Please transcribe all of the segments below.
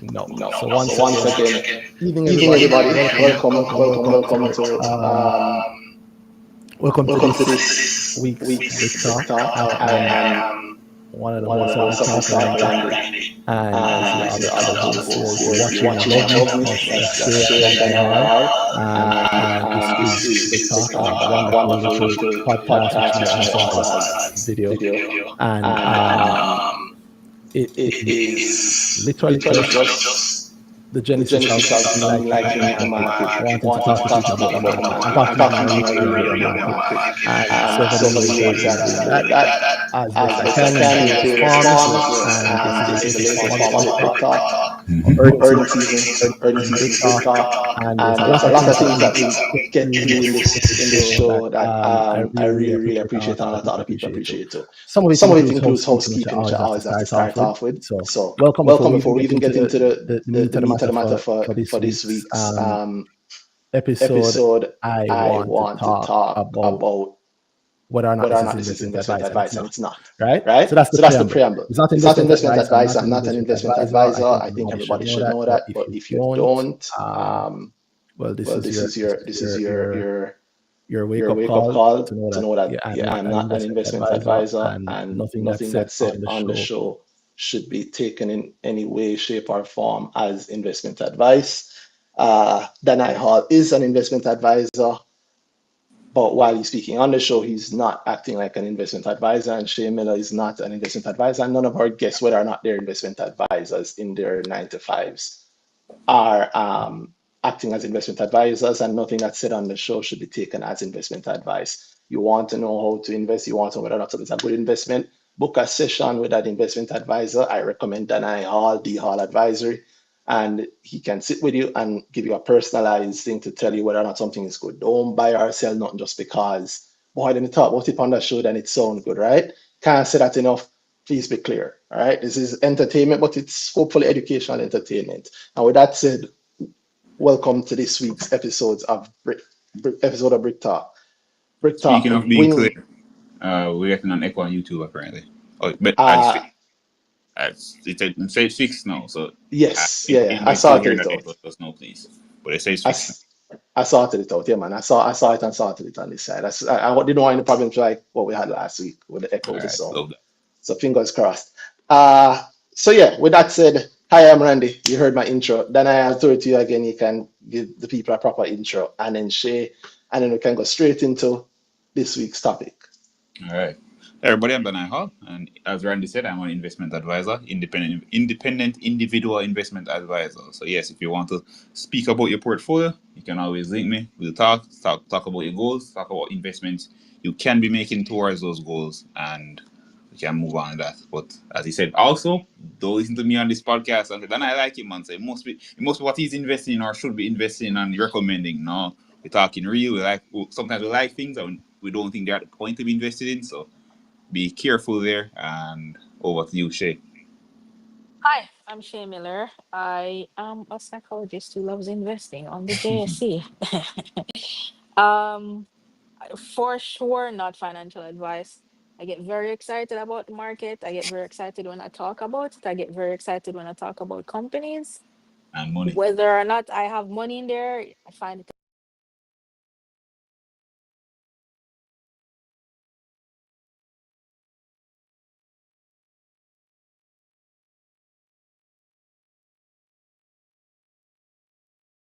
No. No. So So once again, evening evening everybody. everybody. Welcome To to this this week's week's BrickTalk. BrickTalk. I I am am one of the one of hosts the of hosts of BrickTalk, BrickTalk, Randy. Randy. And this is the And this is other the two other two hosts here. hosts If you're here. If you're watching watching above above me, me, that's that's Shay Shay and and Daniel. Daniel. And This this is is BrickTalk, a a wonderful wonderful little little podcast which podcast I which I also also has has video. video. And it It is is literally literally just just the the genesis of genesis of me me liking liking the the market, market, wanting to wanting talk to to talk people to about the people about the market, and market, talking and to my talking to my readers readers about the about the market. market. And so over And the so over the years, I've years, been I've doing been that doing that as best as I best I can in can in various various forms. forms. And this is And the this is the latest latest form of form of BrickTalk, BrickTalk, early early season, season, early season BrickTalk. BrickTalk. And there's a And lot there's a of lot things of that things we that we get get to to in do in in this this show show that that I I really, really really, really appreciate and a appreciate lot and of a lot people of people appreciate too. appreciate too. Some of it Some of it includes includes housekeeping, which I housekeeping, which I always have to always have to start off start with. off with. So, So, welcome before we welcome even before we get even into get into the meat the of the meat of matter the matter for this for this week's week's episode. episode. I I want to want to talk talk about about whether or not whether this or is not this is investment investment advice, and it's advice, and not. it's not. Right? Right? So that's the So that's the preamble. preamble. It's not It's not investment investment advice. I'm advice. not I'm an not an investment investment advisor. advisor. I think Everybody everybody should should know know that. that. But But if if you you don't, don't, well, well, this is your wake your up wake up call call to know to that, know yeah, that I'm yeah, not I'm an not an investment investment advisor, advisor, and and nothing that's nothing said that's on said the on the show. show should be taken in any way, shape, or form as investment advice. Danai Hall is an investment advisor, but while he's speaking on the show, he's not acting like an investment advisor, and Shea Miller is not an investment advisor, and none of our guests, whether or not they're investment advisors in their 9 to 5s, are acting as investment advisors, and nothing that's said on the show should be taken as investment advice. You want to know how to invest, you want to know whether or not it's a good investment, book a session with that investment advisor. I recommend Danai Hall, D Hall Advisory, and he can sit with you and give you a personalized thing to tell you whether or not something is good. Don't buy or sell nothing just because, boy, let me talk about it on the show, then it sounds good, right? Can't say that enough. Please be clear. All right. This is entertainment, but it's hopefully educational entertainment. And with that said, welcome to this week's episode of Brick Talk. Brick Talk Speaking of being clear, winning. we're getting an echo on YouTube apparently. Oh, but it says fixed now, so Yes, if yeah. I anybody still sorted hearing it that out. echo, let us know, please. But it says I, fixed now. s- I sorted it out. Yeah, man. I saw it and sorted it on this side. I didn't want any problems like what we had last week with the echo All of the right, sound. love that. So fingers crossed. So yeah, with that said, hi, I'm Randy. You heard my intro. Then I'll throw it to you again. You can give the people a proper intro, and then Shay, and then we can go straight into this week's topic. All right. Hey everybody, I'm Danai Hall, and as Randy said, I'm an investment advisor, independent individual investment advisor. So yes, if you want to speak about your portfolio, you can always link me. We'll talk about your goals, talk about investments you can be making towards those goals, and we can move on to that. But as he said, also don't listen to me on this podcast and say, "Then I like him," and say it must be what he's investing in or should be investing in and recommending. No, we're talking real. Sometimes we like things and we don't think they're at the point to be invested in. So be careful there. And over to you, Shay. Hi, I'm Shay Miller. I am a psychologist who loves investing on the JSC. um, for sure, not financial advice. I get very excited about the market. I get very excited when I talk about it. I get very excited when I talk about companies. And money. Whether or not I have money in there, I find it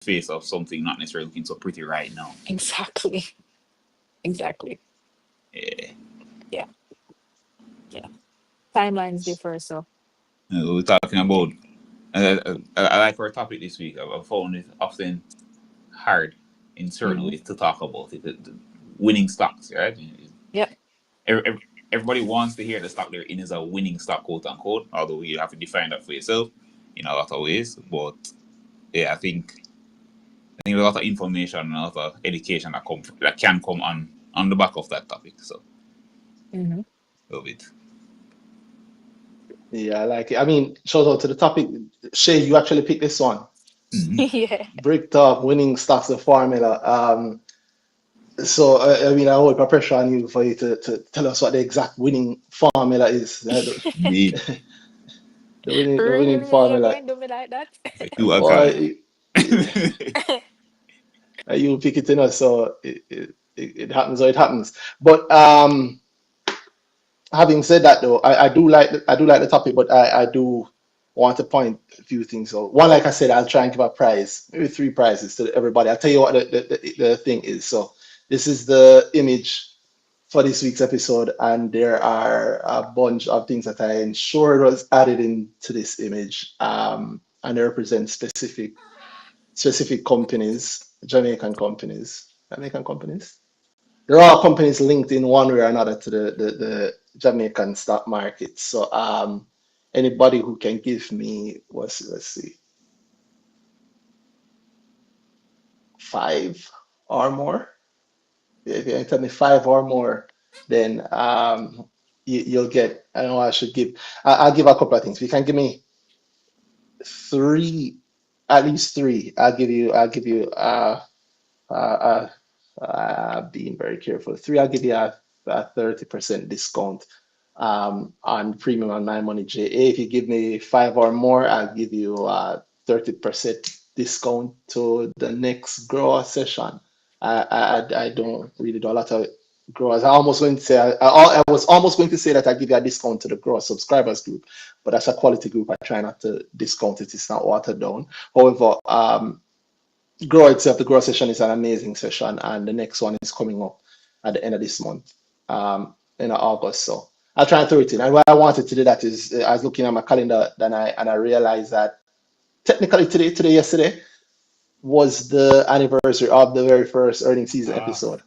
Face of something not necessarily looking so pretty right now. exactly, exactly. Yeah. Yeah, yeah. Timelines differ, so. We're talking about. I like our topic this week. I've found it often hard in certain Hmm. ways to talk about it. The winning stocks, right? Yep. Everybody wants to hear the stock they're in is a winning stock, quote unquote. Although you have to define that for yourself in a lot of ways. But yeah, I think there's a lot of information and a lot of education that can come on the back of that topic. So Hmm. love it. Yeah, I like it. I mean, shout out to the topic. Shay, you actually picked this one. Mm-hmm. Yeah. Brick Talk, winning stocks, the formula. So I mean, I will put pressure on you for you to tell us what the exact winning formula is. Indeed. the winning Really? You're formula. going to do me like that? You a guy. Boy, you pick it in us, so it happens or it happens. But having said that, though, I do like the topic, but I do want to point a few things out. One, like I said, I'll try and give a prize, maybe 3 prizes to everybody. I'll tell you what the thing is. So this is the image for this week's episode, and there are a bunch of things that I ensured was added into this image, and they represent specific companies, Jamaican companies. There are companies linked in one way or another to the Jamaican stock market. So anybody who can give me, let's see, 5 or more. If you can tell me 5 or more, then you'll get. I don't know. I should give. I'll give a couple of things. If you can give me 3, at least 3, I'll give you. Uh, being very careful. 3, I'll give you a 30% discount on premium on my money JA. If you give me 5 or more, I'll give you a 30% discount to the next grower session. I don't really do a lot of growers. I was almost going to say that I give you a discount to the grower subscribers group, but that's a quality group. I try not to discount it. It's not watered down. However, Grow itself, the Grow session is an amazing session, and the next one is coming up at the end of this month, in August. So I'll try and throw it in. And why I wanted to do that is I was looking at my calendar, and I realized that technically yesterday was the anniversary of the very first earnings season episode.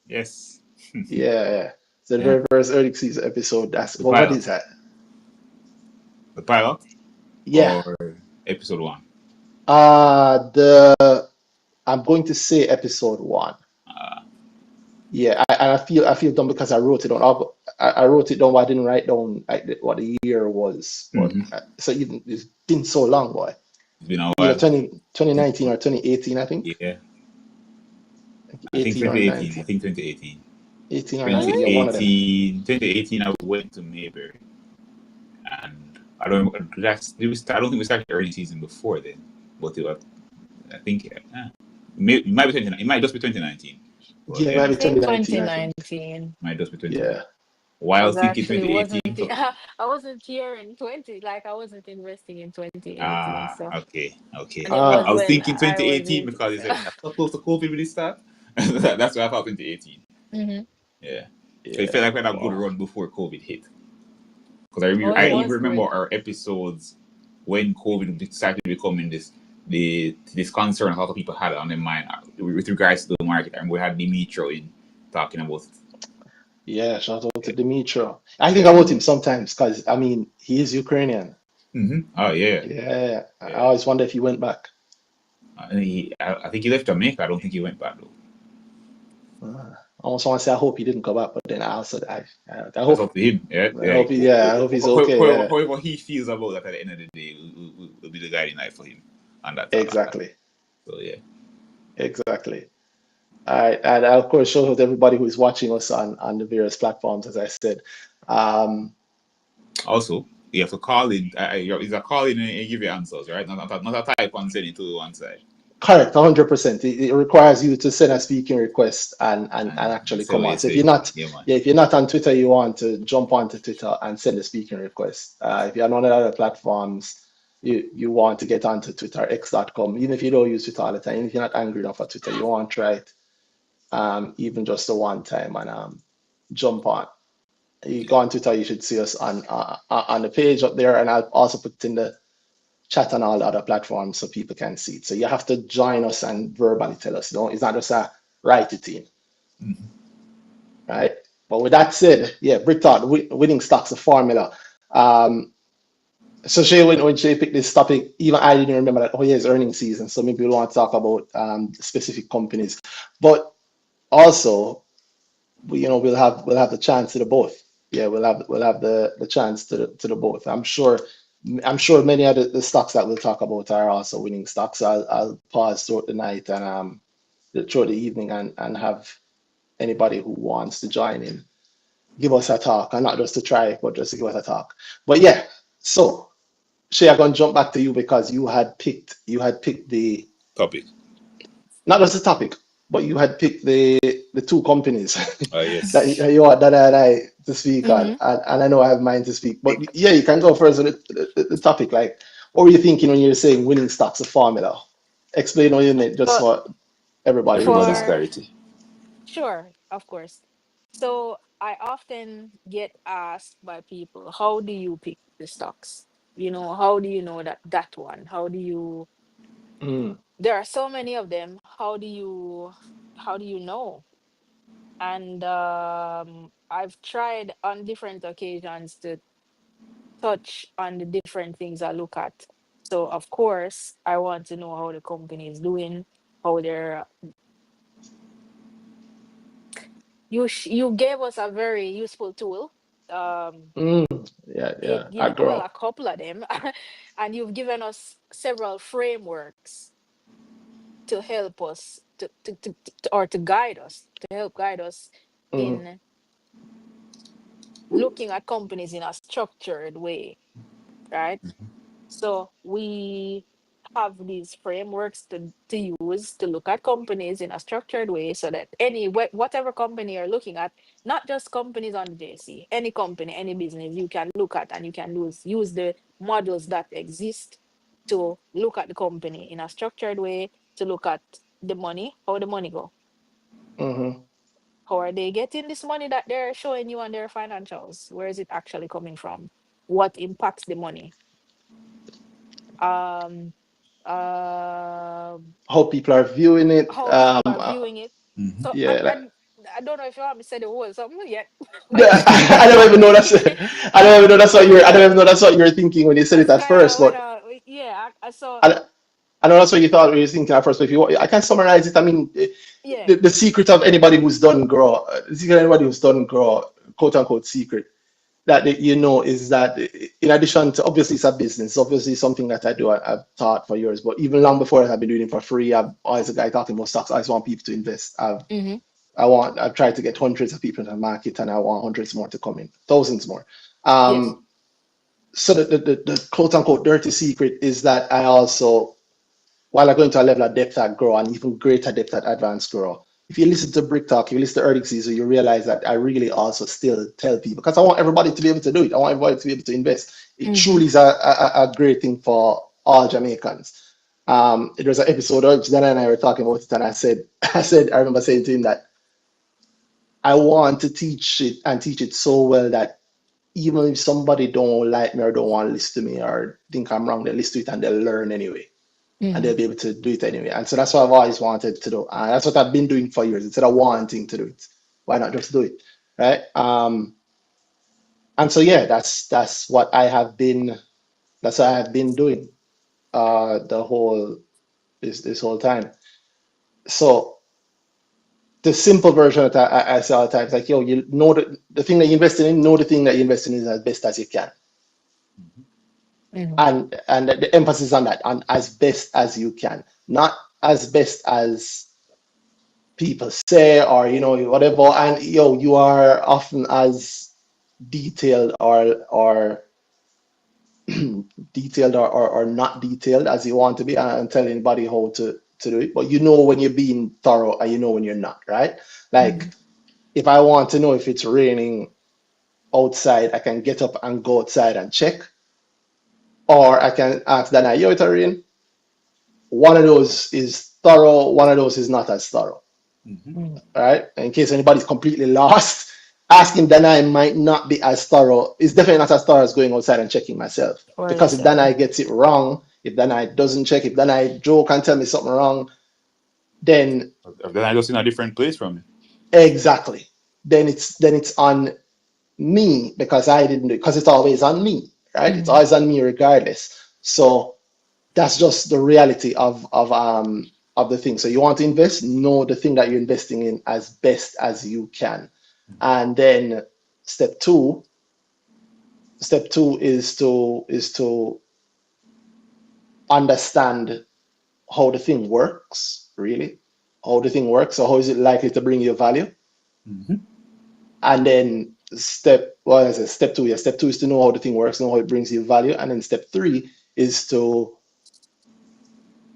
Yes. Yeah. So the Yeah. very first earnings season episode. That's The what pilot. is that? The pilot Yeah. or episode 1? I'm going to say episode 1. Uh, Yeah, I feel dumb because I wrote it down. I wrote it down, but I didn't write down like what the year was. But so even it's been so long, boy. It's been a Either while. 2019 or 2018, I think. Yeah. I think 18 or 2018. 19. I think 2018. 18 or 19, yeah, one of them. 2018, I went to Mayberry. And I don't remember. I don't think we started the early season before then. But I think it might be 2019. It might just be 2019. But, Yeah, it might be I think 2019, I think. 2019. Might just be 2019. Yeah. While Because thinking actually 2018. I wasn't here in 20, like I wasn't investing in 2018. So, Okay. and it was I was when thinking I was 2018 in. because it's so close to COVID with this start. That's why I thought 2018. Mm-hmm. Yeah. So it felt like we had a good run before COVID hit. Because I Oh, it even was remember good. our episodes when COVID started becoming this concern a lot of people had on their mind with regards to the market. And we had Dimitro in talking about it. Yeah, shout out to Dimitro. I think about him sometimes because I mean he is Ukrainian. Oh yeah. Yeah. I always wonder if he went back. I think he left Jamaica. I don't think he went back though. I almost want to say I hope he didn't go back, but then I also I That's hope up to him. Yeah. I hope he's okay. Yeah. However he feels about that at the end of the day will be the guiding light for him on that. Exactly. So yeah. Exactly. All right, and I, of course, shout out to everybody who is watching us on the various platforms, as I said. Also, you have to call in. It's a call in and give you answers, right? Not a type and send it to one side. Correct, 100%. It requires you to send a speaking request and actually come on. So if you're not on Twitter, you want to jump onto Twitter and send a speaking request. If you're on other platforms, you want to get onto Twitter, x.com. Even if you don't use Twitter all the time, even if you're not angry enough for Twitter, you want to try it. Even just the one time and jump on. You go on Twitter, you should see us on the page up there, and I'll also put in the chat on all the other platforms so people can see it. So you have to join us and verbally tell us. It's not just a write it in. Right? But with that said, yeah, BrickTalk, winning stocks, a formula. So Shay, when Shay picked this topic, even I didn't remember that, it's earnings season. So maybe we'll want to talk about specific companies. But also, we'll have the chance to the both. Yeah, we'll have the chance to the both. I'm sure many of the stocks that we'll talk about are also winning stocks. I'll pause throughout the night and throughout the evening and have anybody who wants to join in give us a talk, and not just to try, but just to give us a talk. But yeah, so Shay, I'm gonna jump back to you because you had picked the Topic. not just the topic, but you had picked the two companies that Yes. you want that I to speak on, Mm-hmm. and I know I have mine to speak. But yeah, you can go first with the topic. Like, what were you thinking when you were saying winning stocks a formula? Explain what you meant, just So for everybody who's Everybody's for clarity. sure, of course. So I often get asked by people, how do you pick the stocks? How do you know that one? Mm, There are so many of them. How do you know? And I've tried on different occasions to touch on the different things I look at. So of course, I want to know how the company is doing, how they're you gave us a very useful tool. Um, mm, yeah, yeah, I well, grow. a couple of them, and you've given us several frameworks to help us or to guide us, to help guide us Mm, in looking at companies in a structured way, right? So we have these frameworks to use to look at companies in a structured way so that whatever company you're looking at, not just companies on the JC, any company, any business you can look at, and you can use the models that exist to look at the company in a structured way, to look at the money, how the money go. mm-hmm, How are they getting this money that they're showing you on their financials? Where is it actually coming from? What impacts the money? Um, how people are viewing it. how people are viewing it. Mm-hmm. So Yeah, like, I don't know if you want me to say the whole something yet, but I don't even know that's I don't even know that's what you're I don't even know that's what you're thinking when you said it that's at kind first, of when but yeah. So I, I know that's what you thought when you were thinking at first. But if you want, I can summarize it. I mean, yeah. the secret of anybody who's done grow, the secret of anybody who's done grow, quote unquote secret, that is that in addition to, obviously it's a business, obviously something that I do, I've taught for years, but even long before that, I've been doing it for free. I'm always a guy talking about stocks. I just want people to invest. Mm-hmm. I've tried to get hundreds of people in the market, and I want hundreds more to come in, thousands more. Yes. So the quote unquote dirty secret is that I also, while I go into a level of depth at grow and even greater depth at advanced grow, if you listen to BrickTalk, if you listen to earnings season, you realize that I really also still tell people, because I want everybody to be able to do it. I want everybody to be able to invest. It Mm-hmm. truly is a great thing for all Jamaicans. It was an episode which Dan and I were talking about it, and I remember saying to him that I want to teach it and teach it so well that even if somebody don't like me or don't want to listen to me or think I'm wrong, they listen to it and they'll learn anyway, and Mm-hmm. they'll be able to do it anyway. And so that's what I've always wanted to do. And that's what I've been doing for years. Instead of wanting to do it, why not just do it? Right. And so yeah, that's what I have been that's what I have been doing the whole this whole time. So the simple version that I say all the time is like, yo, you know the thing that you're investing in, know the thing that you're investing in as best as you can. Mm-hmm. And the emphasis on that, and as best as you can, not as best as people say, or whatever. And you are often as detailed or detailed or not detailed as you want to be, and tell anybody how to do it, but when you're being thorough and when you're not, right? Mm-hmm. Like, if I want to know if it's raining outside, I can get up and go outside and check, or I can ask Dana, yo, it's rain. One of those is thorough, one of those is not as thorough. Mm-hmm. Mm-hmm. Right? In case anybody's completely lost, asking Danai might not be as thorough. It's definitely not as thorough as going outside and checking myself. For Because if yourself. Danai gets it wrong, if Danai doesn't check, if Danai Joe can tell me something wrong, then Then I just in a different place from you. exactly. Then it's on me, because I didn't do it, because it's always on me, right? It's Mm-hmm. always on me regardless. So that's just the reality of the thing. So you want to invest, know the thing that you're investing in as best as you can. And then step two is to understand how the thing works, really. How the thing works. So how is it likely to bring you value? Mm-hmm. And then step two, yeah. Step two is to know how the thing works, know how it brings you value. And then step three is to,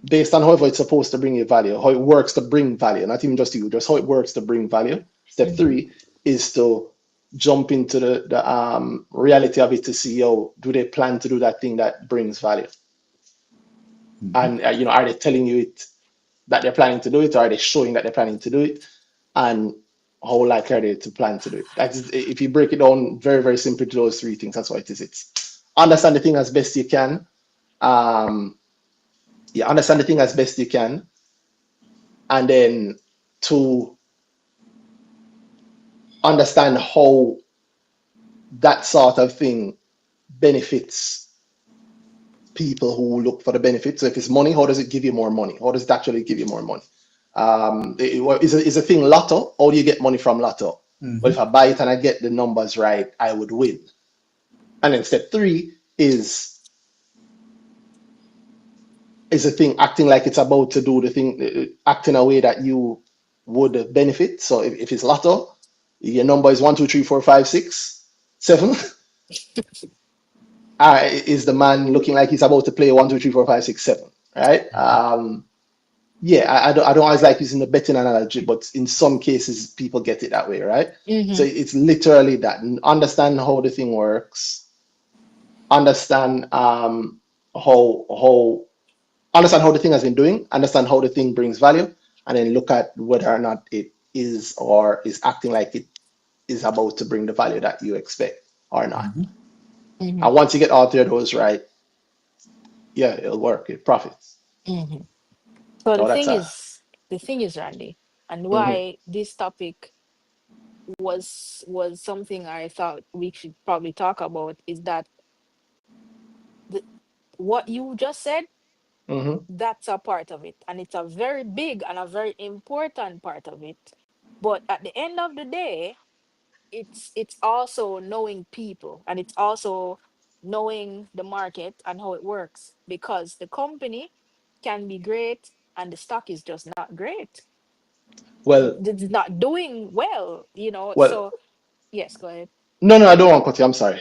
based on however it's supposed to bring you value, how it works to bring value, not even just you, just how it works to bring value. Step 3 is to jump into the reality of it to see, do they plan to do that thing that brings value? And are they telling you it that they're planning to do it, or are they showing that they're planning to do it? And how likely are they to plan to do it? That is, if you break it down very, very simply to those 3 things, that's what it is. It's understand the thing as best you can. Understand the thing as best you can, and then to understand how that sort of thing benefits people who look for the benefits. So if it's money, how does it give you more money? How does it actually give you more money? Is a thing lotto? How do you get money from lotto? Well, if I buy it and I get the numbers right, I would win. And then step 3 is a thing acting like it's about to do the thing, act in a way that you would benefit. So if it's lotto, your number is 1, 2, 3, 4, 5, 6, 7. Is the man looking like he's about to play 1, 2, 3, 4, 5, 6, 7, right? I don't always like using the betting analogy, but in some cases people get it that way, right? So it's literally that. Understand how the thing works. Understand how the thing has been doing. Understand how the thing brings value, and then look at whether or not it is or is acting like it is about to bring the value that you expect or not. And once you get all 3 of those right, it'll work. It profits. So the thing is, Randy, and why this topic was something I thought we should probably talk about is that what you just said, that's a part of it, and it's a very big and a very important part of it. But at the end of the day, it's also knowing people, and it's also knowing the market and how it works, because the company can be great and the stock is just not great. Well, It's not doing well, well, so yes, go ahead. no, I don't want to cut you. I'm sorry.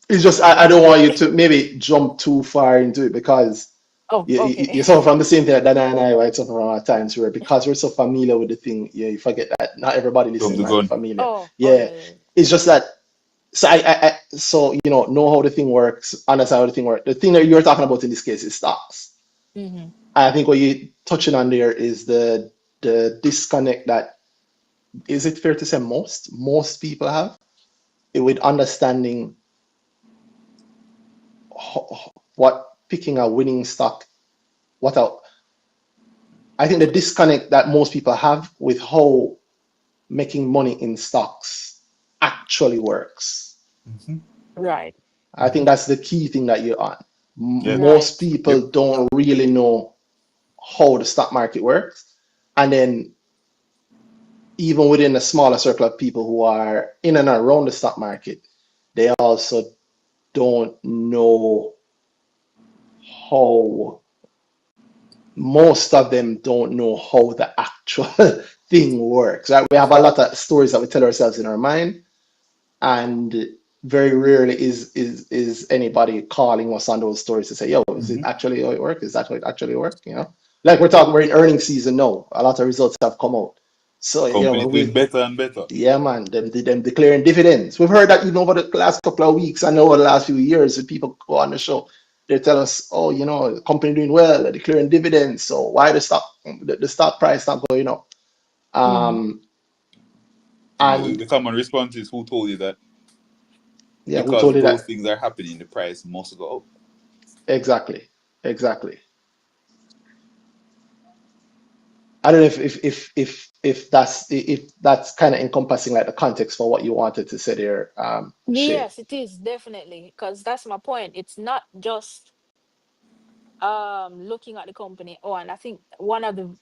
It's just I don't want you to maybe jump too far into it, because Oh, okay. you suffer from the same thing that Dana and I might suffer from at times, where because we're so familiar with the thing, you forget that not everybody listening might be familiar. Oh, Yeah. It's just that. So so know how the thing works, understand how the thing works. The thing that you're talking about in this case is stocks. I think what you're touching on there is the disconnect that, is it fair to say most people have with understanding what picking a winning stock, I think the disconnect that most people have with how making money in stocks actually works. Right. I think that's the key thing that you're on. Yeah. Most people don't really know how the stock market works. And then even within a smaller circle of people who are in and around the stock market, they also don't know how, most of them don't know how the actual thing works, right? We have a lot of stories that we tell ourselves in our mind, and very rarely is anybody calling us on those stories to say, yo, is it actually how it works? Is that how it actually works? Like we're in earnings season now. A lot of results have come out. So companies doing better and better. Yeah, man, them declaring dividends. We've heard that even over the last couple of weeks and over the last few years, when people go on the show, they tell us, oh, the company doing well, they're declaring dividends. So why the stock price not going up? And the common response is, who told you that? yeah, who Because told you those that? things are happening, the price must go up. Exactly. I don't know if that's kind of encompassing like the context for what you wanted to say there, Shay. Yes, it is definitely, because that's my point. It's not just looking at the company. Oh, and I think one of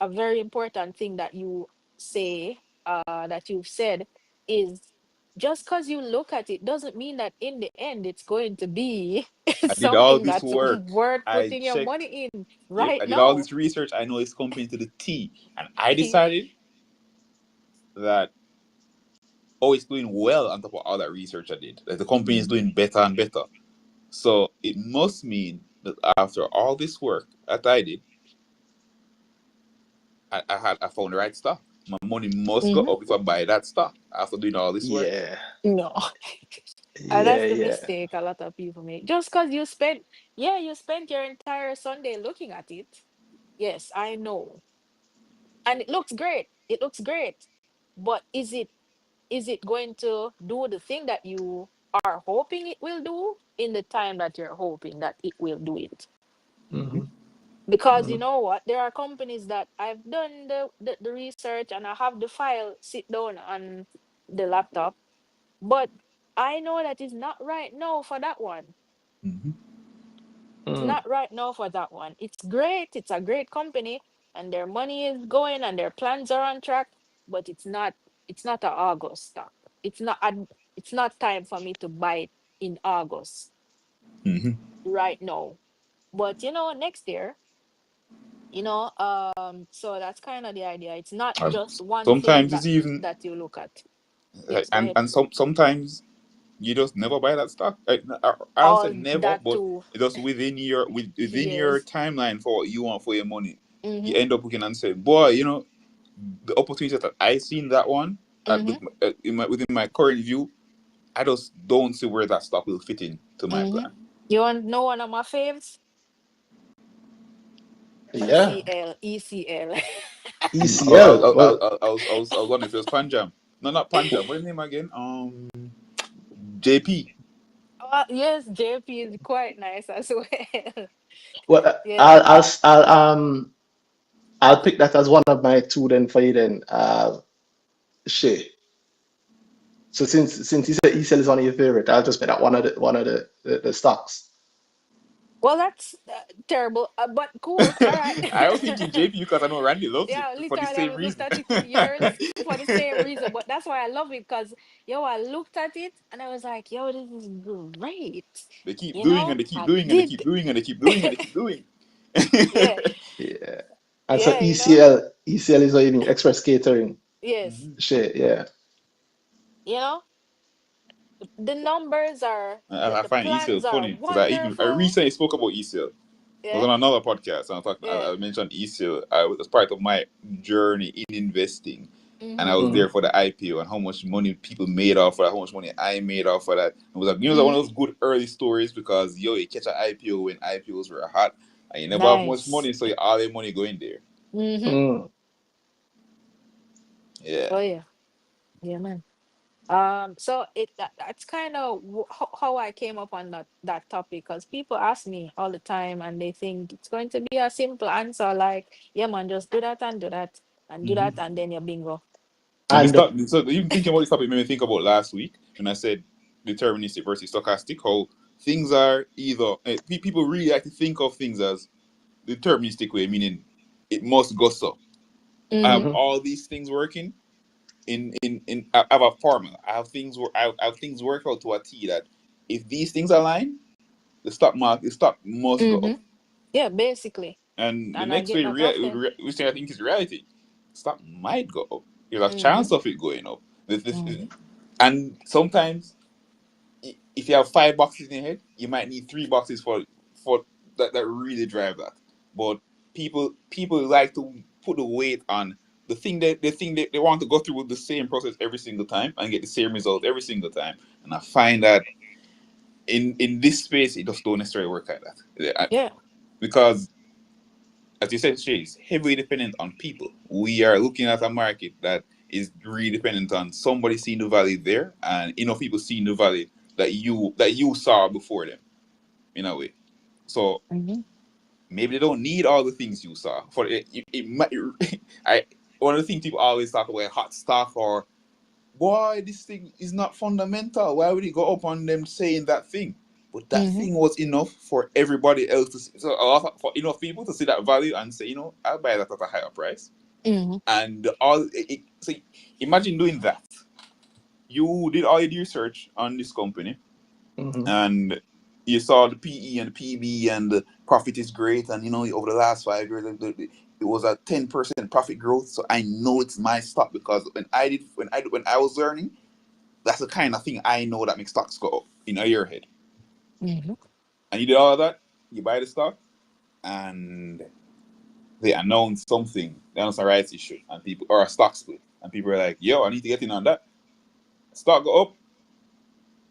a very important thing that you say, that you've said, is just because you look at it doesn't mean that in the end it's going to be I did all something this that's work. worth I putting your checked. money in Yep, right I did all now. this research. I know this company to the T. And I decided that, it's doing well on top of all that research I did. Like, the company is doing better and better. So it must mean that after all this work that I did, I found the right stock. My money must go up if I buy that stock after doing all this work. Yeah. No. And Yeah. that's the Yeah. mistake a lot of people make. Just because you spent, yeah, you spent your entire Sunday looking at it. Yes, I know. And it looks great. It looks great. But is it going to do the thing that you are hoping it will do in the time that you're hoping that it will do it? Mm-hmm. Because you Mm-hmm. know what? There are companies that I've done the research and I have the file sit down on the laptop, but I know that it's not right now for that one. Mm-hmm. It's Mm. not right now for that one. It's great. It's a great company and their money is going and their plans are on track, but it's not a August stock. It's not time for me to buy it in August Mm-hmm. right now. But next year, so that's kind of the idea. It's not just one thing Sometimes that it's even that you look at. Yes, go ahead. and sometimes you just never buy that stock. I don't say All never, that but too. just within your Yes. timeline for what you want for your money, you Mm-hmm. end up looking and say, "Boy, the opportunity that I seen that one at Mm-hmm. within my current view, I just don't see where that stock will fit in to my Mm-hmm. plan." You want to know one of my faves? Yeah. ECL. ECL. Well, I was wondering if it was Panjam. No, not Panjam. What's his name again? JP. Yes, JP is quite nice as well. well, Yeah. I'll pick that as one of my two then for you then. Shay. So since you said ECL is one of your favorite, I'll just pick that one of the stocks. Well, that's terrible, but cool. All right. I was thinking JP because I know Randy loves it Yeah, for the literally, same I looked reason. at it years for the same reason, but that's why I love it because I looked at it and I was like, yo, this is great. They keep doing and they keep I doing and they keep did. doing and they keep doing and they keep doing. Yeah, Yeah. And so yeah, ECL is what you mean, Express Catering. yes, Mhm. Shay, yeah. you know, the numbers are I the find ECL plans are funny because I wonderful. recently spoke about ECL. I was Yeah, on another podcast and yeah. I mentioned ECL. I was as part of my journey in investing, and I Mm-hmm. was there Mm-hmm. for the IPO and how much money people made off of that, how much money I made off of that. It was like one of Mm-hmm. those good early stories because you catch an IPO when IPOs were hot and you never have much Nice. money, so all your money go in there. Mm-hmm. Mm. Yeah. Oh yeah, yeah, man. So that's kind of how I came up on that topic because people ask me all the time and they think it's going to be a simple answer like, yeah, man, just do that and do that and do that Hmm. and then you're bingo. And And so even thinking about this topic made me think about last week when I said deterministic versus stochastic, how things are either people really like to think of things as deterministic way, meaning it must go so. I have Mm-hmm. mhm. all these things working I have a formula. I have things work out to a T that if these things align, the stock must go Mm-hmm. up. Yeah, basically. And the And I next get way, that often. which I think is reality, stock might go up. There's a Mm-hmm. chance of it going up. Mm-hmm. And sometimes, if you have 5 boxes in your head, you might need 3 boxes for that really drive that. But people like to put the weight on the thing that they want to go through with the same process every single time and get the same result every single time. And I find that in this space, it just don't necessarily work like that. Yeah. Because as you said, Shay, it's heavily dependent on people. We are looking at a market that is really dependent on somebody seeing the value there and enough people seeing the value that you saw before them in a way. So Mm-hmm. maybe they don't need all the things you saw. For it might. I One of the things people always talk about hot stock or boy, this thing is not fundamental. Why would it go up on them saying that thing? But that Mm-hmm. thing was enough for everybody else to see. So for enough people to see that value and say, I'll buy that at a higher price. Mm-hmm. And so imagine doing that. You did all your research on this company, Mhm. and you saw the PE and the PB and the profit is great, and over the last 5 years it was a 10% profit growth. So I know it's my stock because when I was learning, that's the kind of thing I know that makes stocks go up in a year ahead. Mm-hmm. and you did all of that, you buy the stock, and they announce something, they announce a rights issue, and people, or a stock split, and people are like, yo, I need to get in on that. Stock go up,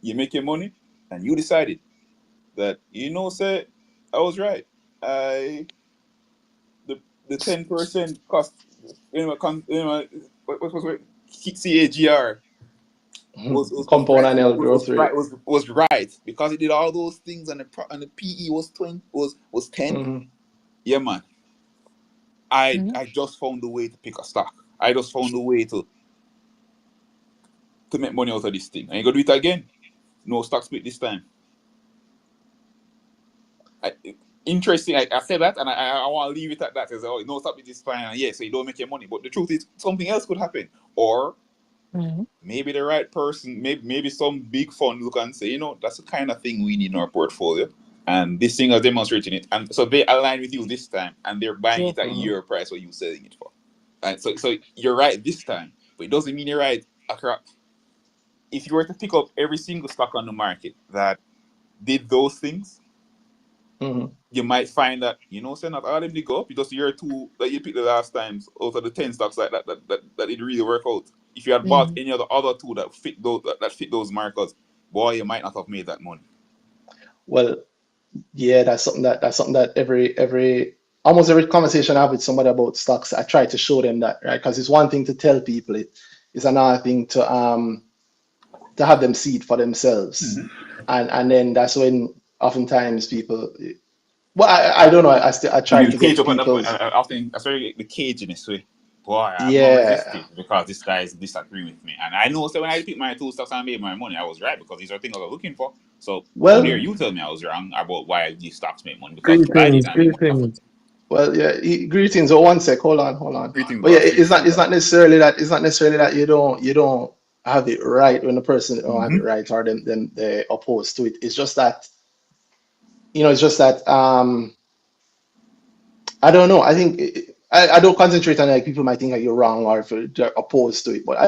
you make your money, and you decided that, say, I was right. The 10% cost, what was it? CAGR was Compound right, annual growth rate. was right because it did all those things, and the PE was 10. Mm-hmm. Yeah, man. I just found a way to pick a stock. I just found a way to make money out of this thing. And you go do it again. No stock split this time. Interesting. I said that, and I want to leave it at that. As no stock split this time. And yeah, so you don't make your money. But the truth is, something else could happen. Or maybe the right person, maybe some big fund look and say, that's the kind of thing we need in our portfolio. And this thing is demonstrating it. And so they align with you this time, and they're buying it at your price what you're selling it for. And so you're right this time, but it doesn't mean you're right across. If you were to pick up every single stock on the market that did those things, you might find that, say not all of them did go up. It's just year two that you picked the last times out of the 10 stocks like that it really work out. If you had bought any of the other two that fit those markers, boy, you might not have made that money. Well, yeah, that's something that every almost every conversation I have with somebody about stocks, I try to show them that, right? Because it's one thing to tell people it, it's another thing to have them see it for themselves. And then that's when oftentimes people, well, I don't know, I try to get people. I think that's very the caginess way. Boy, I have no Yeah. resistance because this guy is disagreeing with me. And I know, so when I picked my two stocks and made my money, I was right because these are things I was looking for. So Well, how dare you tell me I was wrong about why these stocks make money? Because I did and make money. Well, yeah. Greetings. Oh, one sec. Hold on. Greetings, But yeah, boss. it's not necessarily that you don't have it right when the person don't have it right, or them they opposed to it. It's just that, I don't know. I think I don't concentrate on like people might think that you're wrong or if they're opposed to it. But I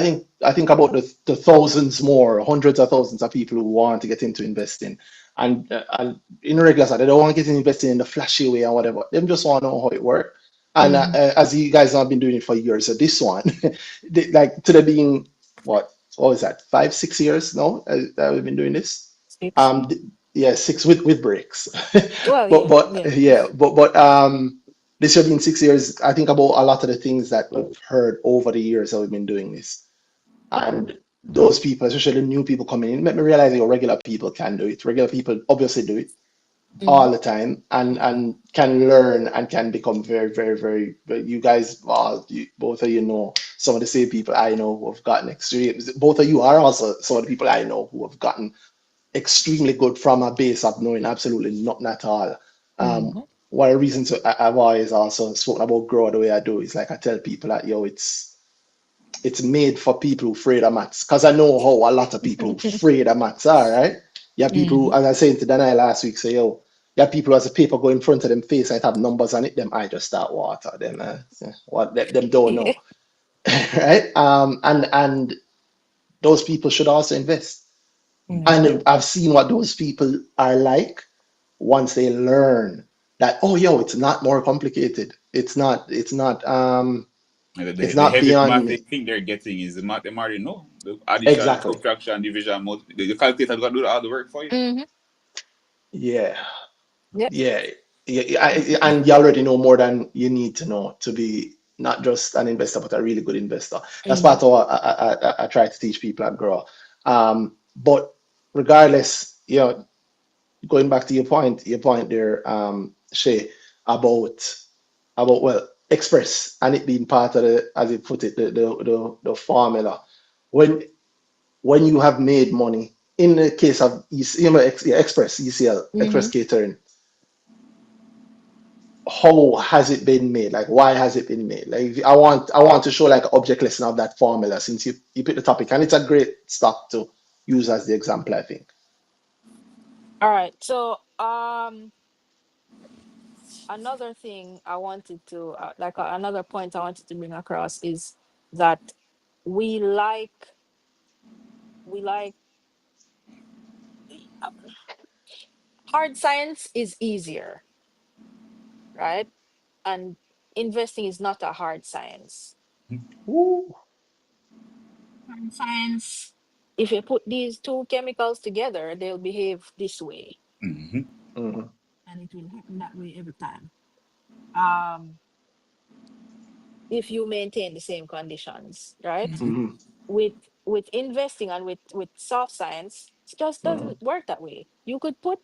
think about the thousands more, hundreds of thousands of people who want to get into investing, and in regular side, they don't want to get into investing in the flashy way or whatever. They just want to know how it works. And as you guys have been doing it for years, so this one, like to the being what was that 5-6 years now that we've been doing this. 6. Yeah, 6 with breaks. Well, but this year being 6 years, I think about a lot of the things that we've heard over the years that we've been doing this. And those people, especially the new people coming in, make me realize that regular people can do it. Regular people obviously do it all the time and can learn and can become very, very, very, you guys, both of you know some of the same people I know who have gotten extreme. Both of you are also some of the people I know who have gotten extremely good from a base of knowing absolutely nothing at all. One of the reasons I've always also spoken about grow the way I do is like I tell people that it's made for people who afraid of maths, because I know how a lot of people who afraid of maths are, right? You have people who, as I was saying to Daniel last week, say, you have people who has a paper go in front of them face and it have numbers on it, them I just start water. Then what them don't know. Right? And those people should also invest. And I've seen what those people are like once they learn that, it's not more complicated. It's not The beyond math they think they're getting is the math they already know. The addition, exactly. subtraction, division, the calculator got to do all the work for you. Yeah. And you already know more than you need to know to be not just an investor, but a really good investor. That's part of what I try to teach people at Grow. But regardless, going back to your point there, Shay, about Express and it being part of the, as you put it, the formula. When you have made money, in the case of Express, ECL, Express Catering, how has it been made? Like, why has it been made? Like, I want to show like an object lesson of that formula since you picked the topic, and it's a great stock to use as the example, I think. All right. So another thing I wanted to another point I wanted to bring across is that we like hard science is easier, right? And investing is not a hard science. Ooh. Hard science, if you put these two chemicals together, they'll behave this way, Mm-hmm. Mhm. and it will happen that way every time. Um, if you maintain the same conditions, right? Mm-hmm. Mhm. With investing and with soft science, it just Mhm. doesn't work that way. You could put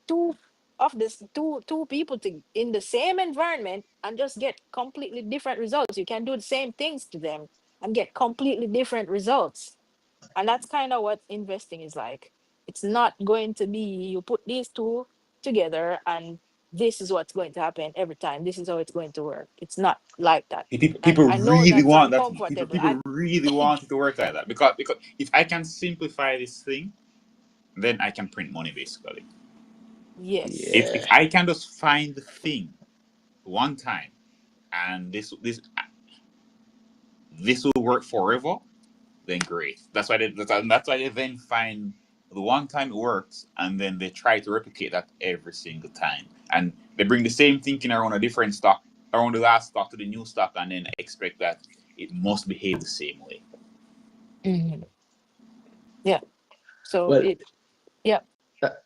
two of this two people in the same environment and just get completely different results. You can do the same things to them and get completely different results. And that's kind of what investing is like. It's not going to be you put these two together and this is what's going to happen every time. This is how it's going to work. It's not like that. And People I know really that's want that. People uncomfortable. people really want it to work like that because if I can simplify this thing, then I can print money basically. Yes. If Yeah. I can just find the thing one time and this will work forever, then great. That's why they then find the one time it works and then they try to replicate that every single time. And they bring the same thinking around a different stock, around the last stock to the new stock, and then expect that it must behave the same way. Mhm. Yeah. So Well, it, yeah,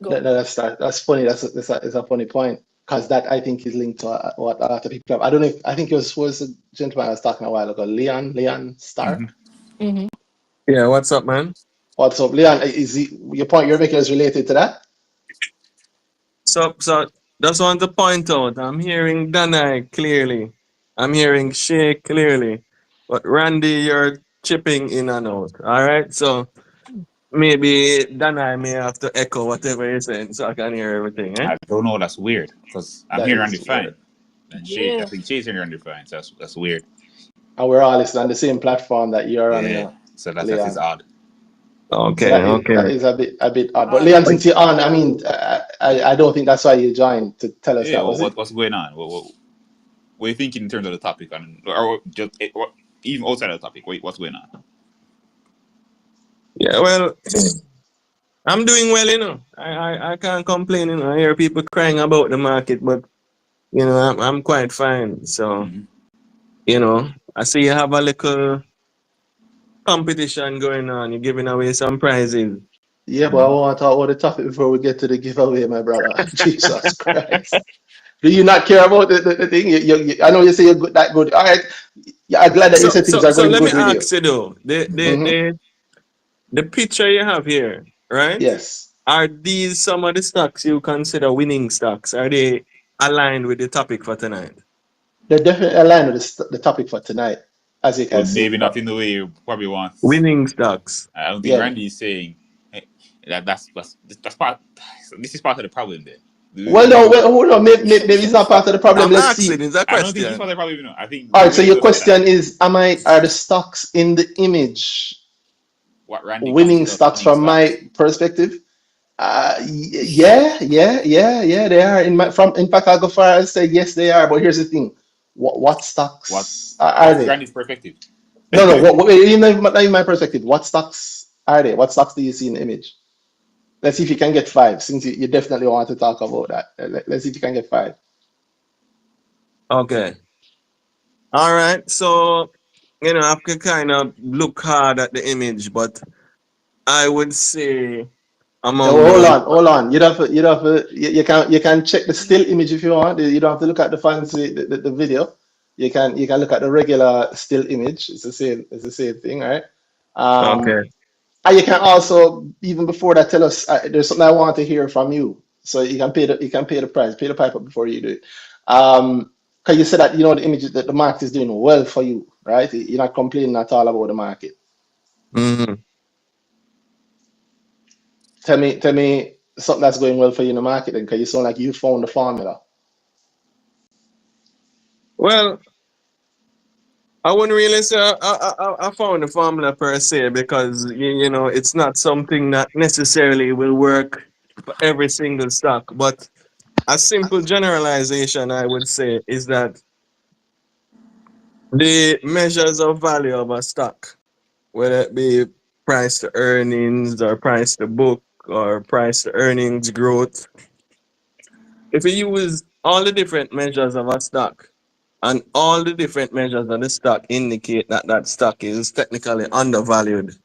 go. that's funny. That's a funny point because that I think is linked to what a lot of people have. I don't know if I think it was the gentleman I was talking a while ago, Leon Mm-hmm. Stark. Hmm. Yeah, what's up, man? What's up, Leon? Is your point you're making is related to that? So just want to point out, I'm hearing Danai clearly. I'm hearing Shay clearly. But Randy, you're chipping in and out. All right. So maybe Danai may have to echo whatever you're saying so I can hear everything, eh? I don't know. That's weird because I'm That hearing is undefined, weird. and I Yeah. think Shay's hearing undefined. So that's weird. And we're all listening on the same platform that you're on, Yeah. So that is Leon. odd. So Okay, that okay. is a bit odd. But Odd. Leon, since you're on, I mean, I don't think that's why you joined to tell us Yeah. that, was it? What's going on? What are you thinking in terms of the topic, or just even outside of the topic? What's going on? Yeah, well, I'm doing well, you know. I can't complain, you know. I hear people crying about the market, but you know, I'm quite fine. So, Mm-hmm. you know, I see you have a little competition going on. You're giving away some prizes. Yeah, but I Mm-hmm. want to talk about the topic before we get to the giveaway, my brother. Jesus Christ. Do you not care about the thing? I know you say you're good, that good. All right. Yeah, I'm glad that you So, said things so, are so going let me good with you. ask you though, Hmm. the picture you have here, right? Yes. Are these some of the stocks you consider winning stocks? Are they aligned with the topic for tonight? They're definitely aligned with the topic for tonight, as you can But see. maybe not in the way you probably want. Winning stocks. I don't think Yeah. Randy is saying that's part. This is part of the problem. Then Well, no, well, hold on. Maybe it's not part of the problem. I'm Let's asking, see. is a I don't think he's question. part of the problem. I think All the right. So way you your just said that, question is, are the stocks in the image what Randy winning considers stocks winning from stocks. my perspective? Yeah. They are. In fact, I'll go far as say yes, they are. But here's the thing: what What stocks are what's they? Randy's perspective? No. Not in my perspective. What stocks are they? What stocks do you see in the image? Let's see if you can get five. Since you definitely want to talk about that, let's see if you can get five. Okay. All right. So, you know, I could kind of look hard at the image, but I would say Yeah, among well, hold those. on, hold on. You can check the still image if you want. You don't have to look at the fancy the video. You can look at the regular still image. It's the same thing, all right? Um, Okay. and you can also even before that tell us there's something I want to hear from you. So you can pay the price, pay the piper before you do it. Because you said that the image that the market is doing well for you, right? You're not complaining at all about the market. Mhm. Tell me something that's going well for you in the market, then, because you sound like you found the formula. Well, I wouldn't really say I found the formula per se because you know it's not something that necessarily will work for every single stock. But a simple generalization I would say is that the measures of value of a stock, whether it be price to earnings or price to book or price to earnings growth, if you use all the different measures of a stock and all the different measures of the stock indicate that that stock is technically undervalued,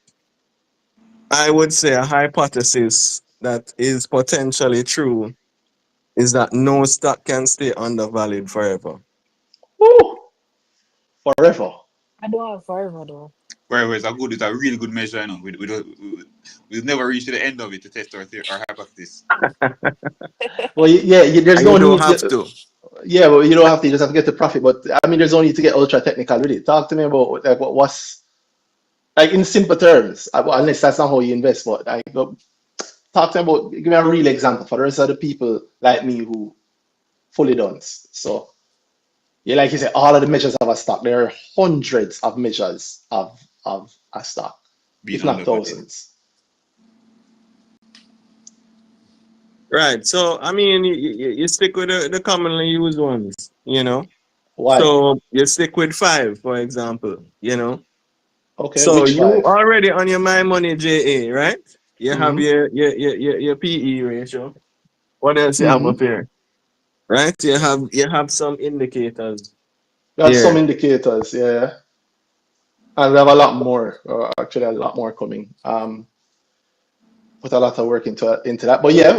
I would say a hypothesis that is potentially true is that no stock can stay undervalued forever. Woo! Forever. I don't have forever though. Wherever it's a good, it's a really good measure, you know. We'll never reach to the end of it to test our hypothesis. Well, yeah, there's And no you don't need. have to. Yeah, well, you don't have to. You just have to get the profit. But I mean, there's no need to get ultra technical with it. Talk to me about like what's like in simple terms. Unless that's not how you invest. But like, talk to me about. Give me a real example for the rest of the people like me who fully don't. So, yeah, like you said, all of the measures of a stock. There are hundreds of measures of a stock, Being if not undervalued. thousands. Right. So, I mean, you stick with the commonly used ones, you know? Why? So, you stick with 5, for example, you know? Okay, So, which you five? already on your My Money JA, right? You have Mm-hmm. your PE ratio. What else you have Mm-hmm. up here? Right? You have some indicators Got some here. indicators, yeah. And we have a lot more, actually a lot more coming. Put a lot of work into that. But yeah,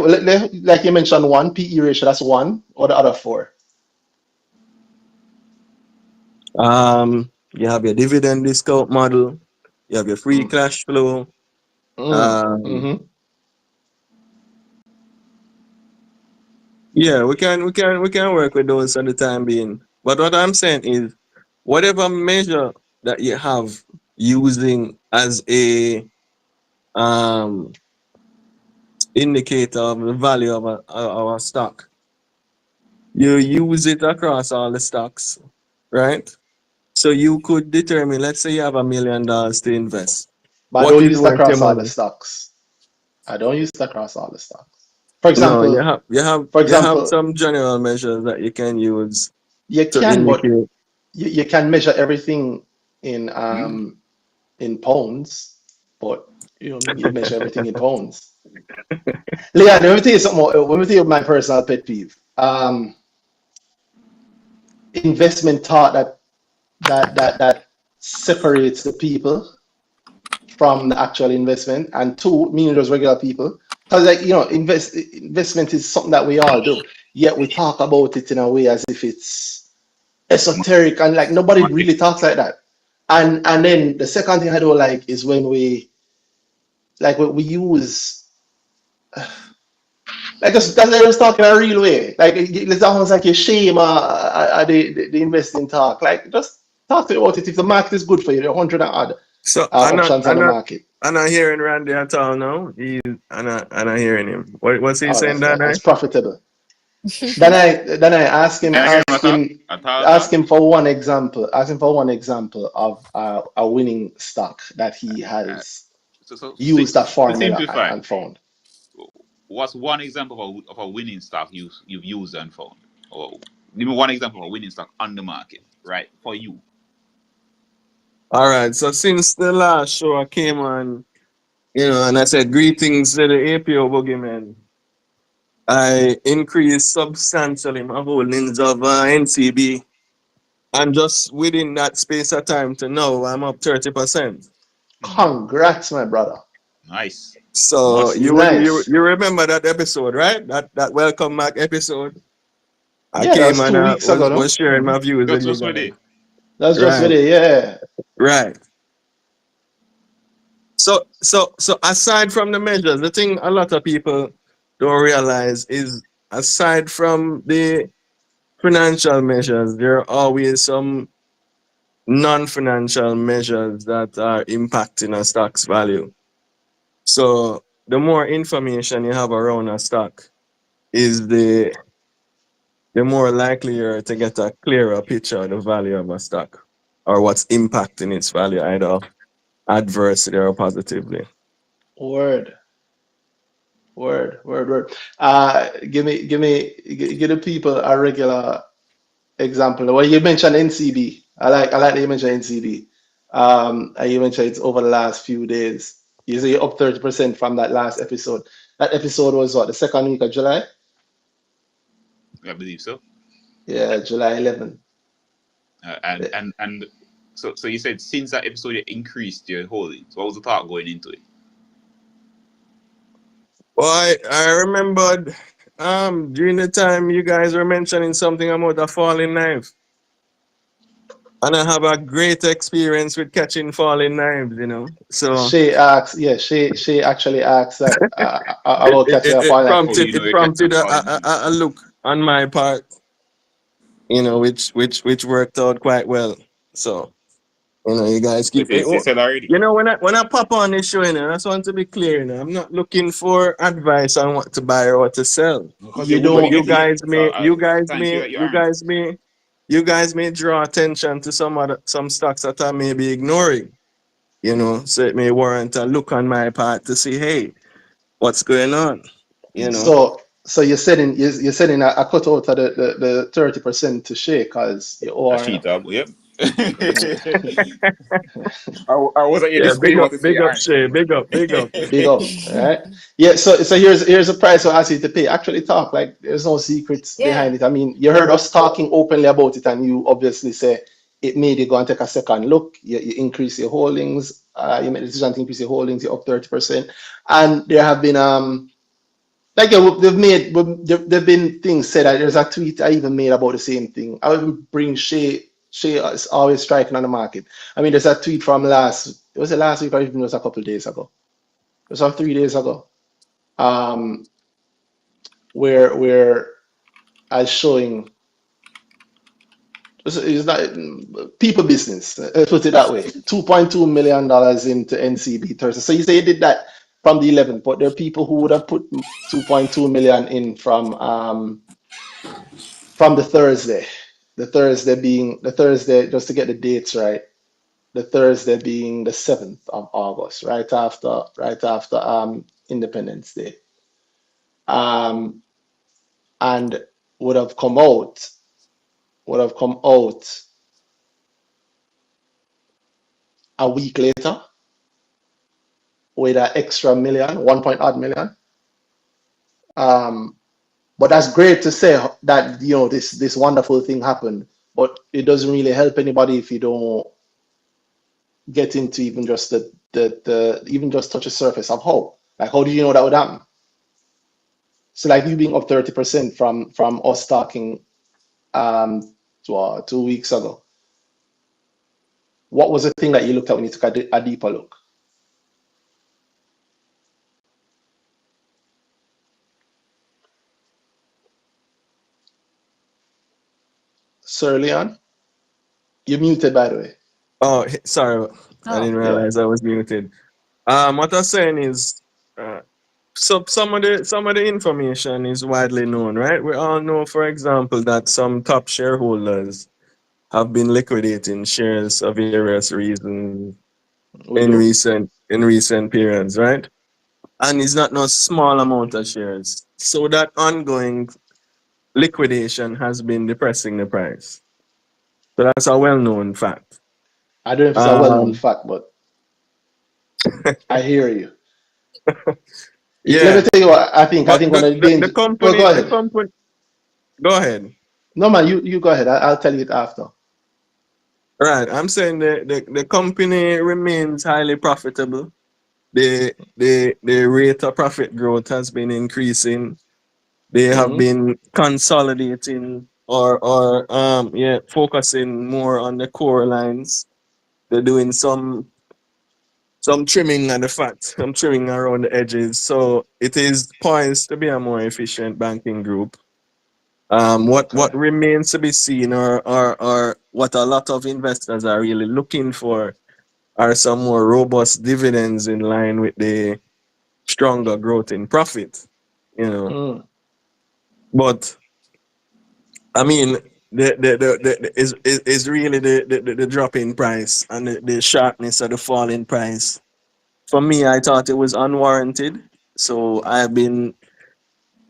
like you mentioned, one PE ratio, that's one, or the other four. You have your dividend discount model, you have your free Mm. cash flow. Um, Mm-hmm. yeah, we can work with those at the time being. But what I'm saying is, whatever measure that you have using as a um indicator of the value of a stock, you use it across all the stocks, right? So you could determine, let's say you have $1 million to invest. But I What don't is use it worth your across all the money? stocks. I don't use it across all the stocks. For No, you example, have you have for you have example, some general measures that you can use you to can, but indicate. you can measure everything Mm. in pounds, but you don't need to measure everything in pounds. Leon, let me tell you something more. Let me tell you my personal pet peeve. Investment thought that separates the people from the actual investment, and two, meaning those regular people. Because like investment is something that we all do. Yet we talk about it in a way as if it's esoteric and like nobody Money. really talks like that. And then the second thing I don't like is when we use like just talk in a real way. Like it's almost like you shame the investing talk. Like just talk to me about it. If the market is good for you, there are 100 and odd So options on the market. I'm not hearing Randy at all now. I'm not hearing him. What's he Oh, saying, that's that it's profitable. Then I I hear him at ask all. him for one example. Ask him for one example of a winning stock that he Uh, has so used that to formula simplify, and found. what's one example of a winning stock you've used and found? Or give me one example of a winning stock on the market, right? For you. All right. So since the last show I came on, and I said greetings to the APO boogeyman, I increased substantially my holdings of NCB, and just within that space of time to now, I'm up 30%. Mm. Congrats, my brother. Nice. So That's Nice. nice. you remember that episode, right? That welcome back episode. I Yeah, that came was and 2 weeks ago, no? was sharing my views with you Just with guys. it. That's just Right, with it, yeah. right. So aside from the measures, the thing a lot of people don't realize is aside from the financial measures, there are always some non-financial measures that are impacting a stock's value. So the more information you have around a stock is the more likely you're to get a clearer picture of the value of a stock or what's impacting its value, either adversely or positively. Word, word. Give the people a regular example. Well, you mentioned NCB. I like that you mentioned NCB. And you mentioned it's over the last few days. You say you're up 30% from that last episode. That episode was what, the second week of July? I believe so. Yeah, July 11. And so you said since that episode you increased your holdings. What was the thought going into it? Well, I remembered during the time you guys were mentioning something about a falling knife. And I have a great experience with catching falling knives, you know. So She asks, yeah, she actually asks that it, about it, catching it, a it fire. How do you prompted know it you're catching a prompted falling knife? a look on my part, you know, which worked out quite well. So, you know, you guys keep So you said already. you know, when I pop on this show, you know, I just want to be clear, you know, I'm not looking for advice on what to buy or what to sell. Because You you would when But you don't. get in. So thank you that you aren't. you guys may draw attention to some stocks that I may be ignoring, you know, so it may warrant a look on my part to see, hey, what's going on, you know. So you're setting a cut out of the 30% to share because you A are, you sheet know. up, yep. I was at your Yeah, display, want to see big your up, answer. Shay, big up. Big up, all right? Yeah, so here's a price I ask you to pay. Actually talk, like there's no secrets Yeah. behind it. I mean, you heard us talking openly about it, and you obviously say it made you go and take a second look. You increase your holdings, you made the decision to increase your holdings, you're up 30%. And there have been like yeah, they've been things said. There's a tweet I even made about the same thing. I would bring Shay. Shay is always striking on the market. I mean, there's a tweet from was it last week or even it was a couple of days ago? It was 3 days ago. Um, where I was showing it's not people business. Let's put it that way. $2.2 million into NCB Thursday. So you say you did that from the 11th, but there are people who would have put 2.2 million in from the Thursday. The Thursday, just to get the dates right, the Thursday being the 7th of August, right after Independence Day. Um, and would have come out would have come out a week later with an extra million, 1 point odd million. Um, but that's great to say that this wonderful thing happened, but it doesn't really help anybody if you don't get into even just the even just touch the surface of how do you know that would happen? So like you being up 30% from us talking 2 weeks ago. What was the thing that you looked at when you took a deeper look? Sir Leon, you're muted by the way. Oh, sorry, I Oh, didn't Yeah. realize I was muted. What I was saying is, some of the information is widely known, right? We all know, for example, that some top shareholders have been liquidating shares of various reasons We do. in recent periods, right? And it's not no small amount of shares. So that ongoing liquidation has been depressing the price. So that's a well-known fact. I don't know if it's a well-known Um, fact, but I hear you. Let me yeah, tell you what I think. I but think one of the the dangers. Well, go company, ahead. go ahead. No, man, you go ahead. I'll tell you it after. Right, I'm saying the company remains highly profitable. The rate of profit growth has been increasing. They have Hmm. been consolidating or focusing more on the core lines. They're doing some trimming at the fat, some trimming around the edges. So it is poised to be a more efficient banking group. What Okay. remains to be seen, or what a lot of investors are really looking for, are some more robust dividends in line with the stronger growth in profit. You know, Mm. but I mean, is really the drop in price and the sharpness of the fall in price. For me, I thought it was unwarranted. So I've been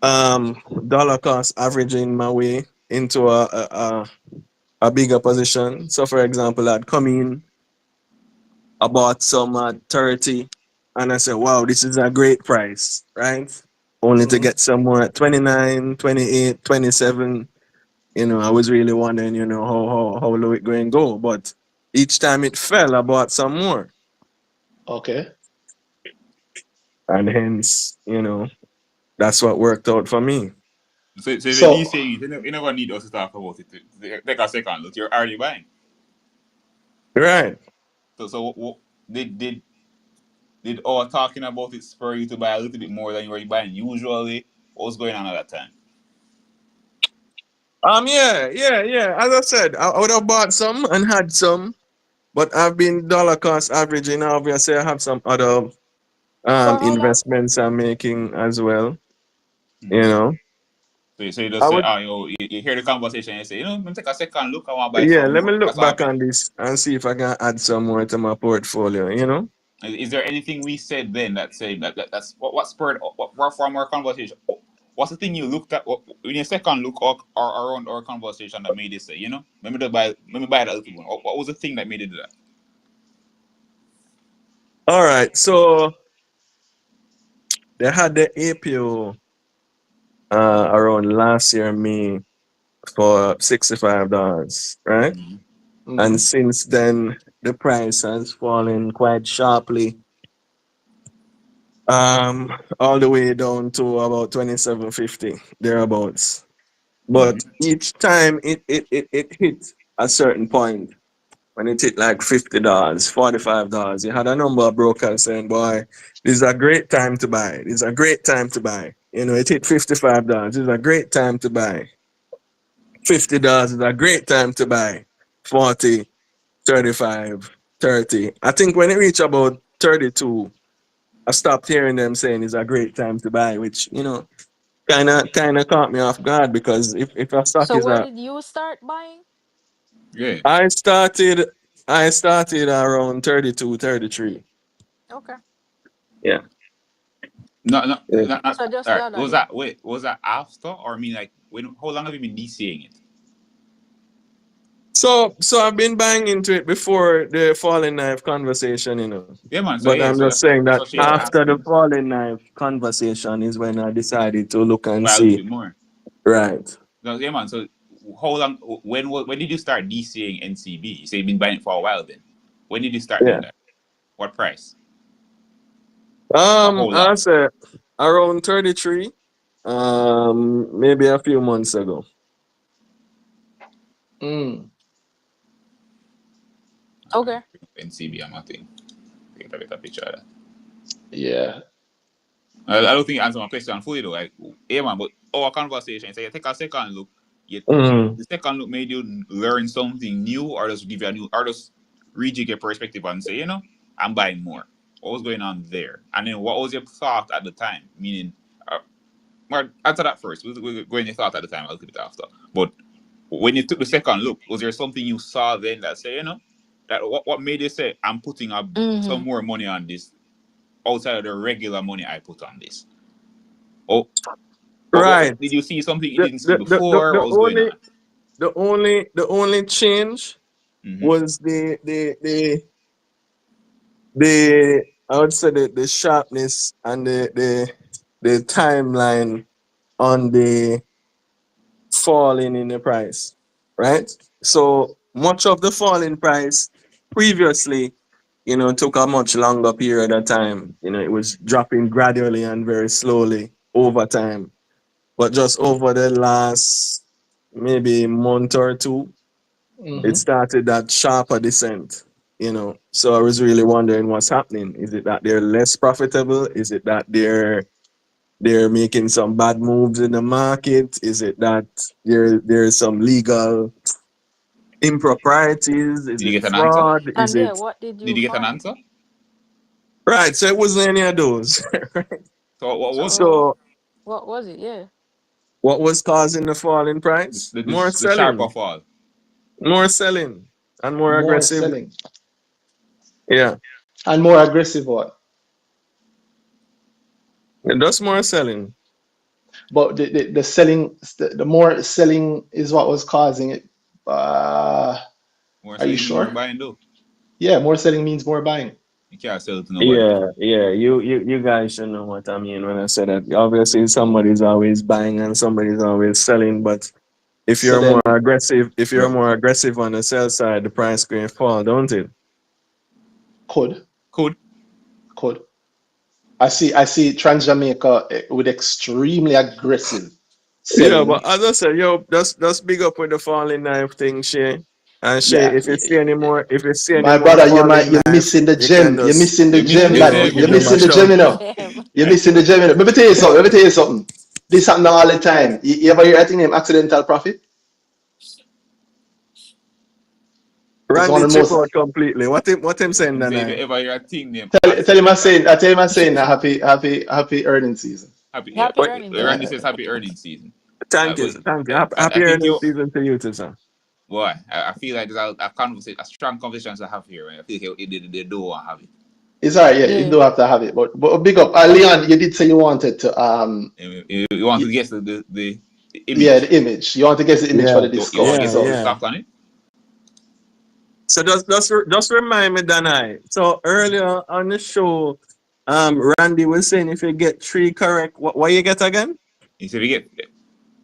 dollar cost averaging my way into a bigger position. So for example, I'd come in, I bought some at 30, and I said, wow, this is a great price, right? only to get somewhere at 29, 28, 27. I was really wondering, how low it going to go. But each time it fell, I bought some more. Okay. And hence, that's what worked out for me. So if you're So DCing it, you never need us to talk about it. Take a second look. You're already buying. Right. So did our talking about it spur you to buy a little bit more than you were buying usually? What was going on at that time? Yeah. As I said, I would have bought some and had some, but I've been dollar cost averaging. Obviously, I have some other For how long? investments I'm making as well. You Mm-hmm. know, So you just I say, would. you hear the conversation and you say, let me take a second look. I want to buy Yeah, some let me more. look That's all. back on this and see if I can add some more to my portfolio. Is there anything we said then that say that's what spurred what from our conversation? What's the thing you looked at in your second look or around our conversation that made you say, let me buy that little one? What was the thing that made you do that? All right, so they had the APO around last year May for $65, right? Mm-hmm. And since then, the price has fallen quite sharply, all the way down to about 27.50 thereabouts. Mm-hmm. But each time it hit a certain point, when it hit like $50, $45, you had a number of brokers saying, "Boy, this is a great time to buy. This is a great time to buy." It hit $55. This is a great time to buy. $50 is a great time to buy. 40, 35, 30. I think when it reached about 32, I stopped hearing them saying it's a great time to buy, which kind of caught me off guard, because if a stock So is where a did you start buying? Yeah. I started around 32, 33. Okay. Yeah. No, Yeah. So just all the right. other day. Was that after or I mean like how long have you been DCing it? So I've been buying into it before the falling knife conversation. Yeah, man. So But yeah, I'm so just saying that's that what she was after the asking. falling knife conversation is when I decided to look To and buy a little see. bit more. Right. No, yeah, man. So how long? When did you start DCing NCB? You say you've been buying it for a while. Then when did you start doing Yeah. that? What price? For how I long? said around 33, maybe a few months ago. Okay. NCB, I'm not think. Take a better picture of that. yeah. I don't think you answer my question fully though. Like, yeah, man. But our conversation, say you take a second look. Mm. The second look made you learn something new, or just give you a new, or just rejig your perspective and say, I'm buying more. What was going on there? And then what was your thought at the time? Meaning, well, answer that first. We'll go in your thought at the time, a little bit after. But when you took the second look, was there something you saw then that say, that what made you say, I'm putting up some Mm-hmm. more money on this outside of the regular money I put on this? Oh, what Right. did you see something you The, didn't see the, the, the, before? the What was going only on? the only change Mm-hmm. was the I would say the sharpness and the timeline on the falling in the price, right? So much of the fall in price previously, took a much longer period of time. It was dropping gradually and very slowly over time. But just over the last maybe month or two, it started that sharper descent. So I was really wondering what's happening. Is it that they're less profitable? Is it that they're making some bad moves in the market? Is it that there's some legal improprieties? Is Did you it get an answer? fraud? Is And there, it what did Did you you get an find? answer? right? So it wasn't any of those. Right? So what was it? So So what was it? Yeah. what was causing the fall in price? More The sharper selling, fall. more selling, and more More aggressive. selling Yeah, and more aggressive what? just more selling. But the selling, the more selling is what was causing it. More Are you selling means more sure? buying though. Yeah, more selling means more buying. You can't sell it to nobody. Yeah. You guys should know what I mean when I say that. Obviously, somebody's always buying and somebody's always selling. But if So you're then more aggressive, on the sell side, the price going to fall, don't it? could. Could. I see Trans Jamaica with extremely aggressive Yeah, selling. but as I said, just big up with the falling knife thing, Shay. And Shay, Yeah. if you see any more, My brother, you're falling missing the knife, you can gem. You're just missing the You're missing gem, the lad. gem, You're you know. missing the gem, you know. Damn. You're missing the gem, you know. Let me tell you something. This happen all the time. You ever hear that thing named accidental profit? It's one Randy of the chip most. out completely. What him saying You that say if night? ever you're a thing named Tell him I'm saying a happy earning season. happy. Yeah. Happy earnings Randy season. says happy earnings season. Thank you. I Happy think early you. season to you too, sir. Boy, I feel like there's a strong conversation to have here. Right? I feel like they do want to have it. It's alright, yeah, you Yeah. do have to have it. But big up. Leon, you did say you wanted to You want to guess the image? yeah, the image. You want to guess the image for the You want to discount. guess So the stock on it? So just remind me, Danai. So earlier on the show, Randy was saying if you get 3 correct, what you get again? He said you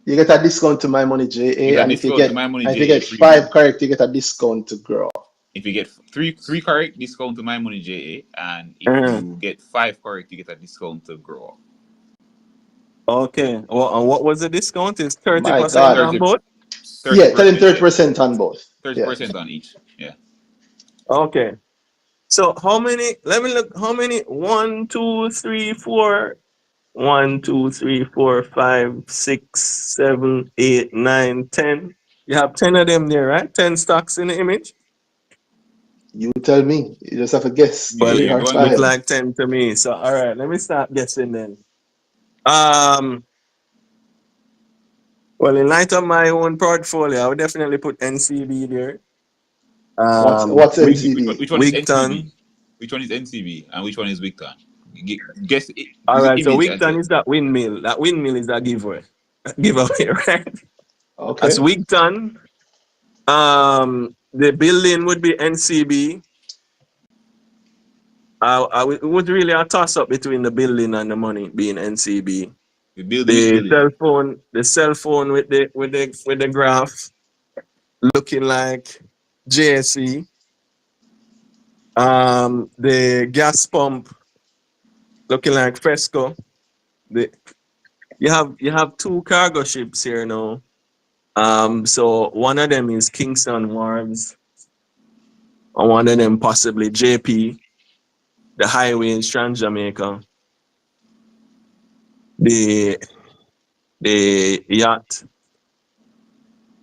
you get a discount to my money get JA, a and if you discount to get my money and if you JA get 3 5 months. correct, you get a discount to grow. If you get three correct, discount to my money JA, and if Uh-huh. you get 5 correct, you get a discount to grow. Okay. Well, and what was the discount? It's My 30% God. on both? Yeah, tell him 30%, yeah. 30% on both. Yeah. 30% on each. Yeah. Okay. So how many? Let me look. How many? 1, 2, 3, 4. 1, 2, 3, 4, 5, 6, 7, 8, 9, 10. You have 10 of them there, right? 10 stocks in the image. You tell me. You just have to guess Yeah, Well, 3 yeah, or go on, look guess. 5. like 10 to me. So all right, let me start guessing then. Well, in light of my own portfolio, I would definitely put NCB there. What's NCB? Which one is Wigton. NCB? Which one is NCB and which one is Wigton? Guess it. All right, so Image and Wigton say. is that windmill. That windmill is that giveaway. Giveaway, right? That's Okay. Wigton. The building would be NCB. It would really a toss up between the building and the money being NCB. The building, which building? The cell phone with the graph looking like JSE. The gas pump looking like Fresco. You have 2 cargo ships here now. So one of them is Kingston Wharves, and one of them possibly JP, the highway in Trans Jamaica. The yacht,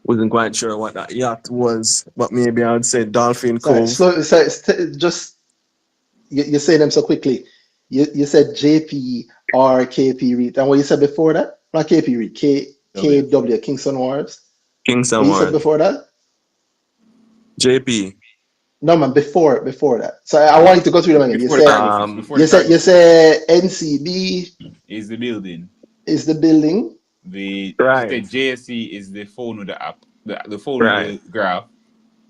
wasn't quite sure what that yacht was, but maybe I would say Dolphin Sorry, Cove. just you say them so quickly. You said JP or KP Reed. And what you said before that? Not KP Reed, KW, Kingston Wharves. Kingston What you said Wharves. before that? JP. No man, before that. So I want you to go through them again. Before the cargo ships, before the cargo you say NCB is the building. is the building. You Right. said JSC is the phone with the app, the phone Right. with the graph.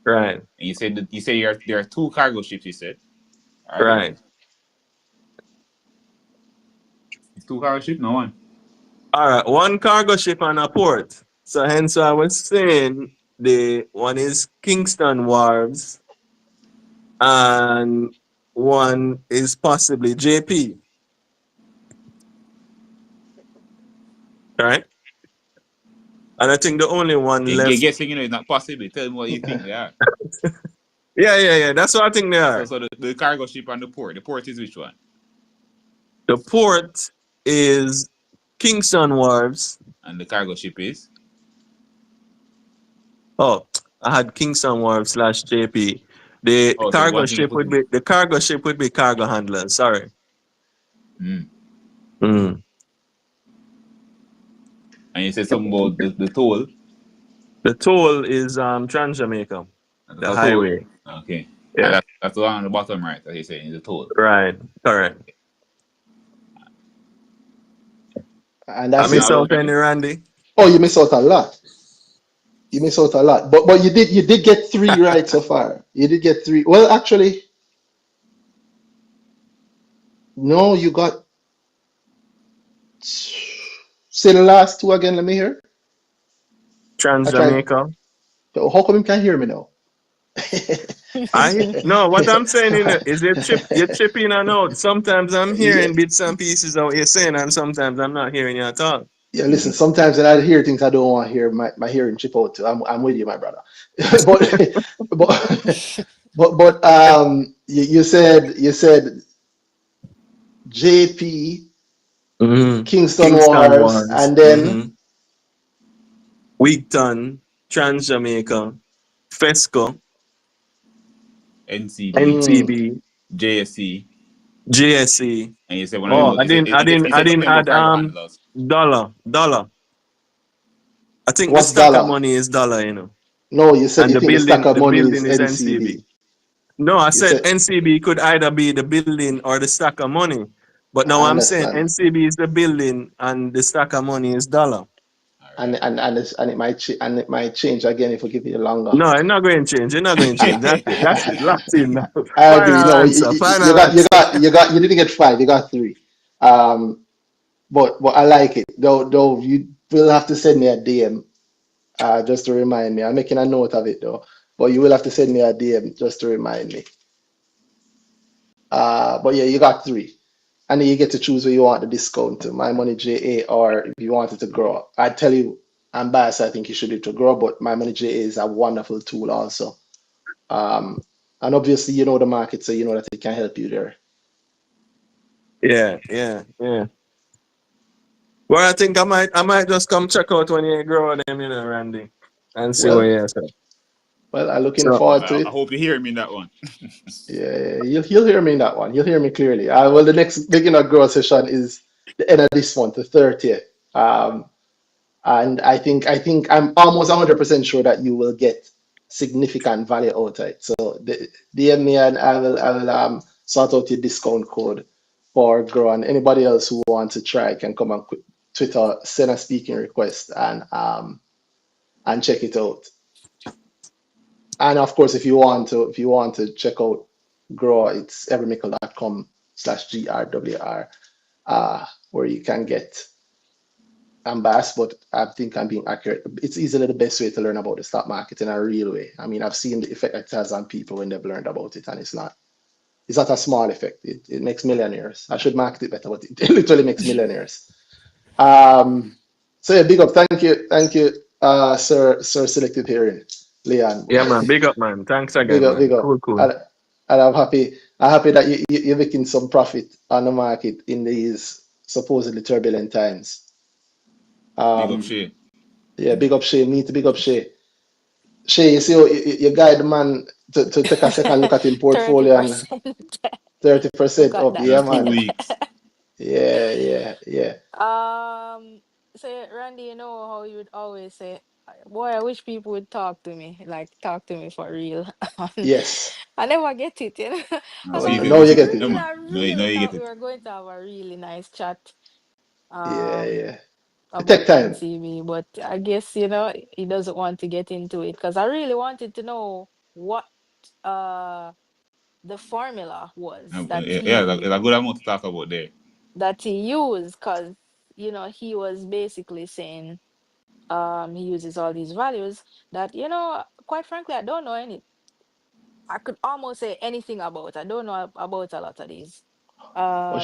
Right. And you said there are 2 cargo ships. You said. Right. It's 2 cargo ships, no one. All right. 1 cargo ship and a port. So hence I was saying the one is Kingston Wharves and one is possibly JP. Right? And I think the only one You're left. guessing, it's not possible. Tell me what you think they are. Yeah. That's what I think they are. So the cargo ship and the port. The port is which one? The port is Kingston Wharves. And the cargo ship is? Oh, I had Kingston Wharves / JP. The So cargo one thing ship would be cargo handlers. Sorry. Mm. Mm. And you said something about the toll. The toll is Trans Jamaica, the highway. Okay. Yeah. And that's the one on the bottom right, as you say, is the toll. Right. Correct. And that's I miss out any, Randy? Oh, you miss out a lot. But you did get 3 right so far. You did get 3. Well, actually, No, you got. Say the last two again. Let me hear. I tried. Trans-Jamaica. How come you can't hear me now? No, what I'm saying is you're chipping and out. Sometimes I'm Yeah, hearing bits and pieces of what you're saying, and sometimes I'm not hearing you at all. yeah. Listen, sometimes when I hear things I don't want to hear, my hearing chip out too. I'm with you, my brother. but you said JP Kingston Kingston Wars, Wars. and then Wigton, Trans-Jamaica, FESCO, NCB, mm, NCB, JSC, JSE. and you say one of them Oh, was, you I said didn't something about add cargo handlers. dollar. I think the what's stack of dollar? money is dollar, you know. No, you said And you think the stack of the money building is is NCB. NCB. No, I You said said NCB could either be the building or the stack of money. But now I I'm saying understand, NCB is the building and the stack of money is dollar. All and right. it might change again if we give you longer. No, it's not going to change. It's not going to change. That's it. That's it. Locked in now. I agree. Final No, answer. you Final got you answer. got you got you didn't get five. You got three. But I like it. Though you will have to send me a DM just to remind me. I'm making a note of it though. But you will have to send me a DM just to remind me. But yeah, you got three. And then you get to choose where you want the discount to, My Money JA, or if you want it to grow. I tell you, I'm biased, I think you should do it to grow, but My Money JA is a wonderful tool also. And obviously you know the market, so you know that it can help you there. Yeah. Well, I think I might just come check out when you grow them, you know, Randy, and see what Well, you say. I'm looking So forward to I it. hope you hear me in that one. Yeah, you'll hear me in that one. You'll hear me clearly. Well, the next beginner growth session is the end of this month, the 30th. And I think I'm almost 100% sure that you will get significant value out of it. So DM me and I will sort out your discount code for Grow. And anybody else who wants to try can come on Twitter, send a speaking request and check it out. And of course, if you want to check out Grow, it's everymickle.com/GRWR, where you can get Bass, but I think I'm being accurate. It's easily the best way to learn about the stock market in a real way. I mean, I've seen the effect it has on people when they've learned about it, and it's not a small effect. It makes millionaires. I should market it better, but it literally makes millionaires. So yeah, big up. Thank you, Sir Selective Hearing, Leon. yeah, man. Big up, man. Thanks Big again, up, big man. up. Cool. And I'm happy that you're making some profit on the market in these supposedly turbulent times. Big up Um, Shay. yeah, big up Shay. Need to big up Shay. Shay, you see, you guide the man to take a second look at his portfolio and 30%. Look 30% at up. that. Yeah, In two man. weeks. Yeah. So Randy, you know how you would always say, boy, I wish people would talk to me, like talk to me for real. Yes. I never get it, you know, No, because so you No, you get it. no man. I No, really you get thought we it. were going to have a really nice chat Yeah, um yeah. It take about time. NCB, but I guess, he doesn't want to get into it because I really wanted to know what uh the formula was Yeah, there's a good amount to talk about there. that he used, because he was basically saying he uses all these values that, quite frankly, I don't know any. I could almost say anything about. I don't know about a lot of these. Um,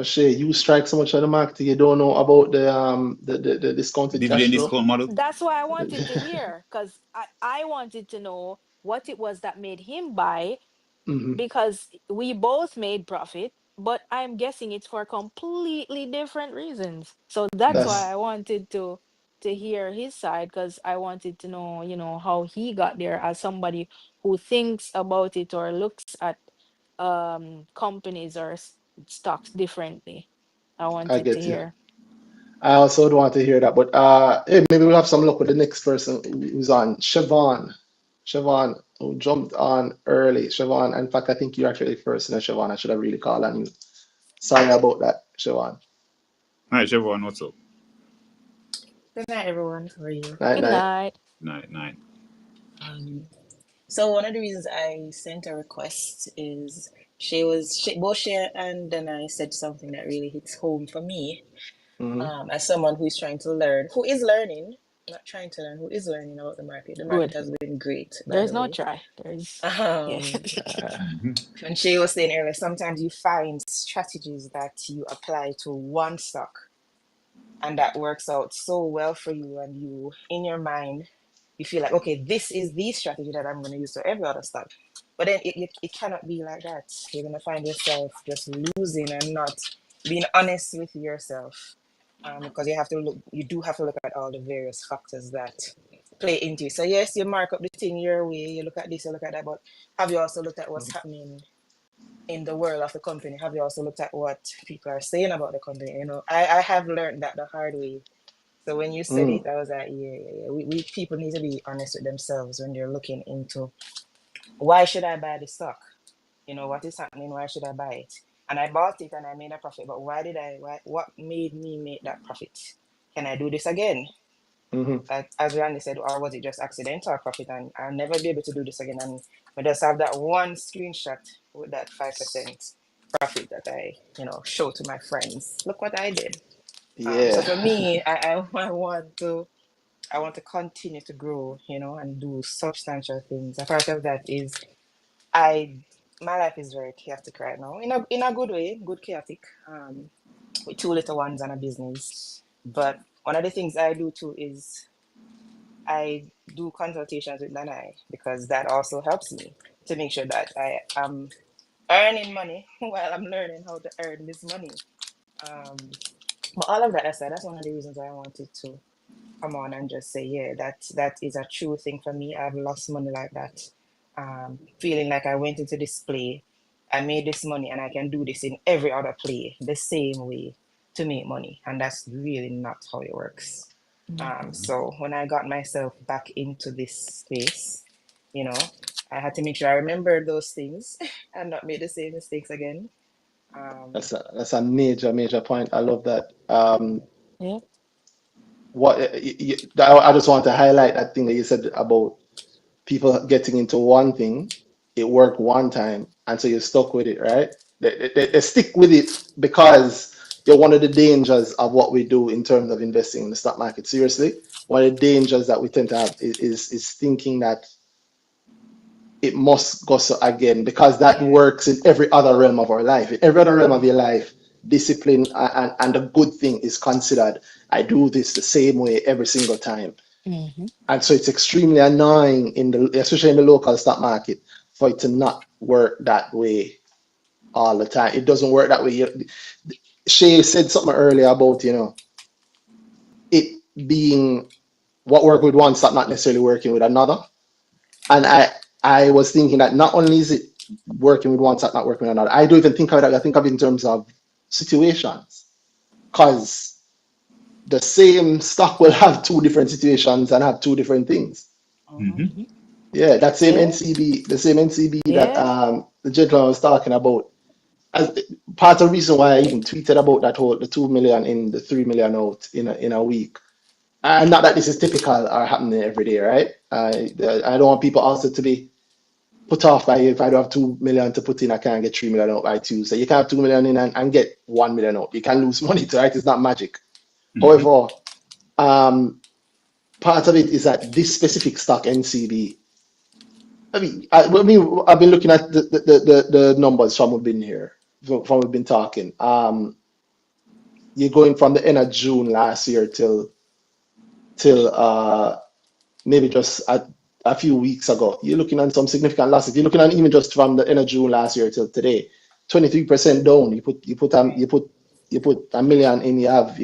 Shay, you strike so much on the market, you don't know about the discounted cash Dividend flow. discount model. that's why I wanted to hear, because I wanted to know what it was that made him buy, Hmm. because we both made profit, but I'm guessing it's for completely different reasons. So that's Mm-hmm. why That's I wanted to hear his side, because I wanted to know, how he got there, as somebody who thinks about it or looks at companies or stocks differently. I I wanted to get you. hear. I also would want to hear that, but hey, maybe we'll have some luck with the next person who's on. Siobhan, who jumped on early. Siobhan, in fact, I think you're actually first, and Siobhan, I should have really called on you. Sorry about that, Siobhan. All right, everyone, what's up? Good night, everyone. How are you? Night, Good night. night. Night. Um, So one of the reasons I sent a request is both she and then I said something that really hits home for me. As someone who is trying to learn, who is learning, not trying to learn, who is learning about the market. The market Good. has been great, by There's the no way. try. There's yeah. And she was saying earlier, sometimes you find strategies that you apply to one stock and that works out so well for you, and you in your mind you feel like, okay, this is the strategy that I'm going to use for every other stock. But then it cannot be like that. You're going to find yourself just losing and not being honest with yourself, because you do have to look at all the various factors that play into it. So yes, you mark up the thing your way, you look at this, you look at that, but have you also looked at what's happening in the world of the company? Have you also looked at what people are saying about the company? I have learned that the hard way. So when you said it, I was like, yeah. We people need to be honest with themselves when they're looking into, why should I buy this stock? What is happening? Why should I buy it? And I bought it and I made a profit, but what made me make that profit? Can I do this again? As Randy said, or was it just accidental profit and I'll never be able to do this again? And I just have that one screenshot with that 5% profit that I, show to my friends. Look what I did. So for me, I want to continue to grow, and do substantial things. A part of that is my life is very chaotic right now, in a good way, good chaotic, with two little ones and a business. But one of the things I do too is I do consultations with Nanai, because that also helps me to make sure that I am earning money while I'm learning how to earn this money. But all of that aside, that's one of the reasons why I wanted to come on and just say, yeah, that is a true thing for me. I've lost money like that. Feeling like I went into this play, I made this money, and I can do this in every other play the same way to make money. And that's really not how it works. So when I got myself back into this space, I had to make sure I remembered those things and not make the same mistakes again. That's a major point. I love that. Yeah. I just want to highlight that thing that you said about people getting into one thing, it worked one time, and so you're stuck with it, right? They stick with it because you're one of the dangers of what we do in terms of investing in the stock market. Seriously, one of the dangers that we tend to have is thinking that it must go so again, because that works in every other realm of our life. In every other realm of your life, discipline and the good thing is considered. I do this the same way every single time. And so it's extremely annoying especially in the local stock market, for it to not work that way all the time. It doesn't work that way. Shay said something earlier about, it being what work with one stock not necessarily working with another. And I was thinking that not only is it working with one stock, not working with another, I don't even think of it. I think of it in terms of situations, because the same stock will have two different situations and have two different things. Yeah, that same NCB, the same NCB that the gentleman was talking about. As part of the reason why I even tweeted about the 2 million in, the 3 million out in a week. And not that this is typical or happening every day, right? I don't want people also to be put off by, if I don't have 2 million to put in, I can't get 3 million out by Tuesday. You can have 2 million in and get 1 million out. You can lose money to, right? It's not magic. However, part of it is that this specific stock NCB, I've been looking at the numbers from we've been here, from we've been talking. You're going from the end of June last year till maybe just a few weeks ago. You're looking at some significant losses. You're looking at even just from the end of June last year till today, 23% down. You put a million in. You have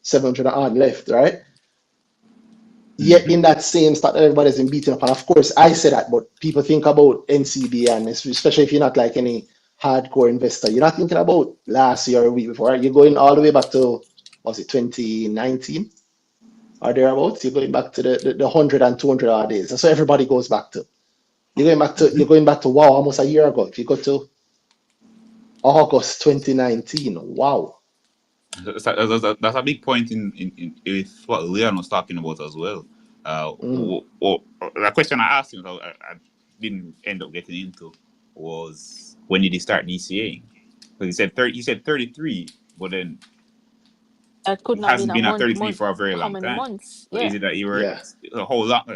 700 odd left, right? Yet in that same stock that everybody's been beating up, and of course I say that, but people think about NCB, and especially if you're not like any hardcore investor, you're not thinking about last year or a week before, right? You're going all the way back to, was it 2019 or thereabouts? You're going back to the 100 and 200 odd days. That's what everybody goes back to. You're going back to wow, almost a year ago. If you go to August 2019, wow. That's a big point in with what Leon was talking about as well. The question I asked him, I didn't end up getting into, was when did he start DCAing? Because he said 33, but then That could he not be hasn't a been at month, 33 for a very how long many time. months? So is Yeah. it that you were Yeah. a whole lot?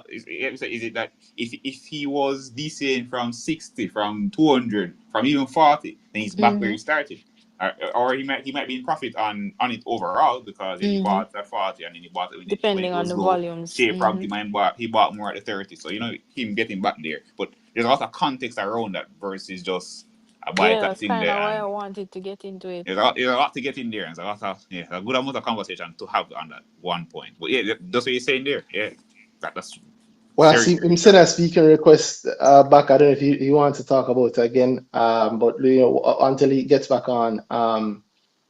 Is it that if he was DCAing from 60, from 200, from even 40, then he's back where he started? Or he might be in profit on it overall, because he bought at 40 and then he bought it when Depending it on was the low. volumes. Share probably he bought more at the 30. So him getting back there. But there's a lot of context around that versus just a buy Yeah, that that's thing kind there. of why I And wanted to get into it. there's a lot to get in there, and there's a good amount of conversation to have on that one point. But yeah, that's what you're saying there. Yeah, that's Well, I very, see very him send a speaking request back. I don't know if he wants to talk about it again. But until he gets back on,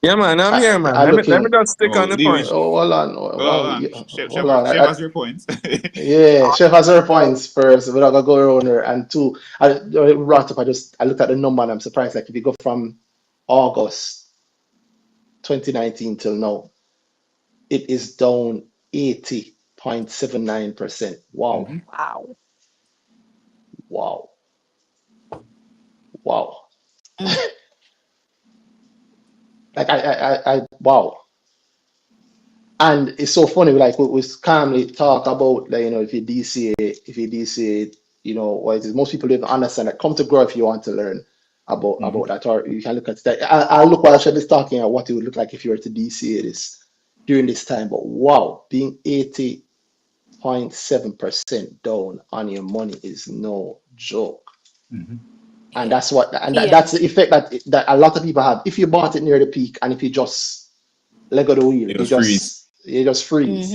Yeah, man, I'm here, man. I Let me looking. just stick on the Leave point. it. Oh, hold on. Hold on. Chef has your points. Yeah, Chef has her points first. We're not gonna go around her. And two, I brought up. I looked at the number and I'm surprised. Like if you go from August 2019 till now, it is down 80.79%. Wow, Mm-hmm. Wow. wow, wow. Like wow. And it's so funny, like we calmly talk about, like, if you DCA, what it is. Most people don't understand that. Come to grow if you want to learn about that, or you can look at that. I'll look while Chef is talking at what it would look like if you were to DCA this during this time. But wow, being 80.7% down on your money is no joke. Mm-hmm. And Yeah. that's the effect that a lot of people have. If you bought it near the peak and if you just let go of the wheel, It was freeze. you just freeze.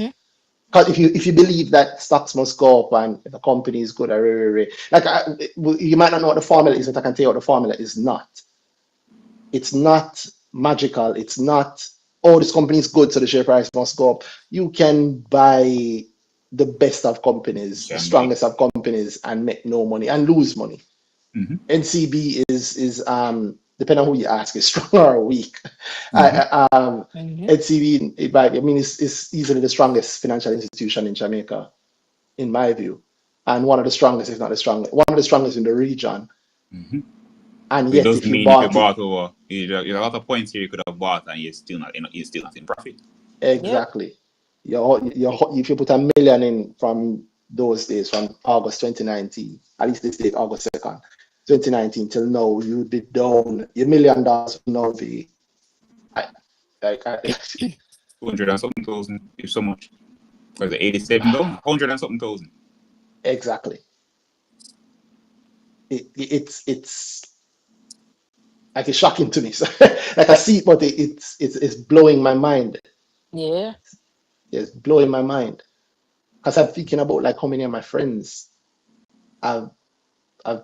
Because if you believe that stocks must go up and if a company is good, like you might not know what the formula is, but I can tell you what the formula is not. It's not magical. It's not, oh, this company is good, so the share price must go up. You can buy the best of companies, the strongest of companies, and make no money and lose money. Mm-hmm. NCB is depending on who you ask, is strong or weak. NCB, it's easily the strongest financial institution in Jamaica, in my view, and one of the strongest, if not the strongest, one of the strongest in the region. Mm-hmm. And It yet, does if you mean if you bought it, bought over, there's a lot of points here you could have bought and you're still not in profit. exactly, if you put $1 million in from those days, from August 2019, at least this date, August 2nd, 2019 till now, you would be down. Your $1 million would now be like 200 and something thousand, if so much. Was it 87 though? 100 and something thousand. exactly. It's like it's shocking to me. So, like I see it, but it's blowing my mind. Yeah. It's blowing my mind because I'm thinking about like how many of my friends I've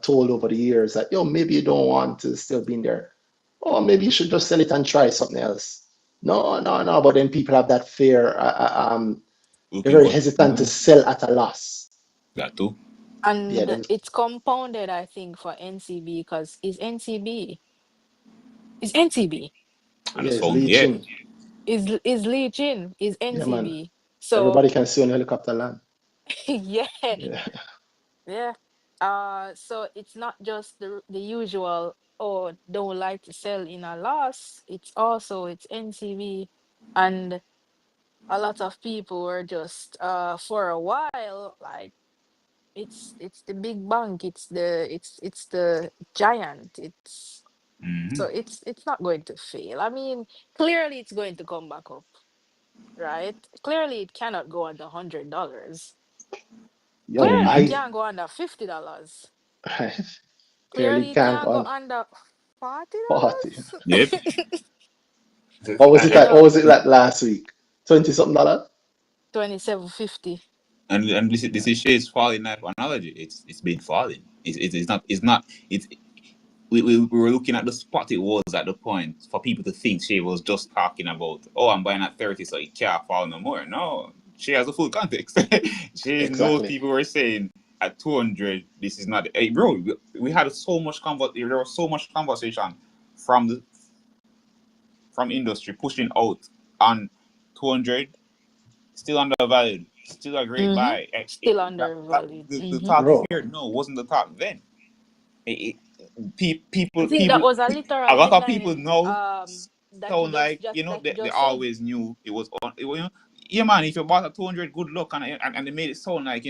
told over the years that, maybe you don't want to still be in there. Oh, maybe you should just sell it and try something else. No. But then people have that fear. They're very hesitant to sell at a loss. That too. Yeah, And it's compounded, I think, for NCB because is NCB. And the it's phone, yeah. leeching. Is leeching, is Yeah, man. NCB. So Everybody can see on helicopter land. yeah. Yeah. Yeah. So it's not just the usual, oh, don't like to sell in a loss. It's NCV, and a lot of people were just for a while like it's the big bank, it's the giant. Mm-hmm. So it's not going to fail. I mean, clearly it's going to come back up, right? Clearly it cannot go under $100. Yo, Clearly it Mm-hmm. can't go under $50. clearly Clearly, it can't can't go go on under party. $40. Yep. What was it at? What So was it like last week? 20 something dollars? 27.50. And this is Shay's falling knife analogy. It's been falling. It's we were looking at the spot it was at the point for people to think Shay was just talking about, oh, I'm buying at 30 so it can't fall no more. No, Shay has a full context. Shay knows Exactly. people were saying at 200 this is not, hey bro, we had so much there was so much conversation from industry pushing out on 200 still undervalued. Still a great buy. Still undervalued. The talk Bro. here, no, wasn't the talk then. I People, think that was a a literal lot of people headline. know That you sound like, that you they just said. always knew it was on. Yeah, man. If you bought a 200, good luck, and they made it sound like,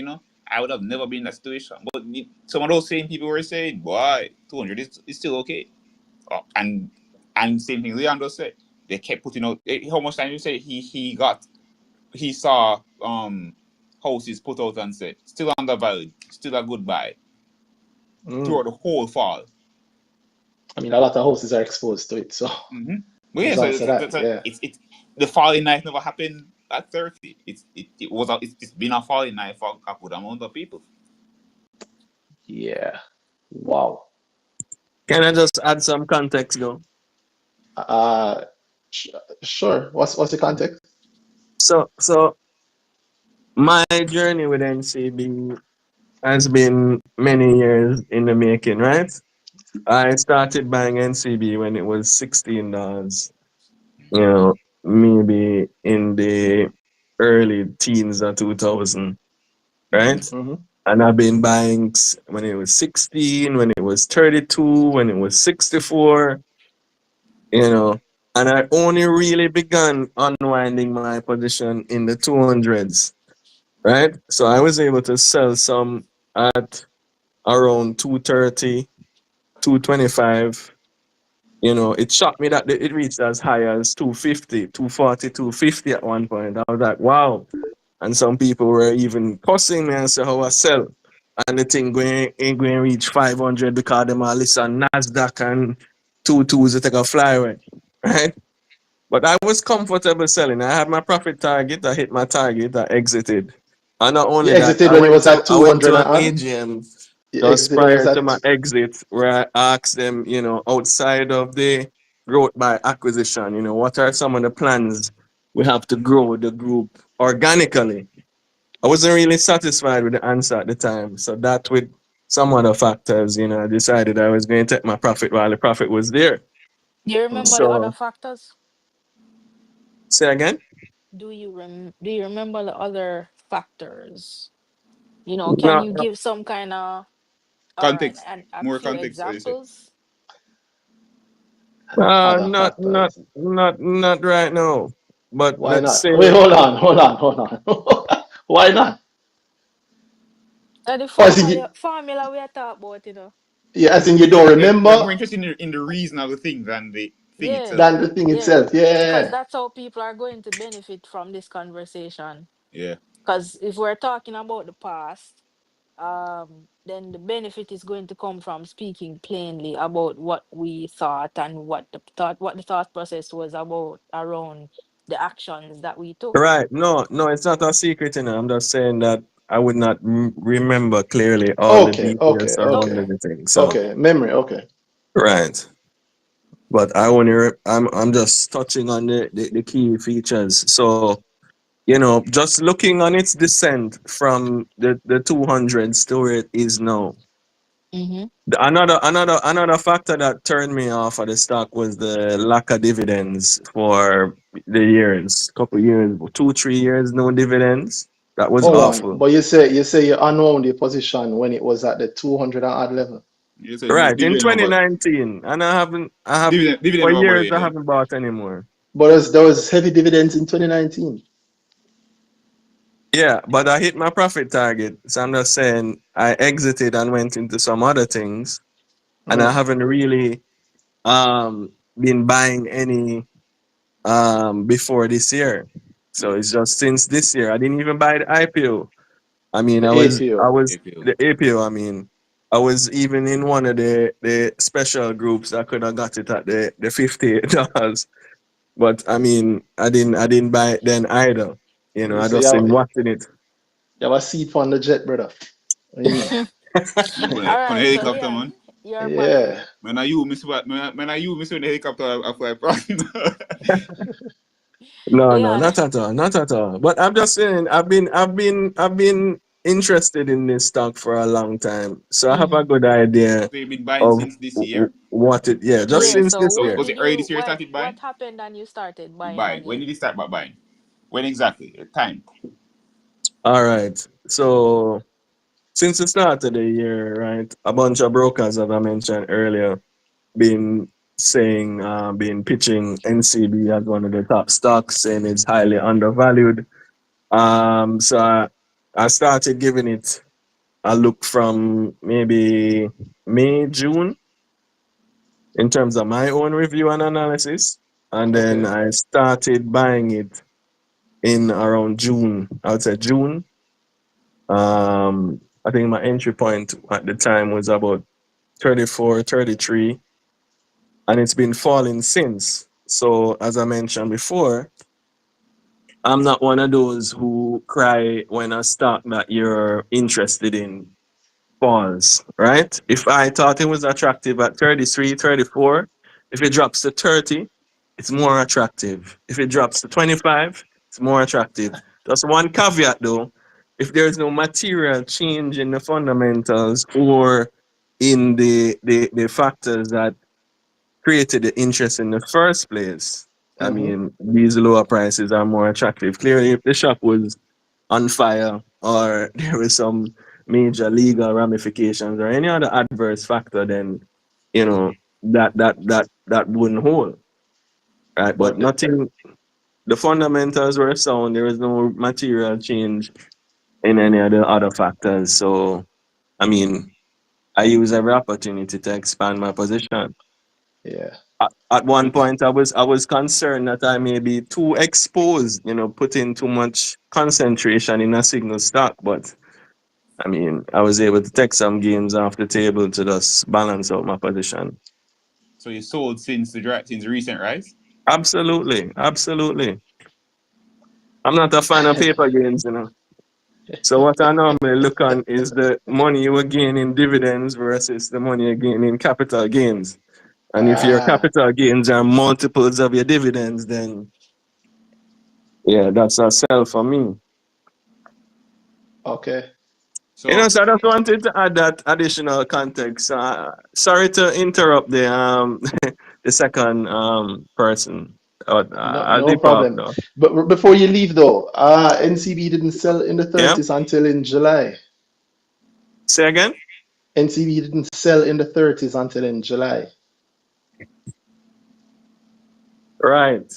I would have never been in that situation. But some of those same people were saying, "Boy, 200 is still okay." And same thing Leandro said. They kept putting out. How much time you say he saw houses put out and said still undervalued, still a good buy throughout the whole fall. I mean, a lot of houses are exposed to it, so But yeah, there's so also that. Yeah. it's the falling knife never happened at 30. It's been a falling knife for a good amount of people. Yeah. Wow. Can I just add some context though? Sure. What's the context? So my journey with NCB has been many years in the making, right? I started buying NCB when it was $16, maybe in the early teens of 2000, right? Mm-hmm. And I've been buying when it was 16, when it was 32, when it was 64, and I only really began unwinding my position in the 200s, right? So I was able to sell some at around 230, 225. It shocked me that it reached as high as 250, 240, 250 at one point. I was like, wow. And some people were even cussing me and say how I sell. And the thing ain't going to reach 500 because them are listen NASDAQ and 2 2s to take a flyway, right? But I was comfortable selling. I had my profit target. I hit my target. I exited. And not You only that, exited when it was at I went 200 to and an on? AGM You just exited when it was prior to my at exit, where I asked them, outside of the growth by acquisition, what are some of the plans we have to grow the group organically? I wasn't really satisfied with the answer at the time. So that with some other factors, I decided I was going to take my profit while the profit was there. Do you remember the other So factors? say again? Do you remember the other factors? Can No, you give some kind of or Context, and a more few context, as you said. examples? other not factors. right now. But Why let's not? say Wait, hold on. Why not? The Oh, as in you, formula we are talking about. yeah, as in you don't You're remember more interested in the reason of the thing than the thing Yeah, itself. than the thing yeah. itself. Because Yeah. that's how people are going to benefit from this conversation. Yeah. Because if we're talking about the past, then the benefit is going to come from speaking plainly about what we thought and what the thought process was about around the actions that we took. right. No, it's not a secret, I'm just saying that I would not remember clearly all the details around Okay, everything. So okay. Memory. Okay. right. But I'm just touching on the key features. So, just looking on its descent from the 200s to where it is now. Mm-hmm. Another factor that turned me off of the stock was the lack of dividends for the years, couple years, 2-3 years, no dividends. That was Hold on. awful. But you say you unwound the position when it was at the 200 and odd level. You said Right, in dividend number. 2019, and I have Dividend for number years bother I you, haven't bought anymore. But there was heavy dividends in 2019. Yeah, but I hit my profit target. So I'm just saying I exited and went into some other things, and I Mm. haven't really been buying any before this year. So it's just since this year. I didn't even buy the IPO. I mean, The I APO. was APO. the APO. I mean, I was even in one of the special groups. I could have got it at the $58. But I mean, I didn't buy it then either. You I say just been watching it. you have a seat on the jet, brother. What do you mean? Look on All on the right, so helicopter, man. Leon, your profit. Yeah. Man, are you miss what? Man, are you miss when the helicopter I fly past? No, Leon, not at all, not at all. But I'm just saying, I've been interested in this stock for a long time, so I have a mm-hmm. good idea So you've been buying of since this year? what it. Yeah, just Yeah, since so this when year. Was it did early you this year you started what buying? happened and you started You buying buying. When again? did you start buying? When exactly? The time? All right. So since the start of the year, right, a bunch of brokers, as I mentioned earlier, been saying, been pitching NCB as one of the top stocks, saying it's highly undervalued. So I started giving it a look from maybe May, June in terms of my own review and analysis. And then Okay. I started buying it in around June. I would say June. I think my entry point at the time was about 34, 33, and it's been falling since. So, as I mentioned before, I'm not one of those who cry when a stock that you're interested in falls, right? If I thought it was attractive at 33, 34, if it drops to 30, it's more attractive. If it drops to 25, it's more attractive. Just one caveat though, if there's no material change in the fundamentals or in the factors that created the interest in the first place, I Mm-hmm. mean, these lower prices are more attractive. Clearly, if the shop was on fire or there was some major legal ramifications or any other adverse factor, then that wouldn't hold, right? But But the, nothing. The fundamentals were sound. There was no material change in any of the other factors. So, I mean, I use every opportunity to expand my position. yeah. At one It's, point, I was concerned that I may be too exposed, putting too much concentration in a single stock. But I mean, I was able to take some gains off the table to just balance out my position. so you sold since the recent rise. Absolutely, absolutely. I'm not a fan of paper gains. So what I normally look on is the money you will gain in dividends versus the money you gain in capital gains. And if your Ah, capital gains are multiples of your dividends, then yeah, that's a sell for me. okay. So So I just wanted to add that additional context. Sorry to interrupt the second person. No, I'll no dip off problem. though. But before you leave though, NCB didn't sell in the Yeah. 30s until in July. Say again. NCB didn't sell in the 30s until in July. Right.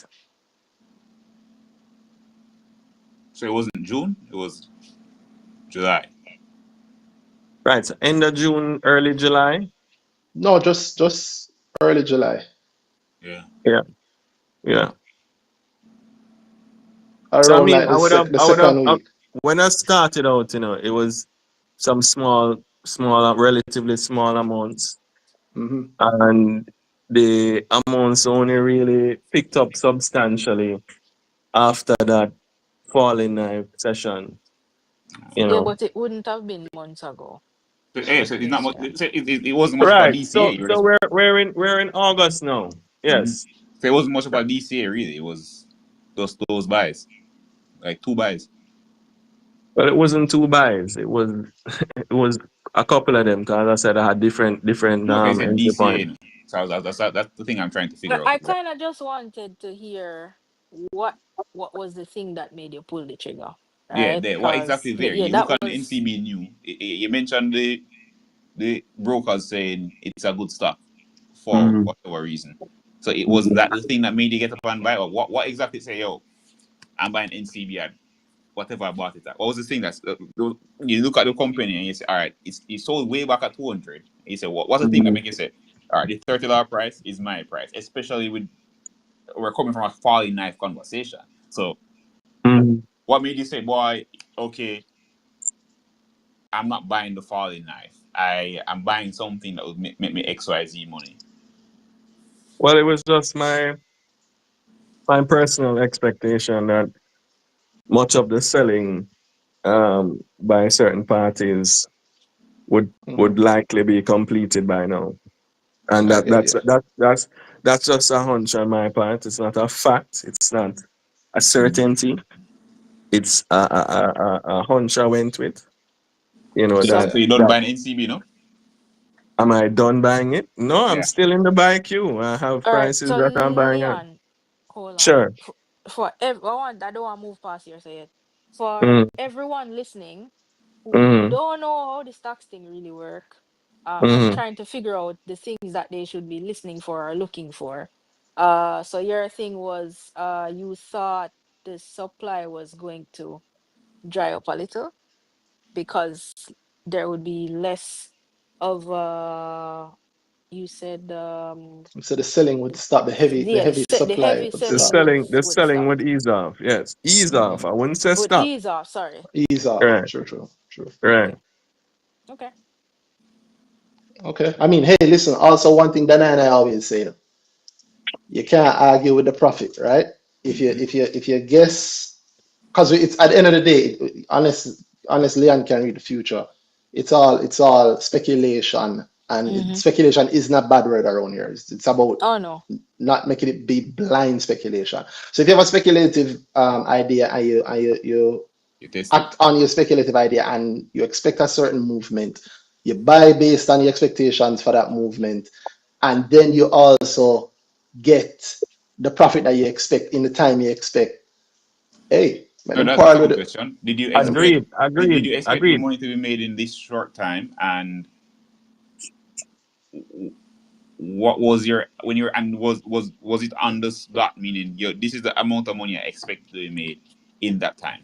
it wasn't June, it was July. Right. So end of June, early July. No, just early July. Yeah. Yeah. Yeah. So I Around mean, like the second week. when I started out, it was some small, relatively small amounts, Hmm. and the amounts only really picked up substantially after that falling knife session. You Yeah, know. but it wouldn't have been months ago. So it's not much. Yeah. So it wasn't much of a Right. DCA. So we're in August now. Mhm. Yes. So it wasn't much of a DCA really. It was just those buys, like two buys. But it wasn't two buys. It was a couple of them. Because as I said, I had different No, okay, you said entry DCA. points. So that's the thing I'm trying to figure out. I kind of just wanted to hear what what was the thing that made you pull the trigger, Yeah, right? what Because exactly there? yeah, You that look at the was NCB new. You mentioned the brokers saying it's a good stock for Mm-hmm. whatever reason. So it was that the thing that made you get up and buy, or what exactly say, yo, I'm buying NCB at whatever I bought it at. What was the thing that's you look at the company and you say, all right, it sold way back at 200. And you say, what's the thing that Mm-hmm. make you say, all right, the $30 price is my price, especially with we're coming from a falling knife conversation. So Mm-hmm. what made you say, boy, okay, I'm not buying the falling knife. I'm buying something that would make me XYZ money. Well, it was just my personal expectation that much of the selling by certain parties Hmm. would likely be completed by now, and I that get that's you. that that's just a hunch on my part. It's not a fact. It's not a Mm. certainty. It's a hunch I went with. So, That so you don't that buy an NCB, no? am I done buying it? No, I'm Yeah. still in the buy queue. I have all right. prices So that I'm buying at. Leon, hold on. Sure. For every, I don't want to move past here. Say it. for everyone listening who don't know how the stocks thing really work, and trying to figure out the things that they should be listening for or looking for. So your thing was, you thought the supply was going to dry up a little because there would be less of, you said, So the selling would stop. The yeah, heavy the supply heavy would The selling stop. selling, the would selling stop, would ease off. Yes, ease off. I wouldn't say would stop. ease off. Sorry. Ease off. Right, True. right. Okay. Okay. Okay. I mean, hey, listen. Also, one thing that I always say: you can't argue with the prophet, right? If you guess, because it's at the end of the day, honestly, Leon can read the future. It's all speculation, and Mm-hmm. speculation is not bad word around here. It's about Oh no. not making it be blind speculation. So if you have a speculative idea and you You test it. act on your speculative idea and you expect a certain movement, you buy based on your expectations for that movement, and then you also get the profit that you expect in the time you expect. Hey, let No, them that's a quarrel with second it. question. Did you Let them, expect did you expect the Agreed. money to be made in this short time? And what was your when you're and was it on the spot, meaning this is the amount of money I expect to be made in that time?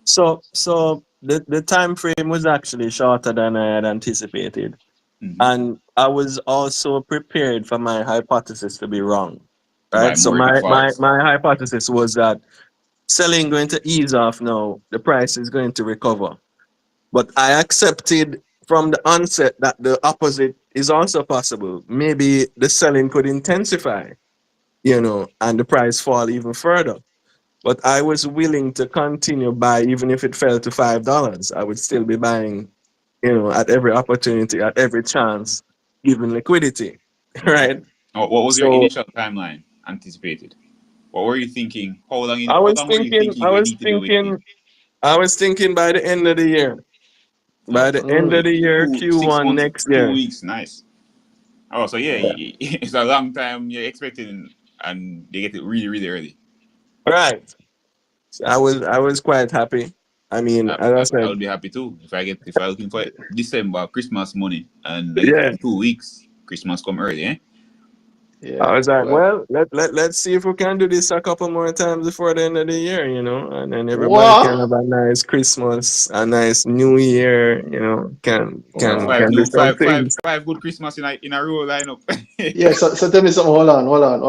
So the time frame was actually shorter than I had anticipated, Mm-hmm. and I was also prepared for my hypothesis to be wrong. To buy Right. So more if it falls. my hypothesis was that selling going to ease off now. The price is going to recover. But I accepted from the onset that the opposite is also possible. Maybe the selling could intensify, and the price fall even further. But I was willing to continue buy even if it fell to $5. I would still be buying, at every opportunity, at every chance, given liquidity. Okay. Right. What was your So initial timeline anticipated? What were you thinking? I How was long were you thinking, thinking I you was need to be waiting? thinking, I was thinking by the end of the year. By Oh, the end of the year, two, 6 Q1 months, next two year. weeks, nice. Oh, so yeah, it's a long time you're expecting, and they get it really, really early. Right. So I was quite happy. I mean, as I I said, would be happy too if I looking for December Christmas money and I get it yeah. in 2 weeks. Christmas come early, eh? I yeah. was like, Well, well, let's see if we can do this a couple more times before the end of the year, and then everybody can what? have a nice Christmas, a nice New Year, can That's can Wow. five can do new some things. five good Christmas in a row lineup. Yeah. So tell me something. Hold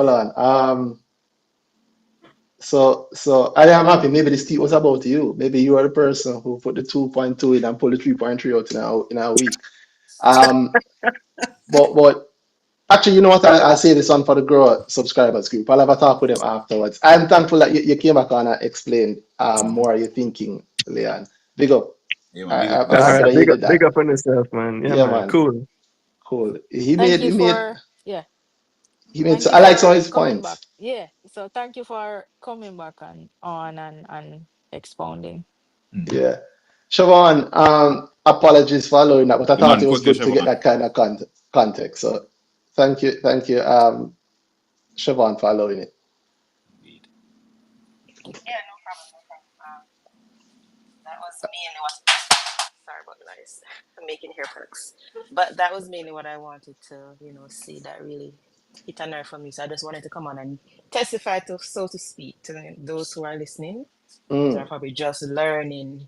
on. So I am happy. Maybe this tweet was about you. Maybe you are the person who put the 2.2 in and pulled the 3.3 out in a week. Um, but actually, you know what? I'll say this one for the grower subscribers group. I'll have a talk with them afterwards. I'm thankful that you came back on and explained more of your thinking, Leon. Big up. Yeah, man, big up I'm All happy right, yourself. that you did big that. up on yourself, man. Yeah, Yeah, man, man. cool. Cool. He Thank made you he made for, yeah. he made. Thank So you I like some of for his coming back. points. Yeah. So thank you for coming back on and expounding. Mm-hmm. Yeah. Siobhan, apologies for allowing that, but I Yeah, thought man, it was cut your good to get Siobhan. that kind of context. So thank you, Siobhan, for allowing it. Indeed. Yeah, no problem, no problem. That was mainly what. Sorry about the noise. I'm making hair products, but that was mainly what I wanted to, see that really hit a nerve for me. So I just wanted to come on and testify to, so to speak, to those who are listening, those are Mm, probably just learning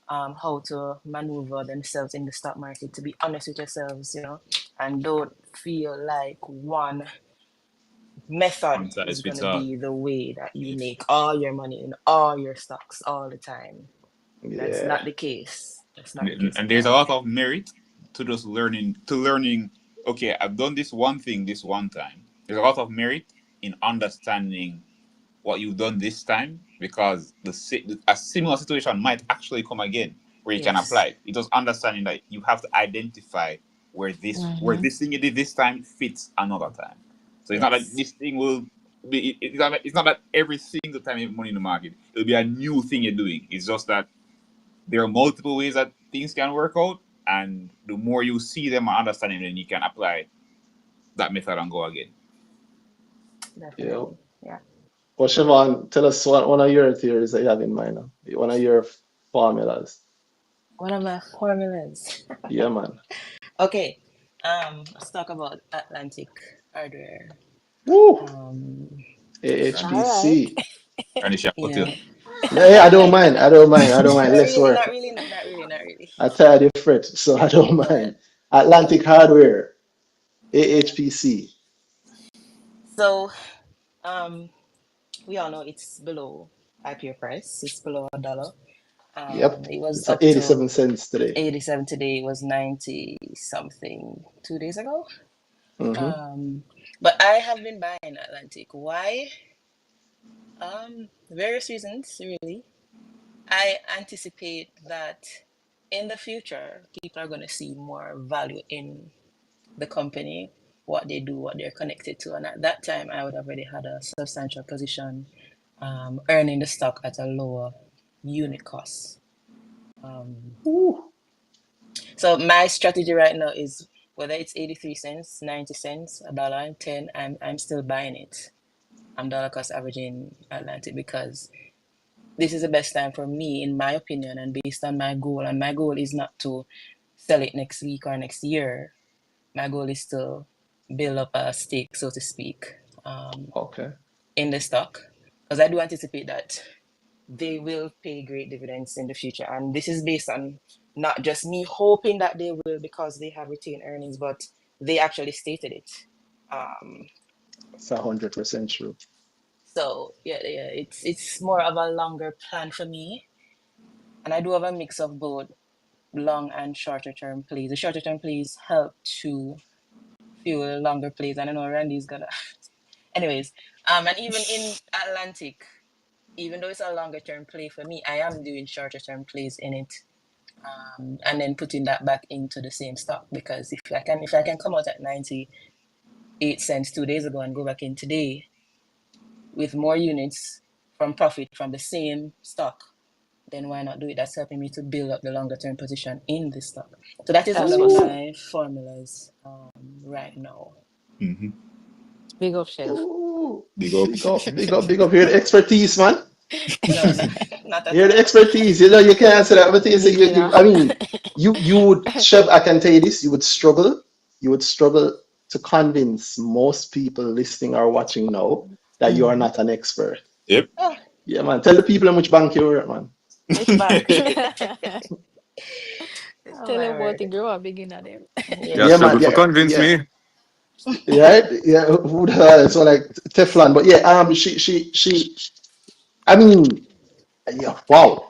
how to maneuver themselves in the stock market. To be honest with yourselves, and don't feel like one method One size is going fits to all. be the way that you Yes. make all your money in all your stocks all the time. That's yeah. not the case. That's not the case And at there's a all. lot of merit to just learning. Okay, I've done this one thing this one time. There's a lot of merit in understanding what you've done this time because a similar situation might actually come again where you can apply Yes. it. It's just understanding that you have to identify where Mm-hmm. this thing you did this time fits another time. So it's not that Yes. this thing will be. It's not that every single time you have money in the market it'll be a new thing you're doing. It's just that there are multiple ways that things can work out, and the more you see them and understanding, then you can apply that method and go again. Yeah. Definitely. Yeah. Well, Siobhan, tell us one of your theories that you have in mind now. One of your formulas. One of my formulas. Yeah, man. Okay. Let's talk about Atlantic hardware. Woo! Um, All right. HPC. Trying to shout out yeah. you. Yeah, I don't mind. I don't mind. I don't mind. Not Less really, work. not really, not really, not really. I tired of fret, so I don't But mind. Atlantic Hardware, yeah. AHPC. So we all know it's below IPO price. It's below $1. Yep. It was It's at up to 87 cents today. 87 today. It was 90 something 2 days ago. Mm-hmm. But I have been buying Atlantic. Why? Various reasons, really. I anticipate that in the future, people are going to see more value in the company, what they do, what they're connected to. And at that time, I would have already had a substantial position, earning the stock at a lower unit cost. Ooh. So my strategy right now is whether it's 83 cents, 90 cents, $1.10, I'm still buying it. I'm dollar cost averaging Atlantic because this is the best time for me, in my opinion, and based on my goal. And my goal is not to sell it next week or next year. My goal is to build up a stake, so to speak, Okay. in the stock, because I do anticipate that they will pay great dividends in the future. And this is based on not just me hoping that they will because they have retained earnings, but they actually stated it. That's 100% true. So yeah, it's more of a longer plan for me, and I do have a mix of both long and shorter term plays. The shorter term plays help to fuel longer plays, and I know Randy's gonna. Anyways, and even in Atlantic, even though it's a longer term play for me, I am doing shorter term plays in it, and then putting that back into the same stock, because if I can come out at 98 cents 2 days ago and go back in today with more units from profit from the same stock, then why not do it? That's helping me to build up the longer term position in this stock. So that is one That's of what's up. my formulas right now. Mm-hmm. Big up, Chef. Ooh. Big up. Big up, big up, big up. Here the expertise, man. No, no, not at Here the all. expertise. You know, you can't answer that. But you say Beginner. I mean, you would, Chef, I can tell you this, you would struggle. You would struggle to convince most people listening or watching now that you are not an expert. Yep. Oh, Yeah, man. Tell the people how much bank you work, man. which bank? Oh Tell my them about word. the grow up beginner them. You Yeah, Yes. man. struggle for Yeah, convince yeah. me. Right? Yeah. Who the hell is so like Teflon? But yeah, she. I mean, yeah. Wow.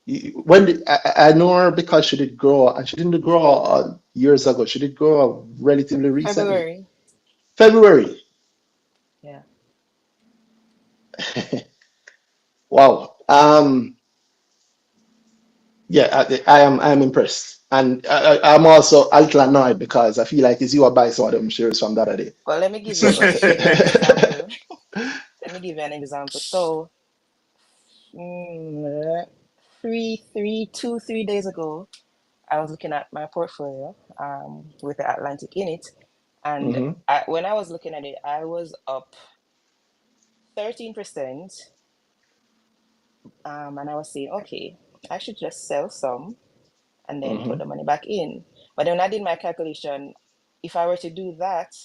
I know her because she did grow, and she didn't grow years ago. She did grow relatively recently. February. February. Yeah. Wow. Yeah, I am impressed, and I'm also a little annoyed because I feel like it's you are buy some of them shares from the other day. Well, let me give So. you an example. Let me give you an example. So, mm, 3 days ago, I was looking at my portfolio with the Atlantic in it, and Hmm. when I was looking at it, I was up 13%, and I was saying, okay, I should just sell some and then put Hmm. the money back in. But then when I did my calculation, if I were to do that,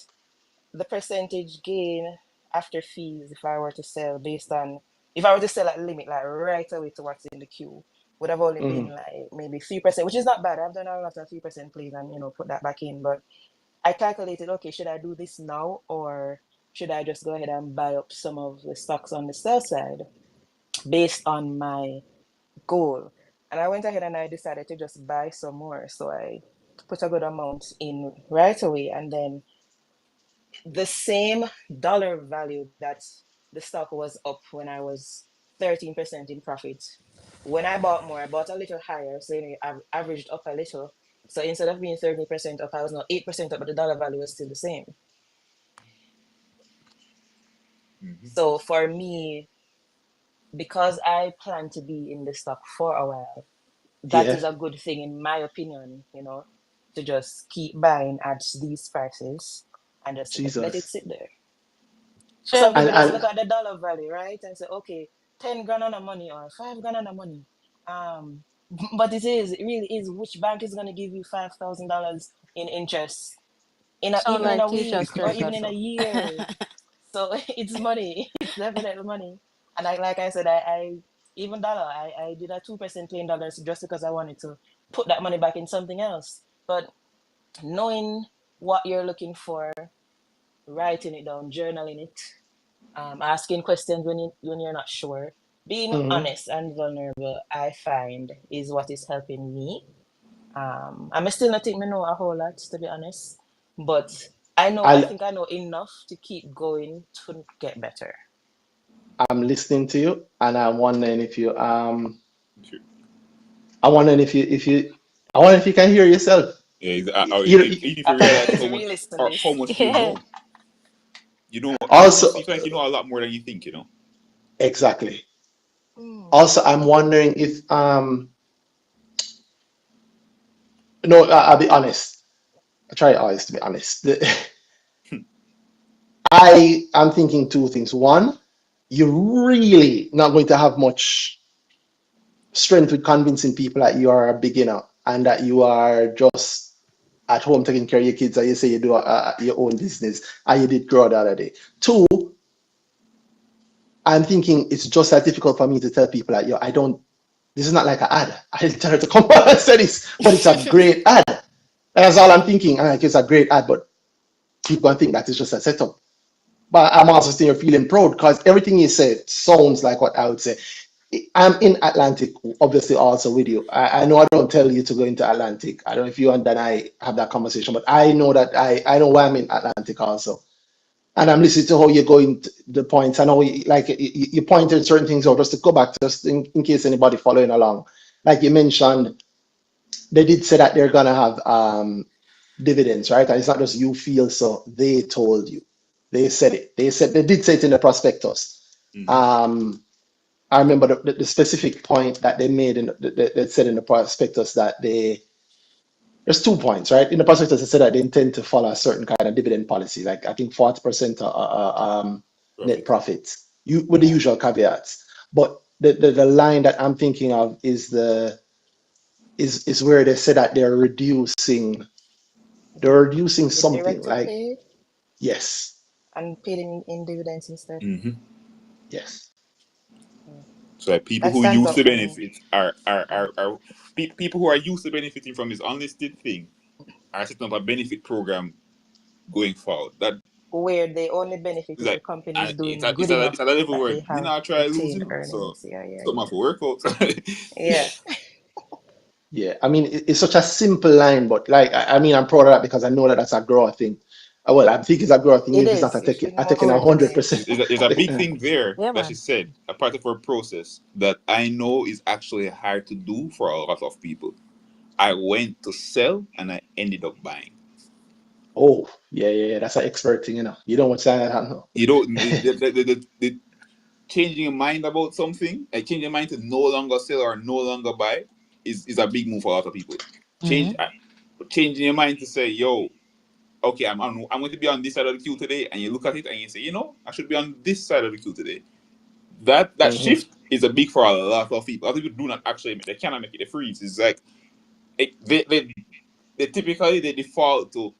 the percentage gain after fees, if I were to sell based on, if I were to sell at limit, like right away to what's in the queue, would have only Hmm. been like maybe 3%, which is not bad. I've done a lot of 3% plays and, put that back in. But I calculated, okay, should I do this now, or should I just go ahead and buy up some of the stocks on the sell side based on my goal? And I went ahead and I decided to just buy some more. So I put a good amount in right away, and then the same dollar value that the stock was up when I was 13% in profit. When I bought more, I bought a little higher, so I averaged up a little. So instead of being 30% up, I was now 8% up, but the dollar value was still the same. Mhm. So for me, because I plan to be in the stock for a while, that Yeah. is a good thing in my opinion, to just keep buying at these prices and just let it Jesus. sit there. some people just And look at the dollar value, right? And say, okay, 10 grand on the money or 5 grand on the money. But it really is which bank is going to give you $5,000 in interest Sound even in like a week teacher's or church even in a also. year. So it's money. It's definitely money. And like I said, I even dollar, I did a 2% plain dollars just because I wanted to put that money back in something else. But knowing what you're looking for, writing it down, journaling it, asking questions when you're not sure, being mhm. honest and vulnerable, I find is what is helping me. I may still not think me know a whole lot, to be honest, but I I think I know enough to keep going to get better. I'm listening to you, and I'm wondering if you Sure. I'm wondering if you I wonder if you can hear yourself. Yeah, if you I thought realize he's re-listening how this. much Yeah. you Also, seems like you know a lot more than you think, exactly. Mm. Also, I'm wondering if no, I'll be honest. I try always to be honest. I am thinking two things. One, you're really not going to have much strength with convincing people that you are a beginner and that you are just at home taking care of your kids and you say you do your own business and you did grow the other day. Two, I'm thinking it's just as difficult for me to tell people that, yo, I don't, this is not like an ad. I didn't tell her to come on and say this, but it's a great ad. That's all I'm thinking. And like, it's a great ad, but people gonna think that it's just a setup. But I'm also still feeling proud because everything you said sounds like what I would say. I'm in Atlantic, obviously, also with you. I know I don't tell you to go into Atlantic. I don't know if you and then I have that conversation, but I know that I know why I'm in Atlantic also. And I'm listening to how you're going to the points. I know you pointed certain things out just to go back, just in case anybody following along. Like you mentioned, they did say that they're gonna have dividends, right? And it's not just you feel so, they told you. They said it. They did say it in the prospectus. Mm-hmm. I remember the specific point that they made that said in the prospectus that there's 2 points, right? In the prospectus, they said that they intend to follow a certain kind of dividend policy, like I think 40% net Profit. profits, with the Yeah. usual caveats. But the line that I'm thinking of is where they said that they're reducing The something director like, pay yes, and paid in dividends instead. Mm-hmm. yes. Mm. So like people That who stands use out the for me. benefits are people who are used to benefiting from this unlisted thing are setting up a benefit program going forward. That Where they only benefit is if the like, company is and doing good it's enough at a level that where they we have not try retained losing. So earnings. Yeah, yeah, something for work out. yeah. Yeah, I mean, it's such a simple line, but like, I mean, I'm proud of that because I know that that's a growth thing. Well, I think it's a growth thing, It even if it's not is. You should a know taking where a to hundred pay it. percent. There's a big thing there Yeah, that she man. said, a part of her process that I know is actually hard to do for a lot of people. I went to sell and I ended up buying. Oh, yeah, that's an expert thing, you know. You don't want to say that, no. You don't the changing your mind about something, like changing your mind to no longer sell or no longer buy, is a big move for a lot of people. Mm-hmm. Changing your mind to say, yo, okay, I'm going to be on this side of the queue today, and you look at it and you say, I should be on this side of the queue today. That Hmm. shift is a big for a lot of people. A lot of people do not actually they cannot make it. They freeze. It's like they typically they default to,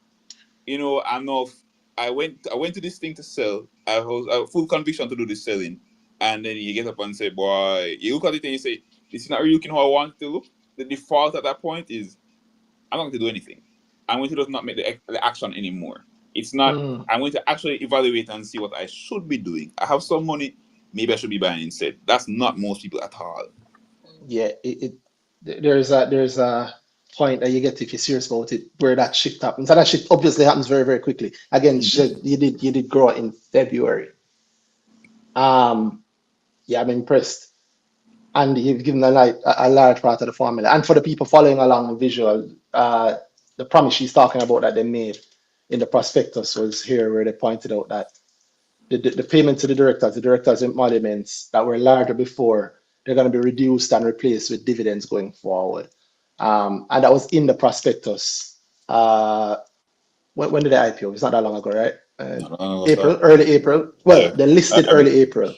I'm not. I went to this thing to sell. I have full conviction to do this selling, and then you get up and say, boy, you look at it and you say, this is not really looking how I want it to look. The default at that point is, I'm not going to do anything. I'm going to just not make the action anymore. It's not. Hmm. I'm going to actually evaluate and see what I should be doing. I have some money. Maybe I should be buying instead. That's not most people at all. Yeah, there's a point that you get if you're serious about it where that shift happens. And that shift obviously happens very, very quickly. Again, Mm-hmm. you did grow in February. Um, yeah, I'm impressed. And you've given a large part of the formula. And for the people following along the visual, the promise she's talking about that they made in the prospectus was here where they pointed out that the payment to the directors' emoluments that were larger before, they're going to be reduced and replaced with dividends going forward. And that was in the prospectus. when did they IPO? It's not that long ago, right? Not long ago, April, sir. early April. Well, Yeah. they listed I mean, early April.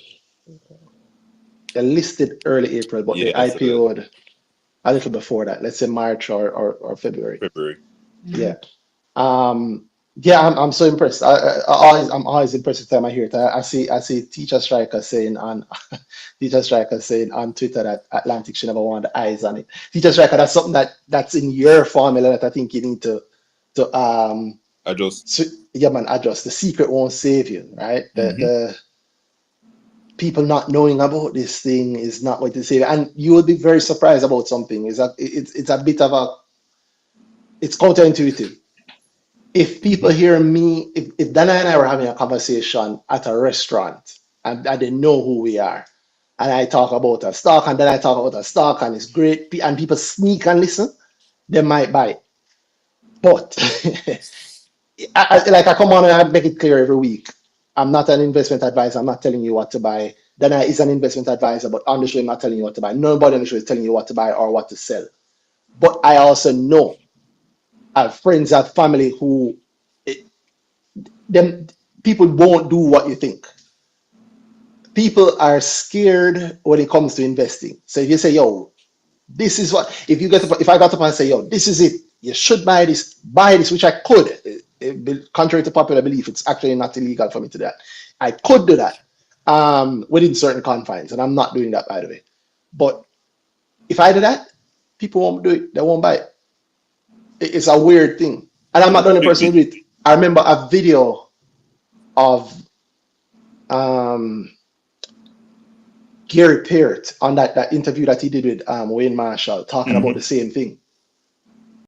They listed early April, but they yeah, so IPO'd a little before that. Let's say March or February. February. Yeah. I'm so impressed. I'm always impressed every time I hear it. I see teacher striker saying on teacher striker saying on Twitter that Atlantic should never want the eyes on it. Teacher striker, that's something that's in your formula that I think you need to Adjust. adjust. The secret won't save you, right? The people not knowing about this thing is not what to save you. And you will be very surprised about something. Is that it's a bit of it's counterintuitive. If people hear me, if Dana and I were having a conversation at a restaurant and they know who we are, and I talk about a stock and then I talk about a stock and it's great, and people sneak and listen, they might buy it. But I come on and I make it clear every week. I'm not an investment advisor. I'm not telling you what to buy. Dana is an investment advisor, but on the show, I'm not telling you what to buy. Nobody on the show is telling you what to buy or what to sell. But I also know I have friends, I have family who them people won't do what you think. People are scared when it comes to investing. So if you say, yo, this is what if I got up and say, yo, this is it, you should buy this, which I could. Contrary to popular belief, it's actually not illegal for me to do that. I could do that within certain confines, and I'm not doing that, by the way. But if I do that, people won't do it. They won't buy it. It's a weird thing. And I'm not the only person who do it. I remember a video of Gary Peart on that interview that he did with Wayne Marshall talking about the same thing.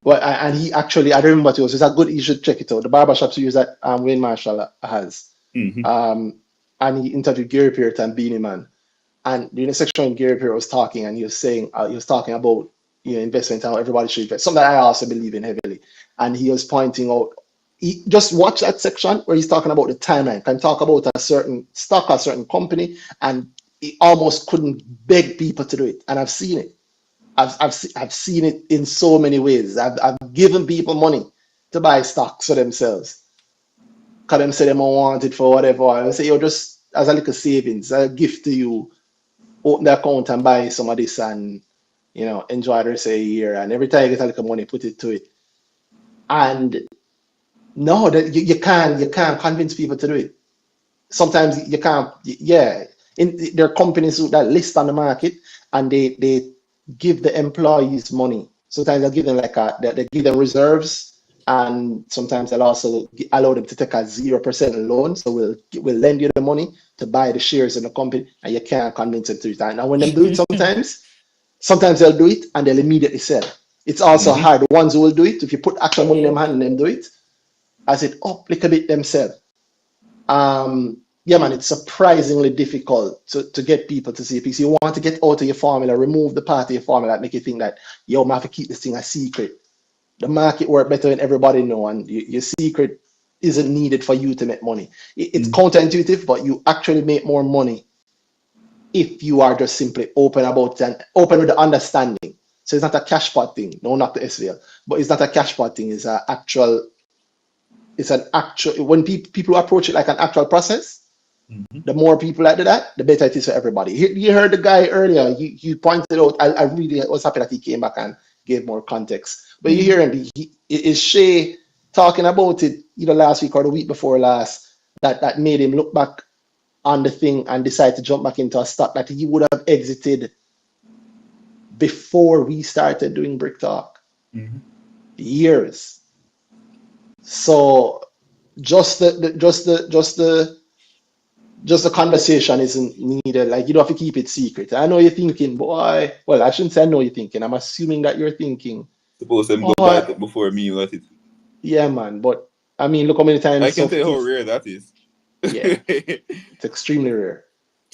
Well, and he actually, I don't remember what it was. It's a good, you should check it out. The barbershops use that Wayne Marshall has. And he interviewed Gary Peart and Beanie Man. And during the section when Gary Peart was talking, and he was saying, he was talking about investment, how everybody should invest, something that I also believe in heavily. And he was pointing out, just watch that section where he's talking about the timeline. Can talk about a certain stock, a certain company, and he almost couldn't beg people to do it. And I've seen it. I've seen it in so many ways. I've given people money to buy stocks for themselves. Because them say they don't want it for whatever. I say, yo, just as a little savings, a gift to you, open the account and buy some of this and, enjoy the rest of the year. And every time you get a little money, put it to it. And no, that you can't convince people to do it. Sometimes you can't, yeah. There are companies that list on the market and they give the employees money. Sometimes they'll give them they give them reserves, and sometimes they'll also allow them to take a 0% loan. So we'll lend you the money to buy the shares in the company, and you can't convince them to do it. Now when they do it, sometimes they'll do it and they'll immediately sell. It's also hard. The ones who will do it, if you put actual money in their hand and them do it, as it up a bit themselves. Yeah, man, it's surprisingly difficult to get people to see it because you want to get out of your formula, remove the part of your formula that make you think that, yo, I have to keep this thing a secret. The market work better than everybody know, and your secret isn't needed for you to make money. It's counterintuitive, but you actually make more money if you are just simply open about it and open with the understanding. So it's not a cash pot thing. No, not the SVL, but it's not a cash pot thing. It's an actual, when people approach it like an actual process, the more people that do that, the better it is for everybody. You heard the guy earlier, you pointed out, I really was happy that he came back and gave more context. But you hear him, is Shay talking about it either last week or the week before last, that made him look back on the thing and decide to jump back into a stock that he would have exited before we started doing BrickTalk. Years. So just the conversation isn't needed. Like, you don't have to keep it secret. I know you're thinking, boy. Well, I shouldn't say I know you're thinking. I'm assuming that you're thinking. Suppose them go buy it before me got it. Yeah, man. But I mean, look how many times. I can tell you how rare that is. Yeah, it's extremely rare.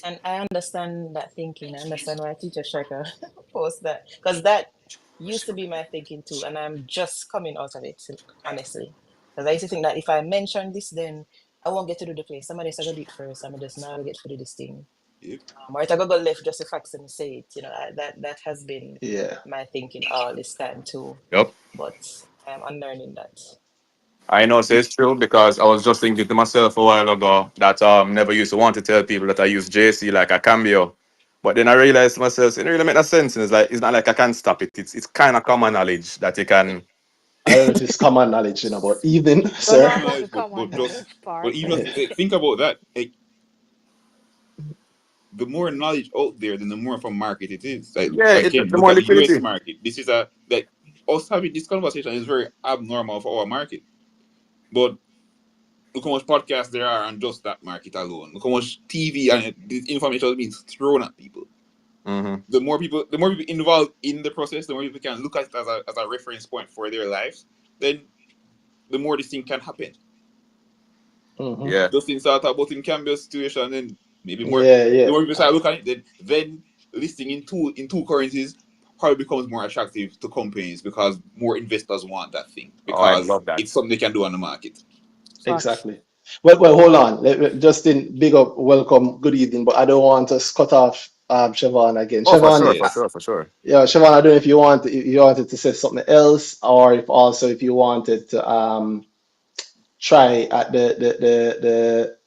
And I understand that thinking. I understand why Teacher Striker posts that, because that used to be my thinking too, and I'm just coming out of it, honestly. Because I used to think that if I mention this, then I won't get to do the place. Somebody else going to do it first. I'm just not get to do this thing. Yep. Or if I go left, just the facts and say it. That has been Yeah. my thinking all this time too. Yep. But I'm unlearning that. I know so it's true because I was just thinking to myself a while ago that never used to want to tell people that I use JC like a cambio. But then I realized to myself, it really make no sense. And it's like it's not like I can stop it. It's kind of common knowledge that you can. I don't know if it's common knowledge, but even, Don't know sir. about the But common just part. even think about that. Like, the more knowledge out there, then the more of a market it is. Like Yeah, again, the look more at the US liquidity. market. This is a like us having this conversation is very abnormal for our market. But look how much podcasts there are on just that market alone. Look how much TV and the information is being thrown at people. Mm-hmm. The more people involved in the process, the more people can look at it as a reference point for their lives, then the more this thing can happen. Mhm. Yeah. Just in start about in Cambia situation, then maybe more Yeah, the yeah. more people start looking at it, then listing in two currencies probably becomes more attractive to companies because more investors want that thing Oh, I because love that. it's something they can do on the market. Facts. Exactly. Well, hold on. Justin, big up, welcome, good evening. But I don't want to cut off Siobhan again. Oh, for Siobhan, sure, for Yes. sure, for sure. yeah, Siobhan, I don't know if you wanted to say something else, or if you wanted to try at the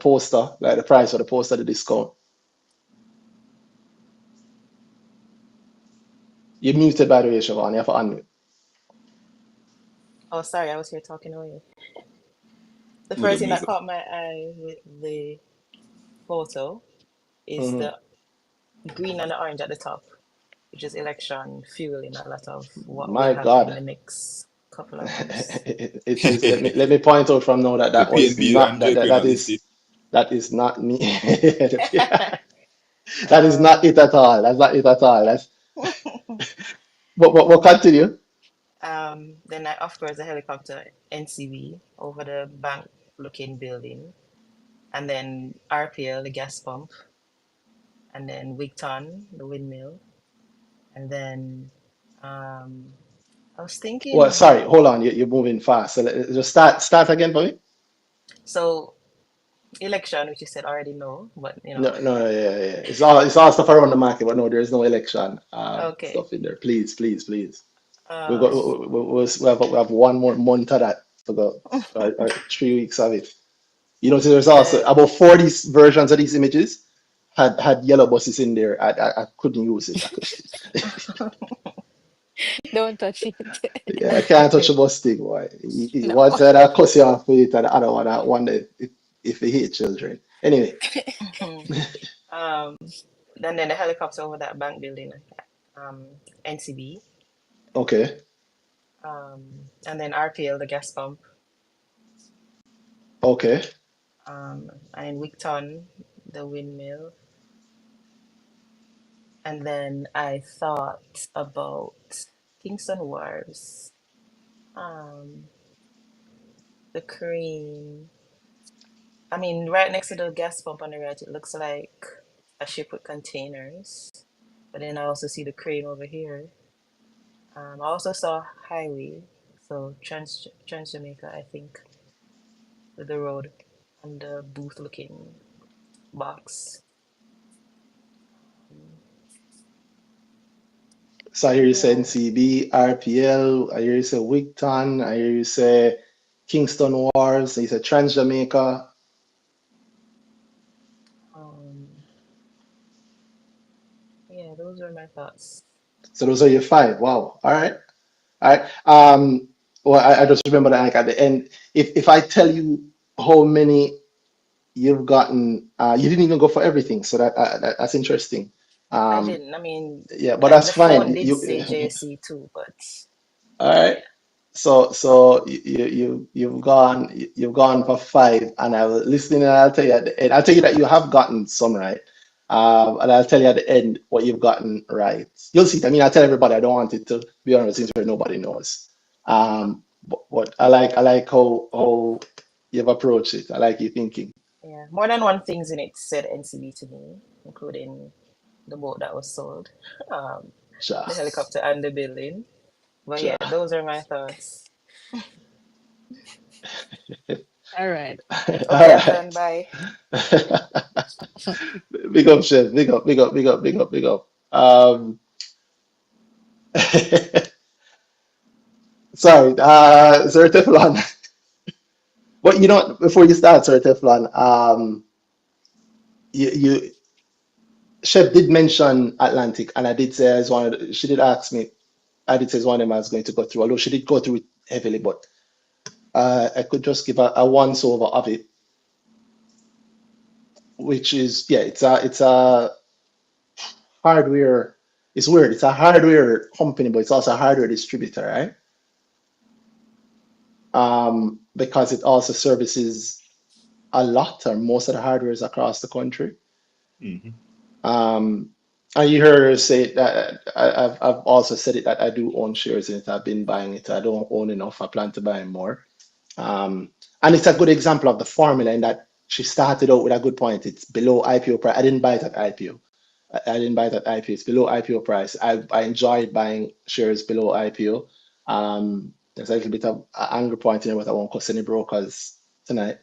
poster, like the price of the poster, the discount. You're muted, by the way, Siobhan. You have to unmute. Oh, sorry, I was here talking away. The Who the first thing that music? caught my eye with the photo is Hmm. the green and the orange at the top, which is election fueling a lot of what will My happen in God. the next couple of months. It is. Let me point out from now that The that was PNP not and JP not listed. that is not me. That is not it at all. That's not it at all. That's but we'll continue. Then I, of course, the helicopter NCV over the bank looking building, and then RPL, the gas pump, and then Wigton, the windmill, and then um, I was Well, thinking, sorry, hold on. You're moving fast. So just start again for me. so election, which you said already no, but No, no, yeah. It's all stuff around the market, but no, there is no election okay. stuff in there. Please, please, please. We got Um, we have 1 more month of that to go, or 3 weeks of it. You know, so there's also the about 40 versions of these images had yellow buses in there. I couldn't use it. Don't touch it. Yeah, I can't touch a bus thing. Why? No. One side I cuss you off with it, and the other one I wonder if they hate children. Anyway, um, then the helicopter over that bank building, um, NCB, okay, and then RPL, the gas pump, okay. and in Wigton, the windmill. And then I thought about Kingston Wharves, um, the crane. I mean, right next to the gas pump on the right, it looks like a ship with containers. But then I also see the crane over here. I also saw highway, so Trans Jamaica, I think, with the road and the booth looking box. So I hear you say Yeah. NCB, RPL. I hear you say Wigton. I hear you say Kingston Wharves. You say Trans Jamaica. Um, yeah, those were my thoughts. So those are your five. Wow. All right. All right. Well, I just remember that like at the end, if I tell you how many you've gotten, you didn't even go for everything. So that's interesting. I Um, didn't. I mean, yeah, but that's the fine. phone did say JSC too, but All right. yeah. So you've gone for five, and I was listening, and I'll tell you at the end. I'll tell you that you have gotten some right, and I'll tell you at the end what you've gotten right. You'll see. I mean, I tell everybody. I don't want it to be honest, since nobody knows. But I like how you've approached it. I like your thinking. Yeah, more than one things in it said NCB to me, including the boat that was sold, um, Sure, the helicopter, and the building. But sure. yeah, those are my thoughts. All right. All Okay, I'm done. right. Bye. Big up, chef. Big up, big up, big up, big up, big up. Sorry, Sir Teflon. But you know, before you start, Sir Teflon, you Chef did mention Atlantic, and I did say as one. She did ask me. I did say it's one of them I was going to go through, although she did go through it heavily. But I could just give a once over of it, which is yeah, it's a hardware. It's weird. It's a hardware company, but it's also a hardware distributor, right? Because it also services a lot or most of the hardwares across the country. Mm-hmm. And you heard her say that I've also said it that I do own shares in it. I've been buying it. I don't own enough. I plan to buy more. And it's a good example of the formula in that she started out with a good point. It's below IPO price. I didn't buy it at IPO. I didn't buy it at IPO. It's below IPO price. I enjoyed buying shares below IPO. There's a little bit of an angry point in it, but I won't cost any brokers tonight.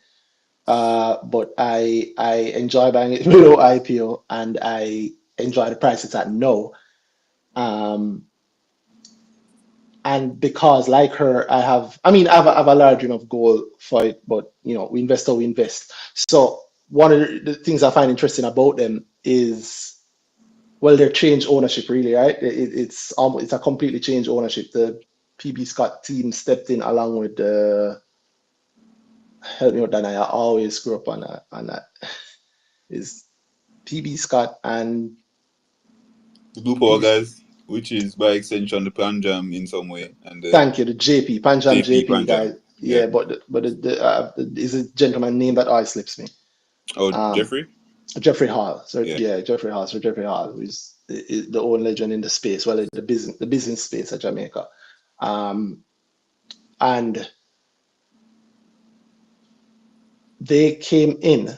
But I enjoy buying it below IPO, and I enjoy the price it's at now. And because like her, I have a large enough goal for it, but you know, we invest how we invest. So one of the things I find interesting about them is, well, they're changed ownership really, right? It's a completely changed ownership. The PB Scott team stepped in along with the help me out, Dana. I always screw up on that. Is PB Scott and The Blue Power guys, which is by extension the Panjam in some way, and the thank you, the JP Panjam JP JP Panjam. guy. Yeah. Yeah, but is a gentleman name that always slips me. Oh, Um, Jeffrey? Jeffrey Hall. So Yeah. yeah, Jeffrey Hall. So Jeffrey Hall, who is the old legend in the space, well, the business space of Jamaica. And they came in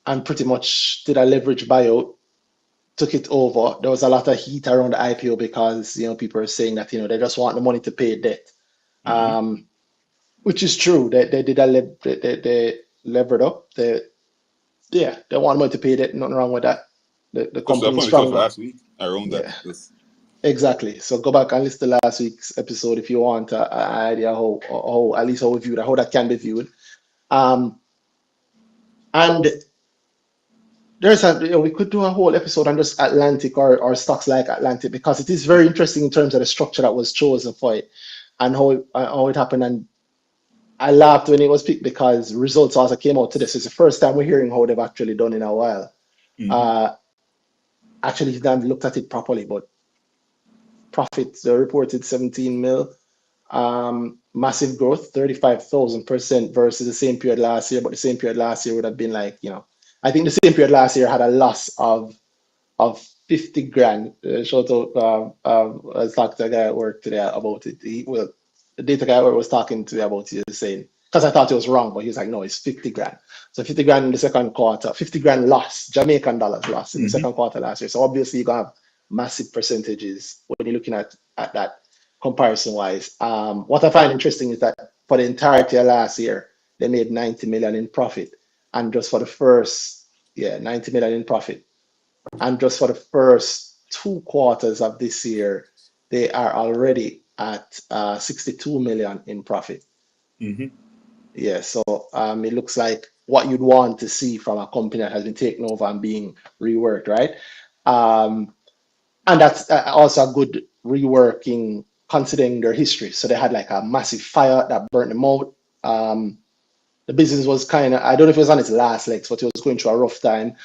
and pretty much did a leverage buyout, took it over. There was a lot of heat around the IPO because you know people are saying that you know they just want the money to pay debt, Mm-hmm. which is true. They did they levered up. They want money to pay debt. Nothing wrong with that. The Because the company is point we talked strong. last week around that. Yeah, Just, exactly. So go back and listen to last week's episode if you want an idea how at least how we view that, how that can be viewed. Um, and there's we could do a whole episode on just Atlantic or stocks like Atlantic because it is very interesting in terms of the structure that was chosen for it and how it happened. And I laughed when it was picked because results also came out today. So it's the first time we're hearing how they've actually done in a while. mm-hmm. Uh, actually, if I've looked at it properly, but profits they reported 17 mil. Massive growth, 35,000% versus the same period last year. But the same period last year would have been like, you know, I think the same period last year had a loss of 50 grand. Shout out, I talked to a guy at work today about it. The data guy at work was talking to me about it, he was saying, because I thought it was wrong, but he was like, no, it's 50 grand. So 50 grand in the second quarter, 50 grand loss, Jamaican dollars loss in the Mm-hmm. second quarter last year. So obviously you're going to have massive percentages when you're looking at that comparison wise. What I find interesting is that for the entirety of last year, they made 90 million in profit. And just for the first, 90 million in profit. And just for the first 2 quarters of this year, they are already at 62 million in profit. Mm-hmm. Yeah, so it looks like what you'd want to see from a company that has been taken over and being reworked, right? And that's also a good reworking considering their history. So they had like a massive fire that burnt them out. The business was kind of, I don't know if it was on its last legs, but it was going through a rough time.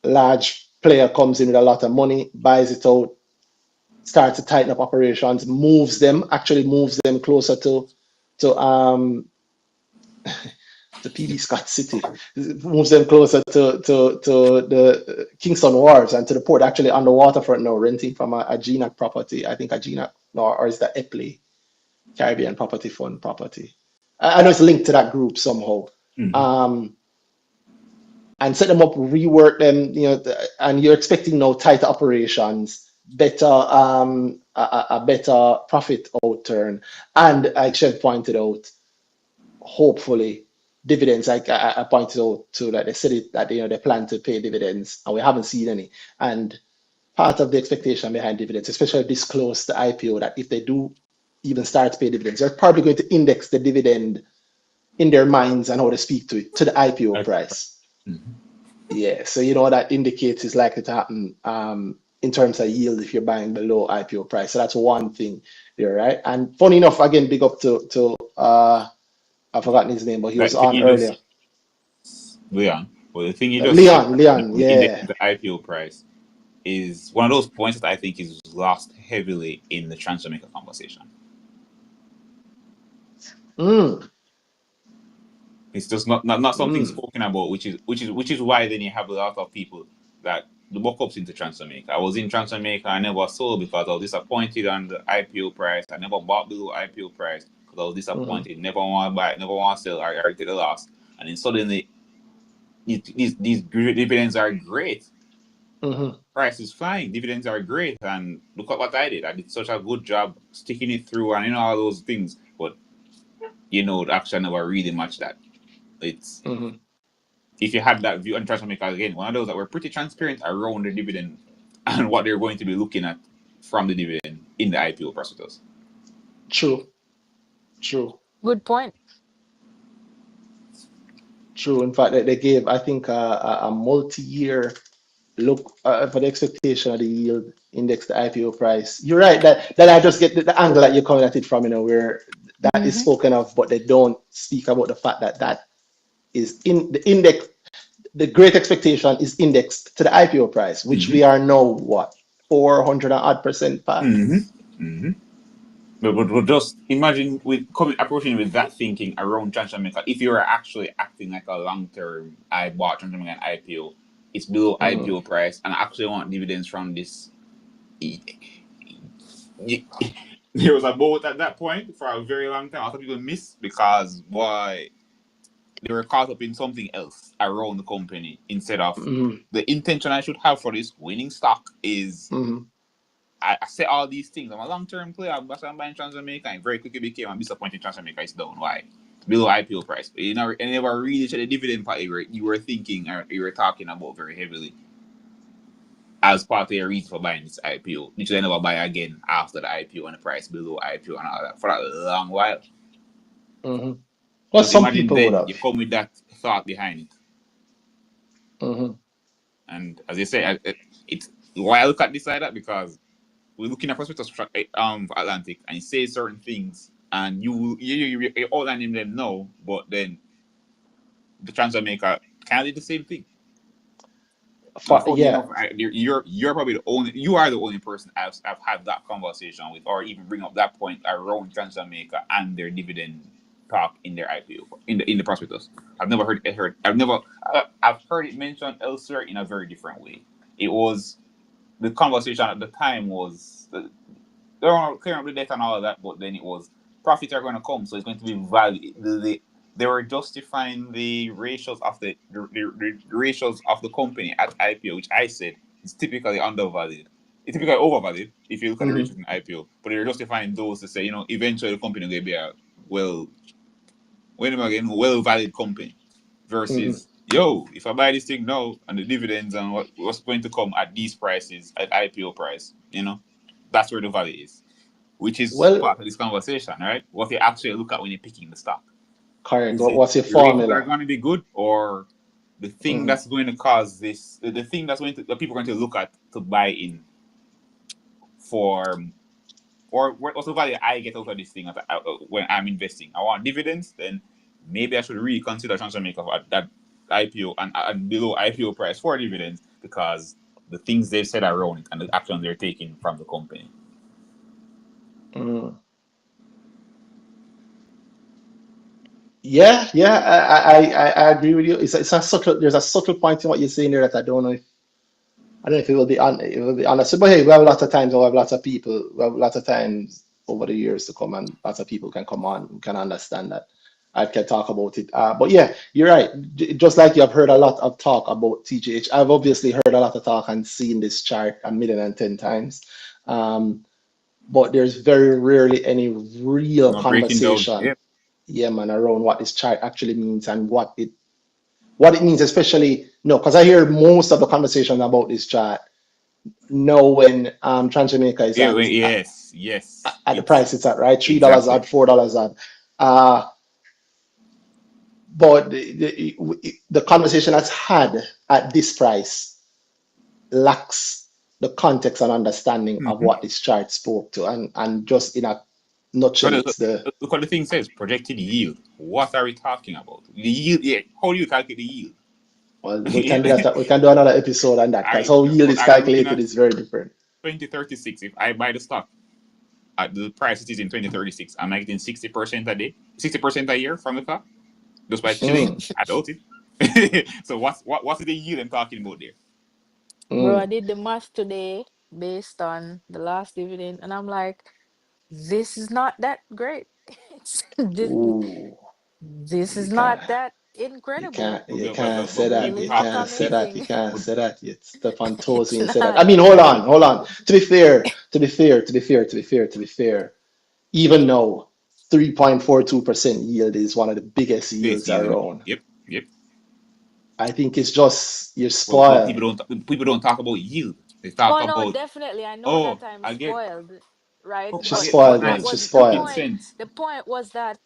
Large player comes in with a lot of money, buys it out, starts to tighten up operations, actually moves them closer to PB Scott City, moves them closer to the Kingston Wharves and to the port, actually on the waterfront now, renting from a GNAC property. I think a GNAC, or is that Epley Caribbean Property Fund property? I know it's linked to that group somehow. Mm-hmm. And set them up, rework them, you know, and you're expecting now tighter operations, better a better profit outturn, and like Chev pointed out, hopefully dividends. Like I pointed out too, that they said it that you know they plan to pay dividends, and we haven't seen any. And part of the expectation behind dividends, especially this close to IPO, that if they do even start to pay dividends, they're probably going to index the dividend in their minds and how they speak to it to the IPO price. Yeah, so you know what that indicates is likely to happen in terms of yield if you're buying below IPO price. So that's one thing there, right? And funny enough, again, big up to I've forgotten his name, but he was Like, the thing on you earlier. Leon. Well, the thing you just said, Leon, yeah. the IPO price is one of those points that I think is lost heavily in the transfer maker conversation. It's just not something spoken about, which is why then you have a lot of people that the buck ups into transfer maker. I was in transfer maker, I never sold because I was disappointed on the IPO price. I never bought below IPO price because I was disappointed. Never want to buy, never want to sell. I take the loss, and then suddenly these dividends are great. Price is flying, dividends are great, and look at what I did. I did such a good job sticking it through, and all those things. But the action never really matched that. It's if you had that view on transfer maker again, one of those that were pretty transparent around the dividend and what they're going to be looking at from the dividend in the IPO prospectus. True. Good point. True. In fact, they gave, I think, a multi-year look for the expectation of the yield index, the IPO price. You're right that I just get the angle that you're coming at it from, where that is spoken of, but they don't speak about the fact that is in the index. The great expectation is indexed to the IPO price, which we are now what 400% back. But just imagine approaching with that thinking around transfer maker. If you are actually acting like a long-term, I bought transfer maker and IPO, it's below IPO price, and I actually want dividends from this. There was a boat at that point for a very long time. A lot of people missed because they were caught up in something else around the company instead of the intention I should have for this winning stock is I say all these things. I'm a long-term player. I'm buying transfer maker, and very quickly became a disappointing transfer maker. It's down. Why? It's below IPO price. But you never really checked the dividend part you were thinking or you were talking about very heavily as part of your reason for buying this IPO, which they never buy again after the IPO and the price below IPO and all that for a long while. Well, some people would have. You come with that thought behind it. And as you say, it's why I look at this like that, because we're looking at prospectus for Atlantic, and you say certain things, and you outlining them now, but then the transfer maker can't do the same thing. You're probably you are the only person I've had that conversation with, or even bring up that point around transfer maker and their dividend talk in their IPO in the prospectus. I've never heard it. I've heard it mentioned elsewhere in a very different way. It was the conversation at the time was they were clearing up the debt and all of that, but then it was profits are going to come, so it's going to be value. They were justifying the ratios of the ratios of the company at IPO, which I said is typically undervalued. It's typically overvalued if you look at the ratios in IPO, but they're justifying those to say, eventually the company will be a well-valued company versus if I buy this thing now and the dividends and what's going to come at these prices at IPO price, that's where the value is, which is part of this conversation, right? What you actually look at when you're picking the stock. Correct. What's your formula? Are going to be good, or the thing that's going to cause this, the thing that people are going to look at to buy in for, or what's the value I get out of this thing when I'm investing? I want dividends, then maybe I should really consider transfer maker at that IPO and below IPO price for dividends, because the things they've said around it and the actions they're taking from the company. Yeah, I agree with you. It's a subtle. There's a subtle point in what you're saying there that I don't know if it will be honest. But hey, we have lots of times. We have lots of people. We have lots of times over the years to come, and lots of people can come on and can understand that. I can talk about it. But yeah, you're right. Just like you have heard a lot of talk about TGH, I've obviously heard a lot of talk and seen this chart 1,010,000 times. But there's very rarely any real conversation. Yeah, man, around what this chart actually means and what it means, especially because I hear most of the conversation about this chart know when Transjamaica is Yeah, yes. at the It's price it's at, right? $3 exactly. odd, $4 odd. But the conversation that's had at this price lacks the context and understanding of Mm-hmm. what this chart spoke to. And just in a nutshell, it's the Look what the thing says, projected yield. What are we talking about? The yield, yeah. How do you calculate the yield? well, we can do that. We can do another episode on that because how yield But is are you looking calculated at is very different. 2036? If I buy the stock at the price it is in 2036, am I getting 60% a day, 60% a year from the stock just by chilling? Mm, I doubt it. So what's the yield I'm talking about there? Bro, I mm. did the math today based on the last dividend, and I'm like, this is not that great. this, Ooh, this you is not can't, that incredible. you But, can't say but that. people Really You talk not can't say that. You amazing. can't but, say that. It's Stefan It's Tosi say that. I not. mean, hold on. To be fair, even though 3.42% yield is one of the biggest it's yields easy. around, Yep. I think it's just you're But spoiled. people don't talk about yield. They talk Oh no, about, definitely. I know that oh, I'm I get spoiled, right? I She's But get this spoiled, that man. nice She's was the spoiled. 15 point. cents. The point was that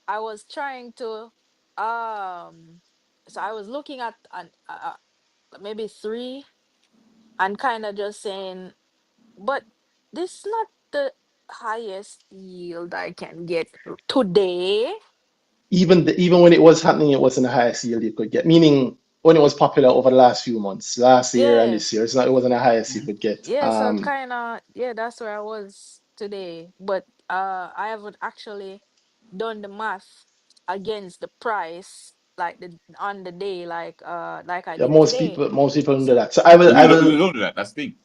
I was trying to um so I was looking at an maybe three and kind of just saying, but this is not the highest yield I can get today. Even when it was happening, it wasn't the highest yield you could get. Meaning when it was popular over the last few months, last year and Yeah. this year, it wasn't the highest you Mhm. could get. Yeah, so kind of, yeah, that's where I was today. But I haven't actually done the math against the price like the on the day like I Yeah, did today. most people don't do So that. So I We will. don't do that. That's the thing.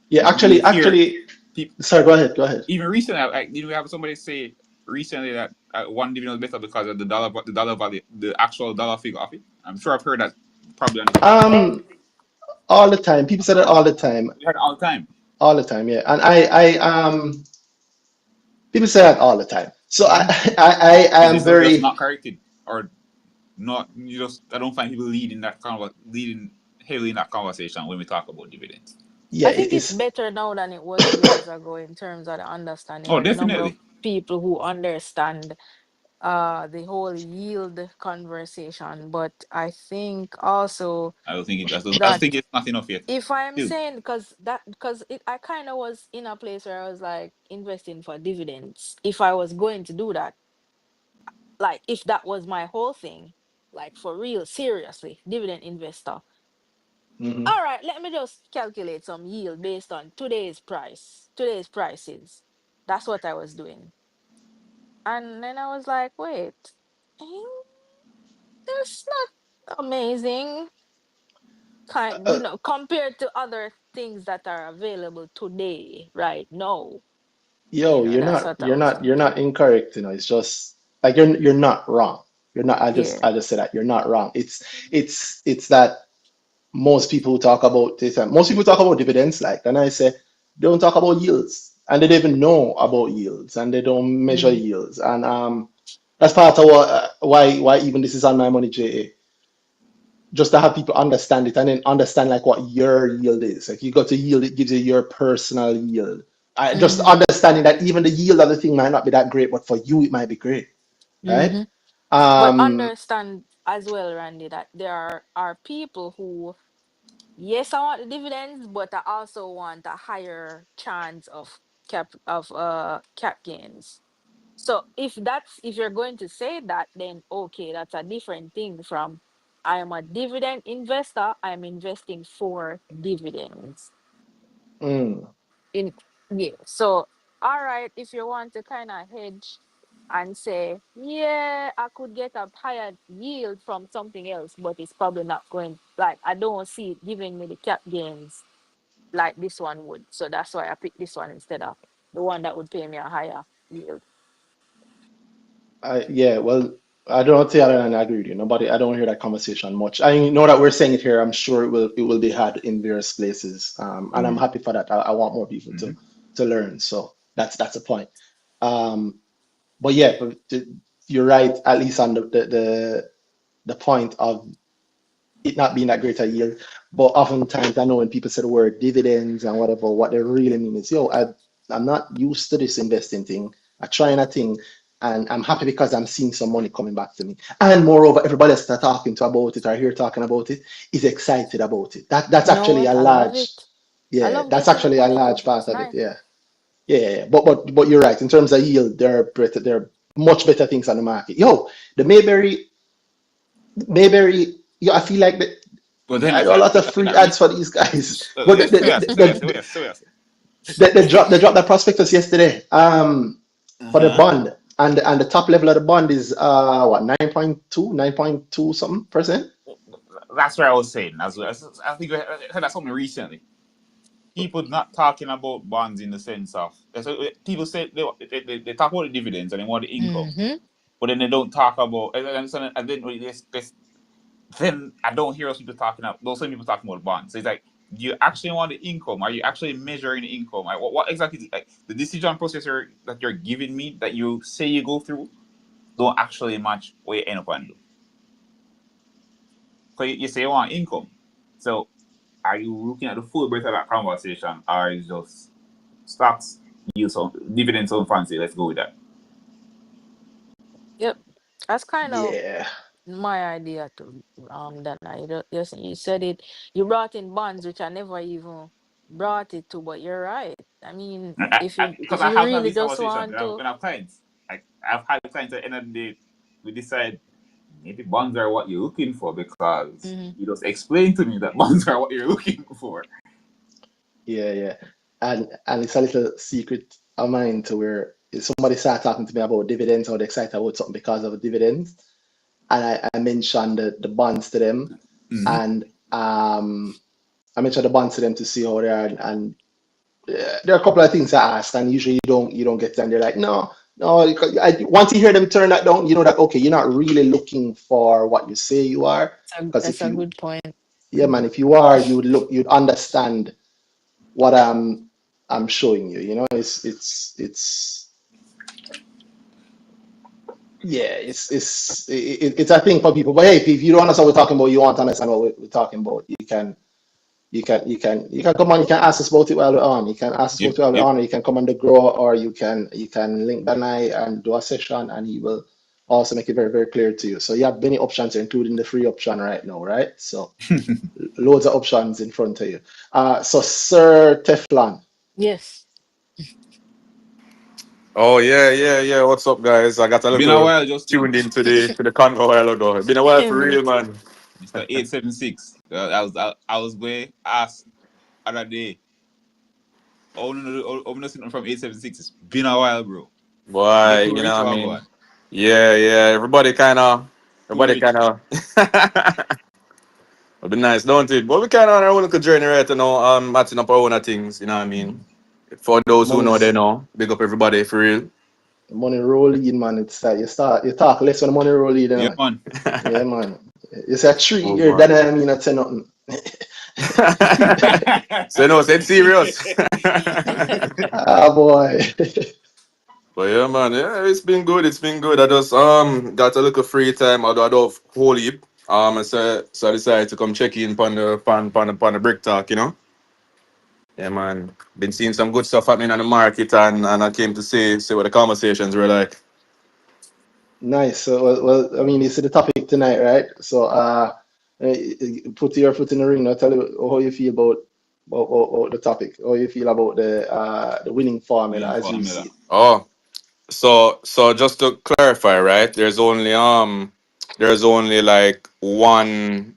Yeah, You hear actually, people, sorry. Go ahead. even recently. Did we have somebody say recently that one dividend was better because of the dollar value, the actual dollar figure of it? I'm sure I've heard that probably on this platform. Um, all the time. People say that all the time. We heard it all the time. All the time. Yeah, and people say that all the time. So Mm-hmm. I Is am this just very. not corrected or not? You just I don't find people leading heavily in that conversation when we talk about dividends. Yeah, I it think it's is. better now than it was years ago in terms of the understanding Oh, and the number of definitely. people who understand the whole yield conversation. But I think also I don't that think it's not enough yet. if I'm Still. saying because it I kind of was in a place where I was like investing for dividends if I was going to do that, like if that was my whole thing, like for real, seriously, dividend investor. Mhm. All right, let me just calculate some yield based on today's prices. That's what I was doing. And then I was like, wait, eh, that's not amazing. Uh, Compared to other things that are available today, right now. Yo, That's what I was you're thinking. not incorrect, it's just like you're not wrong. You're not Yeah. I just say that you're not wrong. It's that most people talk about this and most people talk about dividends, like, and I say they don't talk about yields and they don't even know about yields and they don't measure Mm-hmm. yields. And that's part of why even this is on my money JA, just to have people understand it and then understand like what your yield is. Like you got to yield, it gives you your personal yield. I just Mm-hmm. understanding that even the yield of the thing might not be that great, but for you it might be great, right? Mm-hmm. But Um, understand as well, Randy, that there are people who, yes, I want the dividends, but I also want a higher chance of cap gains. So if you're going to say that, then okay, that's a different thing from I am a dividend investor, I'm investing for dividends. mm, In Yeah. So all right, if you want to kind of hedge and say, yeah, I could get a higher yield from something else, but it's probably not going, like I don't see it giving me the cap gains like this one would. So that's why I picked this one instead of the one that would pay me a higher yield. yeah, well, I don't think I agree with you. Nobody, I don't hear that conversation much. I know that we're saying it here. I'm sure it will be had in various places, and I'm Mm-hmm. happy for that. I want more people Mm-hmm. to learn. So that's the point. Um, but yeah, you're right. At least on the point of it not being that great a yield. But oftentimes I know when people say the word dividends and whatever, what they really mean is, I'm not used to this investing thing. I trying a thing and I'm happy because I'm seeing some money coming back to me. And moreover, everybody else that talking to about it or here talking about it is excited about it. That's You know actually what? a I love large, it. I yeah, love that's getting the actually a money large too. part It's of it. nice. Yeah. Yeah. But you're right. In terms of yield, there are much better things on the market. The Mayberry, I feel like But then I let's know a lot of say free that ads for these guys. But yes, so yes, so yes, so yes, so yes. they dropped that prospectus yesterday for the Uh-huh. bond. And the top level of the bond is what 9.2 something percent. That's what I was saying. I think I heard that something recently. People not talking about bonds in the sense of people say they talk about the dividends and they want the income, Mm-hmm. but then they don't talk about and then then I don't hear those same people talking about bonds. So it's like, do you actually want the income? Are you actually measuring the income? Like, what exactly is it? Like the decision processor that you're giving me that you say you go through don't actually match what you end up and do. So you say you want income. So are you looking at the full breadth of that conversation, or is just stocks, yield, some dividends, so fancy? Let's go with that. Yep. That's kind of Yeah. my idea too. That you said it. You brought in bonds, which I never even brought it to. But you're right. I mean, Because if I you have had really this just conversation want to, when I have clients. Like I've had clients at the end of the day, we decide maybe bonds are what you're looking for because Mhm. you just explained to me that bonds are what you're looking for. Yeah. And it's a little secret of mine to where if somebody start talking to me about dividends or they're excited about something because of dividends, and I mentioned the bonds to them, Mm-hmm. and I mentioned the bonds to them to see how they are, and there are a couple of things I ask, and usually you don't get them. They're like, no. Once you hear them turn that down, you know that okay, you're not really looking for what you say you are, because that's if a you, good point. yeah, man, if you are, you'd understand what I'm showing you. It's yeah, it's a thing for people. But hey, if you don't understand what we're talking about, you want to understand what we're talking about, you can come on, you can ask us about it while we're on. You can ask us Yep. about it while we're Yep. on, or you can come on the grow, or you can link Danai and do a session, and he will also make it very, very clear to you. So you have many options, including the free option right now, right? So loads of options in front of you. So Sir Teflon. Yes. Oh yeah. What's up, guys? I got a Been a little while, Justin. tuned into the convo a while ago. It's been a while for real, man. Mr. 876. I was going to ask other day. Oh no, I'm not sitting from 876. It's been a while, bro. You Boy, too you know rich, what I or mean? God? Yeah. Too Everybody rich. kind of. It'd be nice, don't it? But we kind of on our own little journey right now, matching up our own things, you know what I mean? For those who know, they Money's know. Big up everybody for real. money roll in, man. It's like you talk less when the money roll in, Yeah, man. man. Yeah, man. It's a tree Oh, here, boy. that I mean, I say nothing. So, no, say serious. Ah, boy. But yeah, man, yeah, it's been good. It's been good. I just got a little free time, although I don't have whole heap. So I decided to come check in on the BrickTalk, you know. Yeah, man. Been seeing some good stuff happening on the market, and I came to see what the conversations were like. Nice. So, well, I mean, it's the topic tonight, right? So, put your foot in the ring. Now, tell you how you feel about the topic. How you feel about the winning formula Winning as you see formula. it. Oh, so just to clarify, right? There's only like one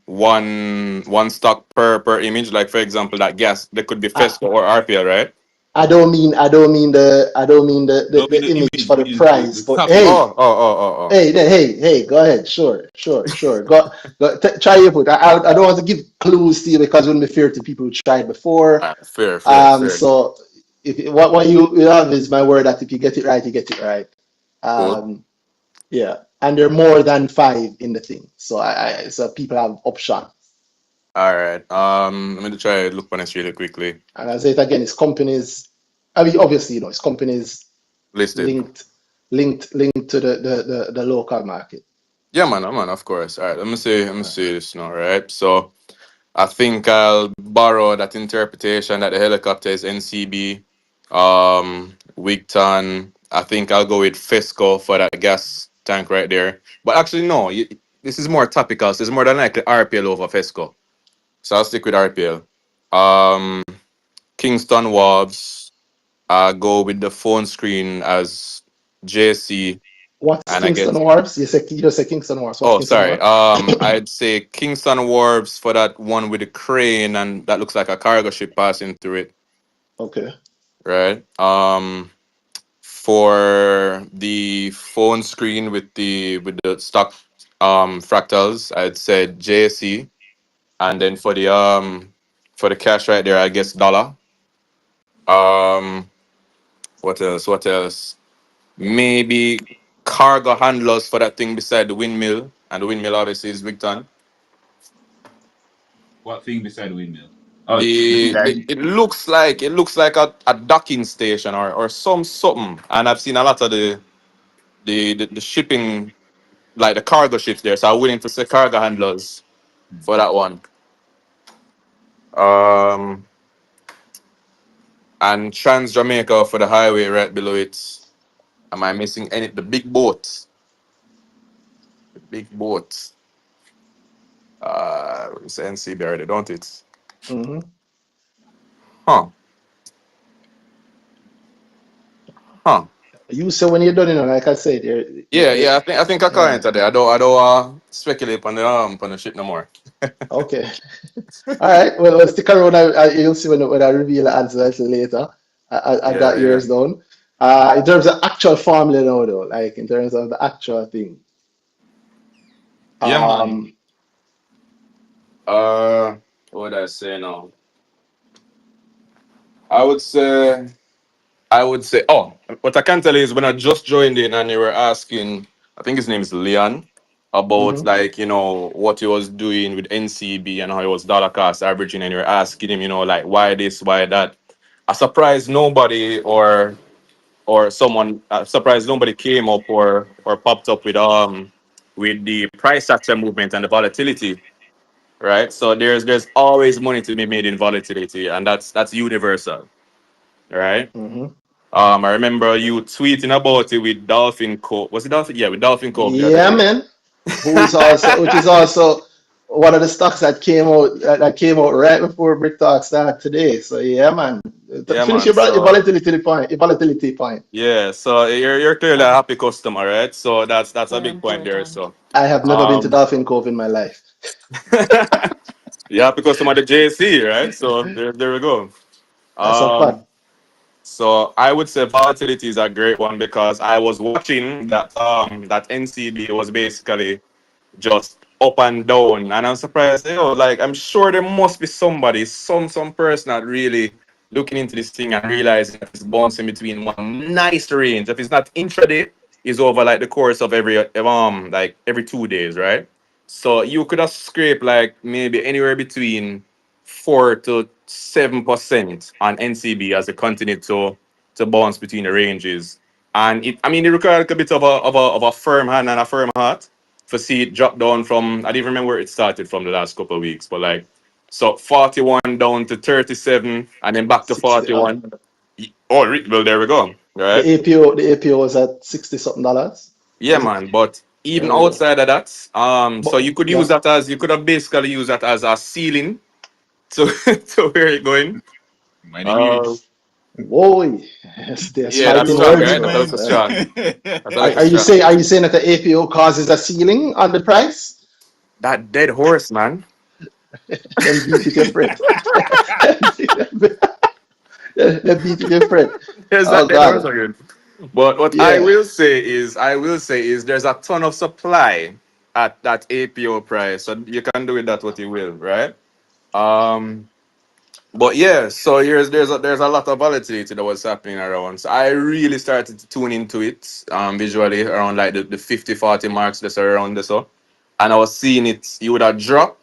stock per image. Like for example, that gas that could be I, Festo or RPL, right? I don't mean Don't mean the the image image, for you the mean prize, the but stock hey, image. Oh. hey, go ahead. Sure. Try your foot. I don't want to give clues to you because it wouldn't be fair to people who tried before. Fair. So if what you have is my word that if you get it right, you get it right. Cool. Um, yeah, and there are more than five in the thing, so so people have option. All right. Let me try to look on this really quickly. And I say it again, it's companies. I mean, obviously, it's companies Listed. linked to the local market. Yeah, man, of course. All right, let me see this now, right? So I think I'll borrow that interpretation that the helicopter is NCB, Wigton. I think I'll go with Fesco for that gas tank right there. But actually, no, this is more topical. So it's more than likely RPL over Fesco. So I'll stick with RPL. Um, Kingston Wolves. Go with the phone screen as JC, What's and I Kingston guess. Wharves? You say Kingston Wharves. What's Oh, Kingston sorry. Wharves? I'd say Kingston Wharves for that one with the crane, and that looks like a cargo ship passing through it, Okay. right? For the phone screen with the stock fractals, I'd say JC, and then for the cash right there, I guess dollar. Um, what else? What else? Maybe cargo handlers for that thing beside the windmill, and the windmill obviously is Wigton. What thing beside the windmill? Oh, It looks like a docking station or something, and I've seen a lot of the shipping, like the cargo ships there, so I'm willing to say cargo handlers for that one. Um, and Trans Jamaica for the highway right below it. Am I missing any? The big boat, the big boat. It's NCB already, don't it? Mm-hmm. Huh? Huh? You say when you're done, like I said, Yeah. I think I can't enter there. I don't speculate on the shit no more. okay. All right. Well, stick around. You'll see when I reveal the answer a little later. I Yeah, got yeah. yours down. In terms of actual formula now, though, like in terms of the actual thing. Yeah, man. Um. What would I say now? I would say, oh, what I can tell you is when I just joined in and you were asking, I think his name is Leon, about Mm-hmm. like, what he was doing with NCB and how he was dollar cost averaging, and you were asking him, like why this, why that. I surprised nobody or someone surprised nobody came up or popped up with the price action movement and the volatility. Right, so there's always money to be made in volatility, and that's universal, right? Mm-hmm. I remember you tweeting about it with Dolphin Cove. Was it Dolphin? Yeah, with Dolphin Cove the other Yeah, day. man. Which is also one of the stocks that came out right before BrickTalk started today. So yeah, man. Yeah, Finish man. your So volatility point. Your volatility point. yeah, so you're clearly a Um, happy customer, right? So that's a very big point there. important. So I have never been to um, Dolphin Cove in my life. yeah, because some of the JC, right? So there we go. That's a fact. Um, So I would say volatility is a great one because I was watching that NCB was basically just up and down, and I'm surprised. Like I'm sure there must be somebody, some person that really looking into this thing and realizing that it's bouncing between one nice range. If it's not intraday, it's over like the course of every 2 days, right? So you could have scraped like maybe anywhere between 4 to 7% on NCB as it continued to bounce between the ranges. And it required a bit of a firm hand and a firm heart to see it drop down from, I didn't remember where it started from the last couple of weeks, but like, so 41 down to 37 and then back to 60. 41. Oh, well, there we go. Right? The APO was at 60 something dollars. Yeah, Was it? man. But even There we go. outside of that, so But yeah. you could have basically used that as a ceiling to, to where you're going. mining Uh, rates. Whoa, yes, they're yeah, that's fighting strong, words, Mining right? man. That's also rates. strong. That's Are, also are you strong. saying are you saying that the APO causes a ceiling on the price? That dead horse, man. Then beat with your friend. Then beat with your friend. There's Oh that dead horse God. again. But what Yeah. I will say is there's a ton of supply at that APO price. So you can do with that what you will, right? Um, but yeah, so there's a lot of volatility that was happening around. So I really started to tune into it visually around like the 50-40 marks that's around this so. And I was seeing it, you would have dropped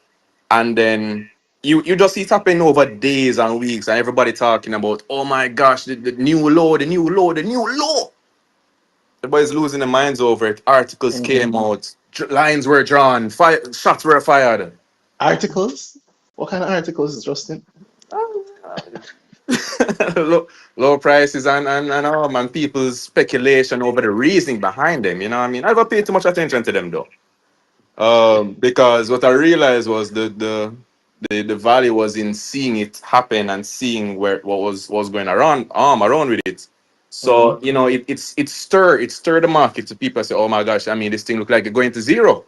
and then you just see it happening over days and weeks and everybody talking about, oh my gosh, the new low, the new low. Everybody's losing their minds over it. Articles Mm-hmm. came out. lines were drawn, shots were fired. Articles? What kind of articles, Justin? low, low prices and people's speculation over the reasoning behind them. You know what I mean? I never paid too much attention to them though. Because what I realized was the value was in seeing it happen and seeing what was going around with it. Mm-hmm. So you know it stirred the market. So people say, oh my gosh, I mean this thing looked like it's going to zero.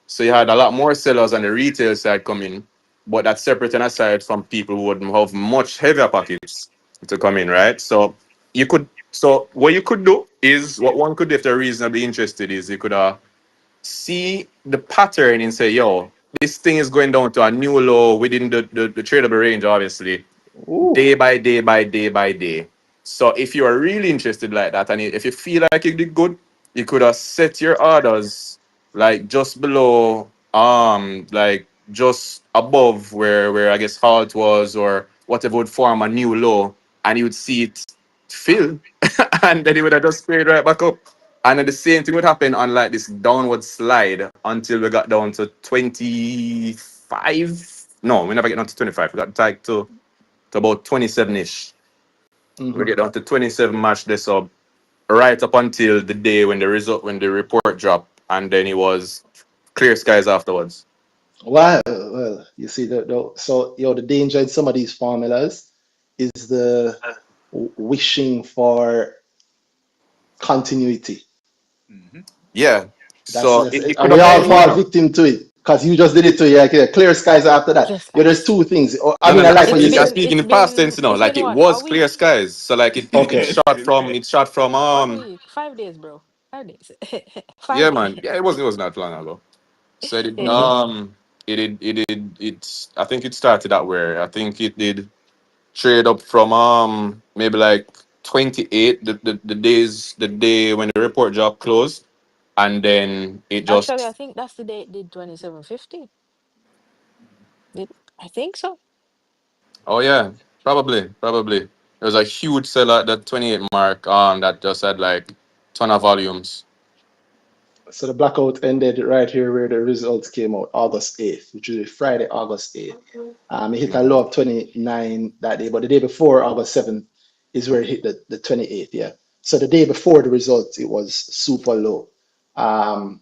So you had a lot more sellers on the retail side coming, but that's separate and aside from people who would have much heavier pockets to come in, right? So what you could do is what one could do if they're reasonably interested is you could see the pattern and say, yo, this thing is going down to a new low within the tradable range, obviously, Ooh. day by day by day by day. So if you are really interested like that, and if you feel like you did good, you could have set your orders like just below, like just above where I guess halt was or whatever would form a new low, and you would see it fill, and then it would have just sprayed right back up. And then the same thing would happen on like this downward slide until we got down to 25. No, we never get down to 25. We got like to about 27-ish. We Mm-hmm. get down to 27 match this up right up until the day when the report dropped, and then it was clear skies afterwards. Well, you see, so the danger in some of these formulas is the wishing for continuity. Yeah. So it And could we have all been, you fall know. victim to it because you just did it to you. Like, clear skies after that. Clear Yeah, there's skies. two things. I No, no, mean, no. I like what It's you I'm said. been speaking it's in past tense, been you know. it's Like been it what, a was clear week? skies. So like it Okay. shot from 1 week, 5 days, bro. 5 days. yeah, 5 days. man. Yeah, it was not long ago. So Mm-hmm. it's I think it started that way. I think it did trade up from maybe like 28 the day when the report job closed, and then it Actually, I just think that's the day it did 27.50. Did I think so? oh yeah, probably there was a huge seller at the 28 mark that just had like ton of volumes. So the blackout ended right here where the results came out, August 8th, which is Friday, August 8th. It hit a low of 29 that day, but the day before, August 7th, is where it hit the 28th. Yeah. So the day before the results, it was super low. Um,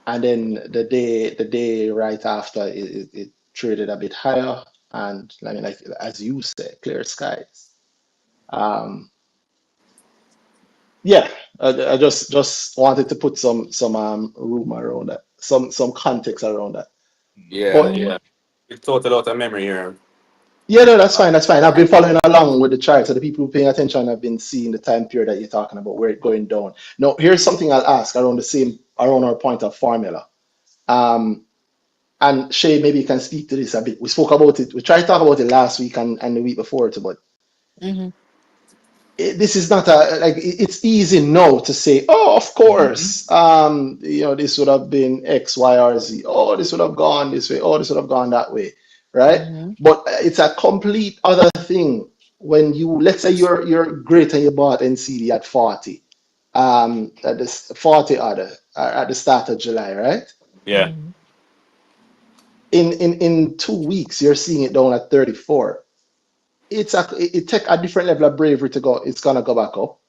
and then the day right after, it traded a bit higher. And I mean, like as you said, clear skies. Um, Yeah, I just wanted to put some room around that, some context around that. Yeah, But yeah. It's total out of memory here. yeah, no, that's fine, that's fine. I've been following along with the chart, so the people who paying attention have been seeing the time period that you're talking about, where it's going down. Now, here's something I'll ask around our point of formula. Um, and Shay, maybe you can speak to this a bit. We spoke about it. We tried to talk about it last week and the week before too, but Mm-hmm. this is not it's easy now to say, oh, of course, this would have been X, Y, or Z. Oh, this would have gone this way. Oh, this would have gone that way, right? Mm-hmm. But it's a complete other thing when let's say you're great and you bought NCD at 40, at the 40 order at the start of July, right? Yeah, Mm-hmm. In 2 weeks, you're seeing it down at 34. It take a different level of bravery to go. It's gonna go back up,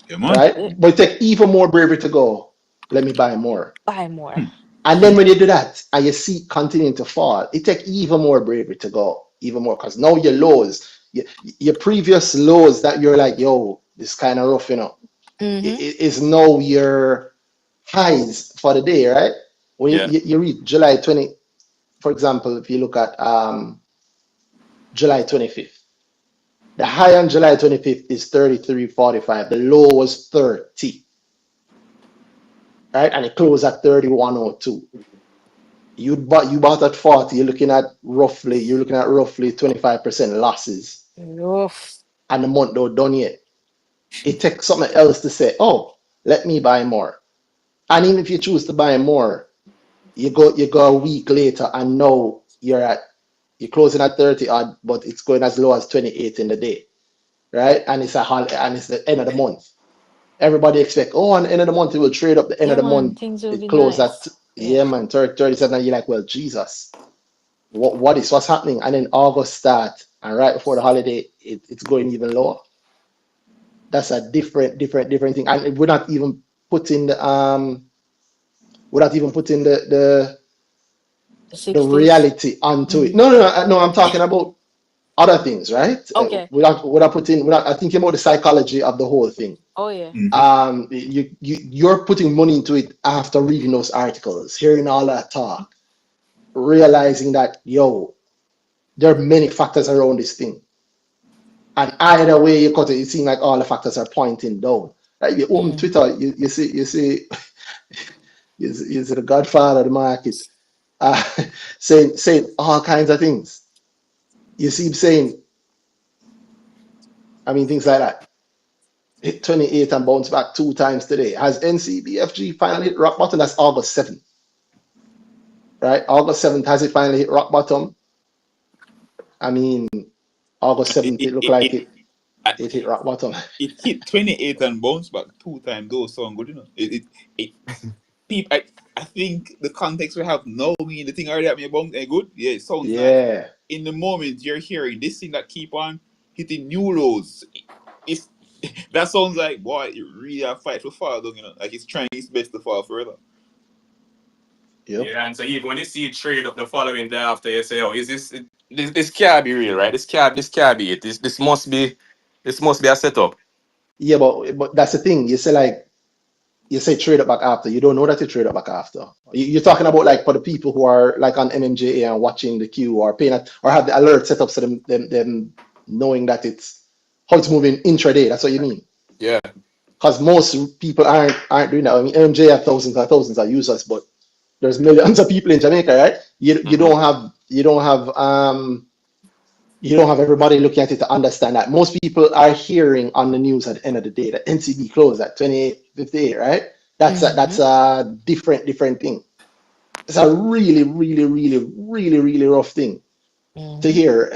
Yeah, man. right? But it take even more bravery to go, let me buy more. Buy more. And then when you do that and you see it continuing to fall, it take even more bravery to go, even more, because now your lows, your previous lows that you're like, yo, this kind of rough, Mm-hmm. is now your highs for the day, right? When yeah, you read July 20, for example, if you look at July 25th, the high on July 25th is 33.45. The low was 30, right? And it closed at 31.02. You bought at 40, you're looking at roughly 25% losses. Oof. And the month not done yet. It takes something else to say, oh, let me buy more. And even if you choose to buy more, you go a week later and now you're closing at 30 odd, but it's going as low as 28 in the day, right? And it's the end of the month. Everybody expect, oh, on the end of the month it will trade up. The end Yeah, of the man, month things will it be closed at, nice. Yeah. yeah, man, 37, and you're like, well, Jesus, what's happening? And then August start, and right before the holiday, it's going even lower. That's a different thing. And we're not even putting The the 60s. reality onto it. Mm-hmm. No, I'm talking about other things, right? Okay. I'm thinking about the psychology of the whole thing. Oh, yeah. You're putting money into it after reading those articles, hearing all that talk, realizing that, yo, there are many factors around this thing. And either way you cut it, it seems like all the factors are pointing down. Like you open Mm-hmm. Twitter, you see, you see the godfather of the market uh, saying all kinds of things. You see him saying, I mean, things like that. Hit 28 and bounce back 2 times today. Has NCBFG finally hit rock bottom? That's August 7th, right? August 7th, has it finally hit rock bottom? I mean, August 7th, it looked like it hit rock bottom. It hit 28 and bounced back 2 times. Those sound good, you know. People, I think the context we have now mean the thing already at me bounce and good. Yeah, it sounds nice. Yeah. In the moment you're hearing this thing that keep on hitting new lows, it's that sounds like, boy, it really a fight for fall down, you know. Like it's trying its best to fall further. Yep. Yeah, and so even when you see it trade up the following day after, you say, "Oh, is this can't be real, right? This can't be it. This must be a setup." Yeah, but that's the thing. You say trade up back after. You don't know that you trade up back after. You're talking about like for the people who are like on MMJA and watching the queue or paying it or have the alert set up so them knowing that it's how it's moving intraday. That's what you mean. Yeah. Because most people aren't doing that. I mean, MMJ have thousands and thousands of users, but there's millions of people in Jamaica, right? You don't have everybody looking at it to understand that. Most people are hearing on the news at the end of the day that NCB closed at 28.58, right? That's Mm-hmm. a different thing. It's a really rough thing to Mm-hmm. hear.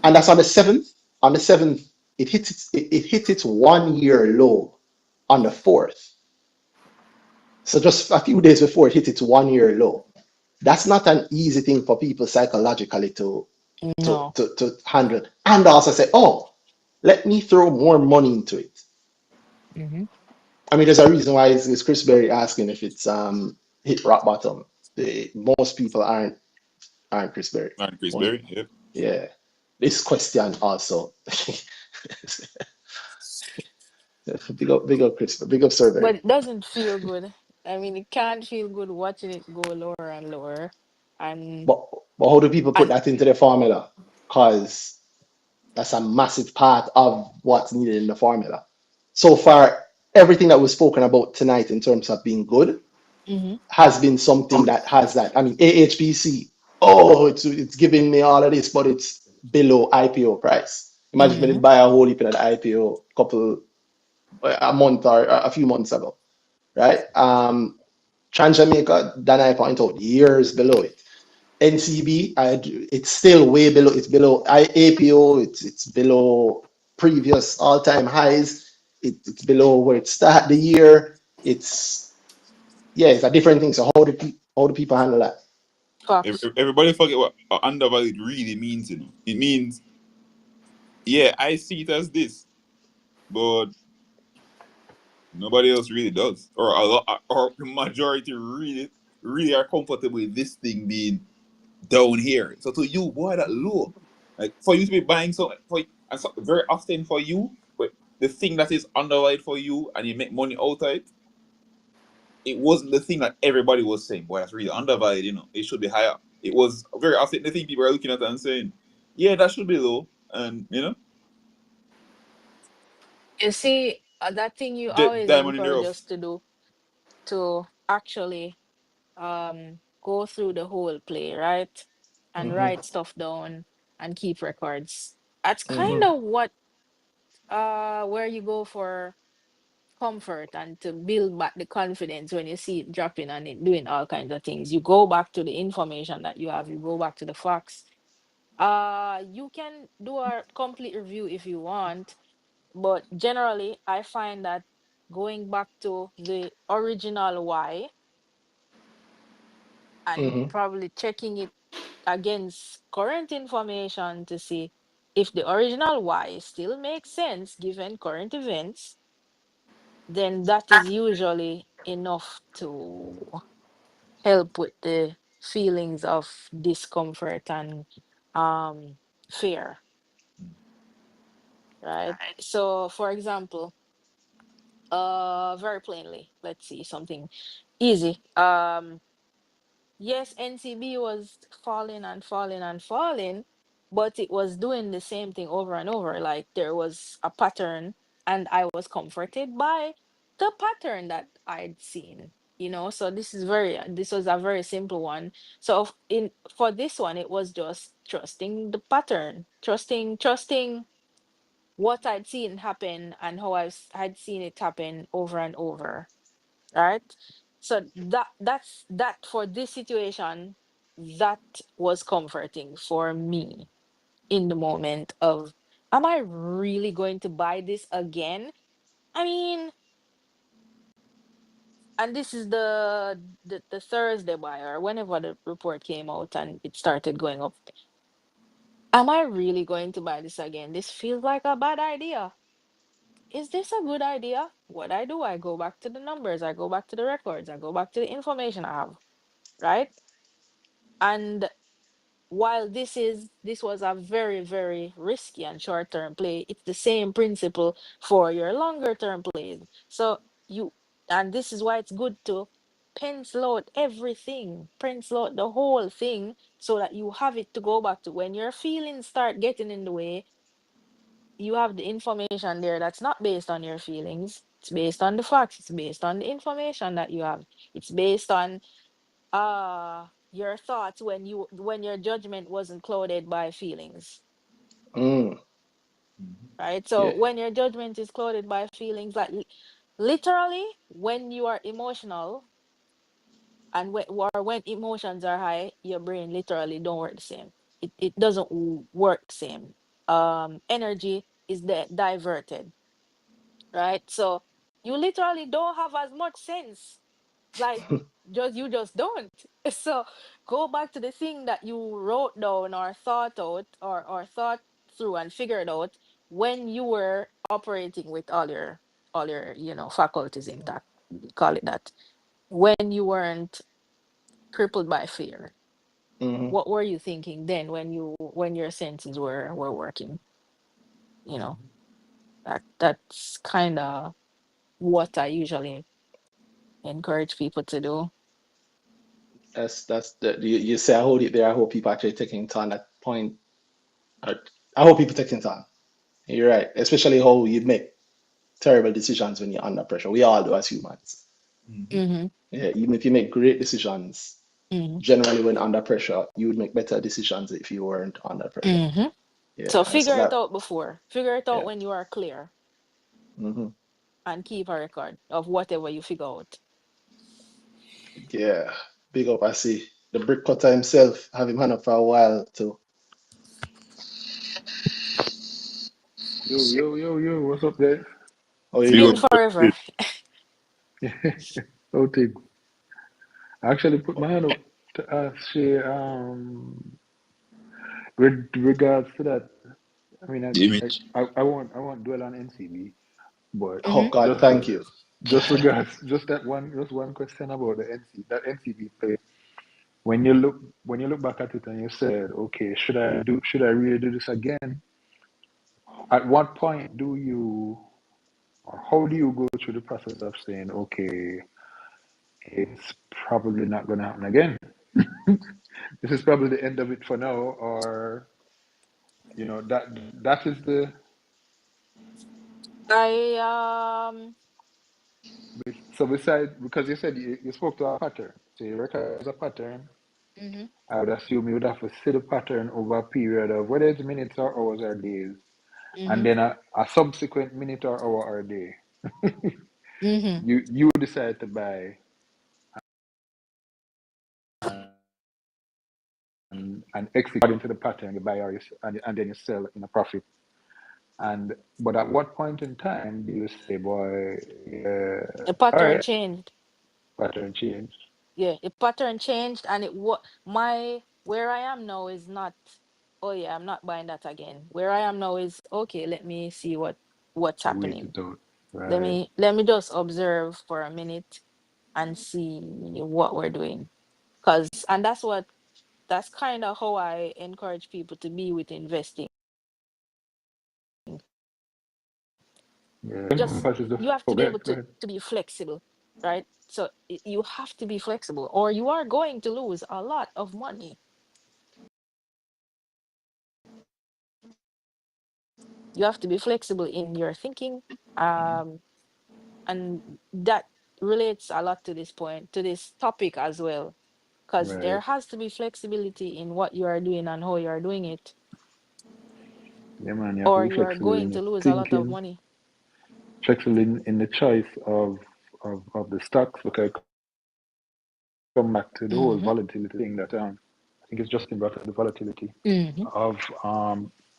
And that's on the 7th. On the 7th, it hit its 1 year low on the 4th. So just a few days before it hit its 1 year low. That's not an easy thing for people psychologically to No. handle. And also say, oh, let me throw more money into it. Mm-hmm. I mean, there's a reason why it's Chris Berry asking if it's hit rock bottom. Most people aren't Chris Berry. And Chris Berry, yeah. Yeah. This question also. Big up Chris, big up Sir Berry. But it doesn't feel good. I mean, it can't feel good watching it go lower and lower. And But how do people put and that into the formula? Because that's a massive part of what's needed in the formula. So far, everything that was spoken about tonight in terms of being good mm-hmm. has been something that has that. I mean, AHPC, oh, it's giving me all of this, but it's below IPO price. Imagine if Mm-hmm. you buy a whole heap of the IPO a month or a few months ago, right? Jamaica, then I point out years below it. NCB, it's still way below. It's below APO. It's below previous all-time highs. It's below where it started the year. It's a different thing. So how do people handle that? Fox. Everybody forget what undervalued really means, you know. It means, yeah, I see it as this, but nobody else really does, or a lot, or the majority really are comfortable with this thing being down here. So to you, boy, that low, like for you to be buying very often for you, but the thing that is undervalued for you and you make money out of it, it wasn't the thing that everybody was saying, boy, that's really undervalued. You know, it should be higher. It was very often the thing people are looking at and saying, yeah, that should be low, and you know, You see, that thing you always diamond in the encourage rough. us to do, to actually go through the whole play, right? And Mm-hmm, write stuff down and keep records. That's kind mm-hmm, of what where you go for comfort and to build back the confidence when you see it dropping and it doing all kinds of things. You go back to the information that you have, you go back to the facts. You can do a complete review if you want, but generally I find that going back to the original why and Mm-hmm. probably checking it against current information to see if the original why still makes sense given current events, then that is usually enough to help with the feelings of discomfort and um fear, right? So for example, very plainly, let's see something easy. Yes, NCB was falling and falling and falling, but it was doing the same thing over and over. Like there was a pattern, and I was comforted by the pattern that I'd seen. So this was a very simple one. So in for this one, it was just trusting the pattern, trusting what I'd seen happen and how I'd seen it happen over and over, right? So that's for this situation, that was comforting for me in the moment of, am I really going to buy this again? I mean, and this is the Thursday buy, or whenever the report came out and it started going up. Am I really going to buy this again? This feels like a bad idea. Is this a good idea? What I do, I go back to the numbers, I go back to the records, I go back to the information I have, right? And while this was a very, very risky and short-term play, it's the same principle for your longer term plays. So and this is why it's good to pencil out everything, pencil out the whole thing, so that you have it to go back to when your feelings start getting in the way. You have the information there that's not based on your feelings. It's based on the facts. It's based on the information that you have. It's based on your thoughts when your judgment wasn't clouded by feelings, Mm. right? So Yeah. when your judgment is clouded by feelings, like literally when you are emotional and when emotions are high, your brain literally don't work the same. It doesn't work the same. Energy is diverted, right? So you literally don't have as much sense, like you just don't. So go back to the thing that you wrote down or thought out, or thought through and figured out when you were operating with all your faculties intact, call it that, when you weren't crippled by fear. Mm-hmm. What were you thinking then when your senses were working? you know that's kind of what I usually encourage people to do. That's you say I hold it there. I hope people actually taking it on that point. I hope people taking it on. You're right, especially how you make terrible decisions when you're under pressure. We all do as humans. Mm-hmm. Yeah, even if you make great decisions, Mm-hmm. generally when under pressure, you would make better decisions if you weren't under pressure. Mm-hmm. Yeah, So and so figure it that, out before. Figure it out yeah. when you are clear, Hmm. and keep a record of whatever you figure out. Yeah, big up. I see the brick cutter himself. Have him hand up for a while too. Yo, yo, yo, yo, what's up, guys? How you Big Been up. doing? forever. Oh, Tig. I actually put my hand up to ask Shay, with regards to that. I mean, The image. I won't dwell on NCB, but Oh Mm-hmm. God, just thank you. regards, just one question about that NCB play. When you look back at it and you said, okay, should I really do this again? At what point do you, or how do you go through the process of saying, okay, it's probably not going to happen again? This is probably the end of it for now, or that is the. I So besides, because you said you spoke to a pattern, so you recognize a pattern. Mm-hmm. I would assume you would have to see the pattern over a period of whether it's minutes or hours or days, and Mm-hmm. then a subsequent minute or hour or day, Mm-hmm. you decide to buy and execute according to the pattern. You buy and then you sell in a profit. But at what point in time do you say, boy, The all pattern right, changed. pattern change? Yeah, the pattern changed, and where I am now is not. Oh yeah, I'm not buying that again. Where I am now is okay. Let me see what's Wait happening. it out. Let Right. me let me just observe for a minute and see what we're doing. And that's kind of how I encourage people to be with investing. Yeah. Just Emphasis you have to go be able ahead, go to ahead. to be flexible, right? So you have to be flexible, or you are going to lose a lot of money. You have to be flexible in your thinking, um, and that relates a lot to this topic as well, because there Right. has to be flexibility in what you are doing and how you are doing it, Yeah, man, you have to or be you are flexible going in to your lose a lot of thinking, money. flexible in the choice of the stocks. Because come back to the whole Mm-hmm. volatility thing that I think it's Justin brought up the volatility Mm-hmm. of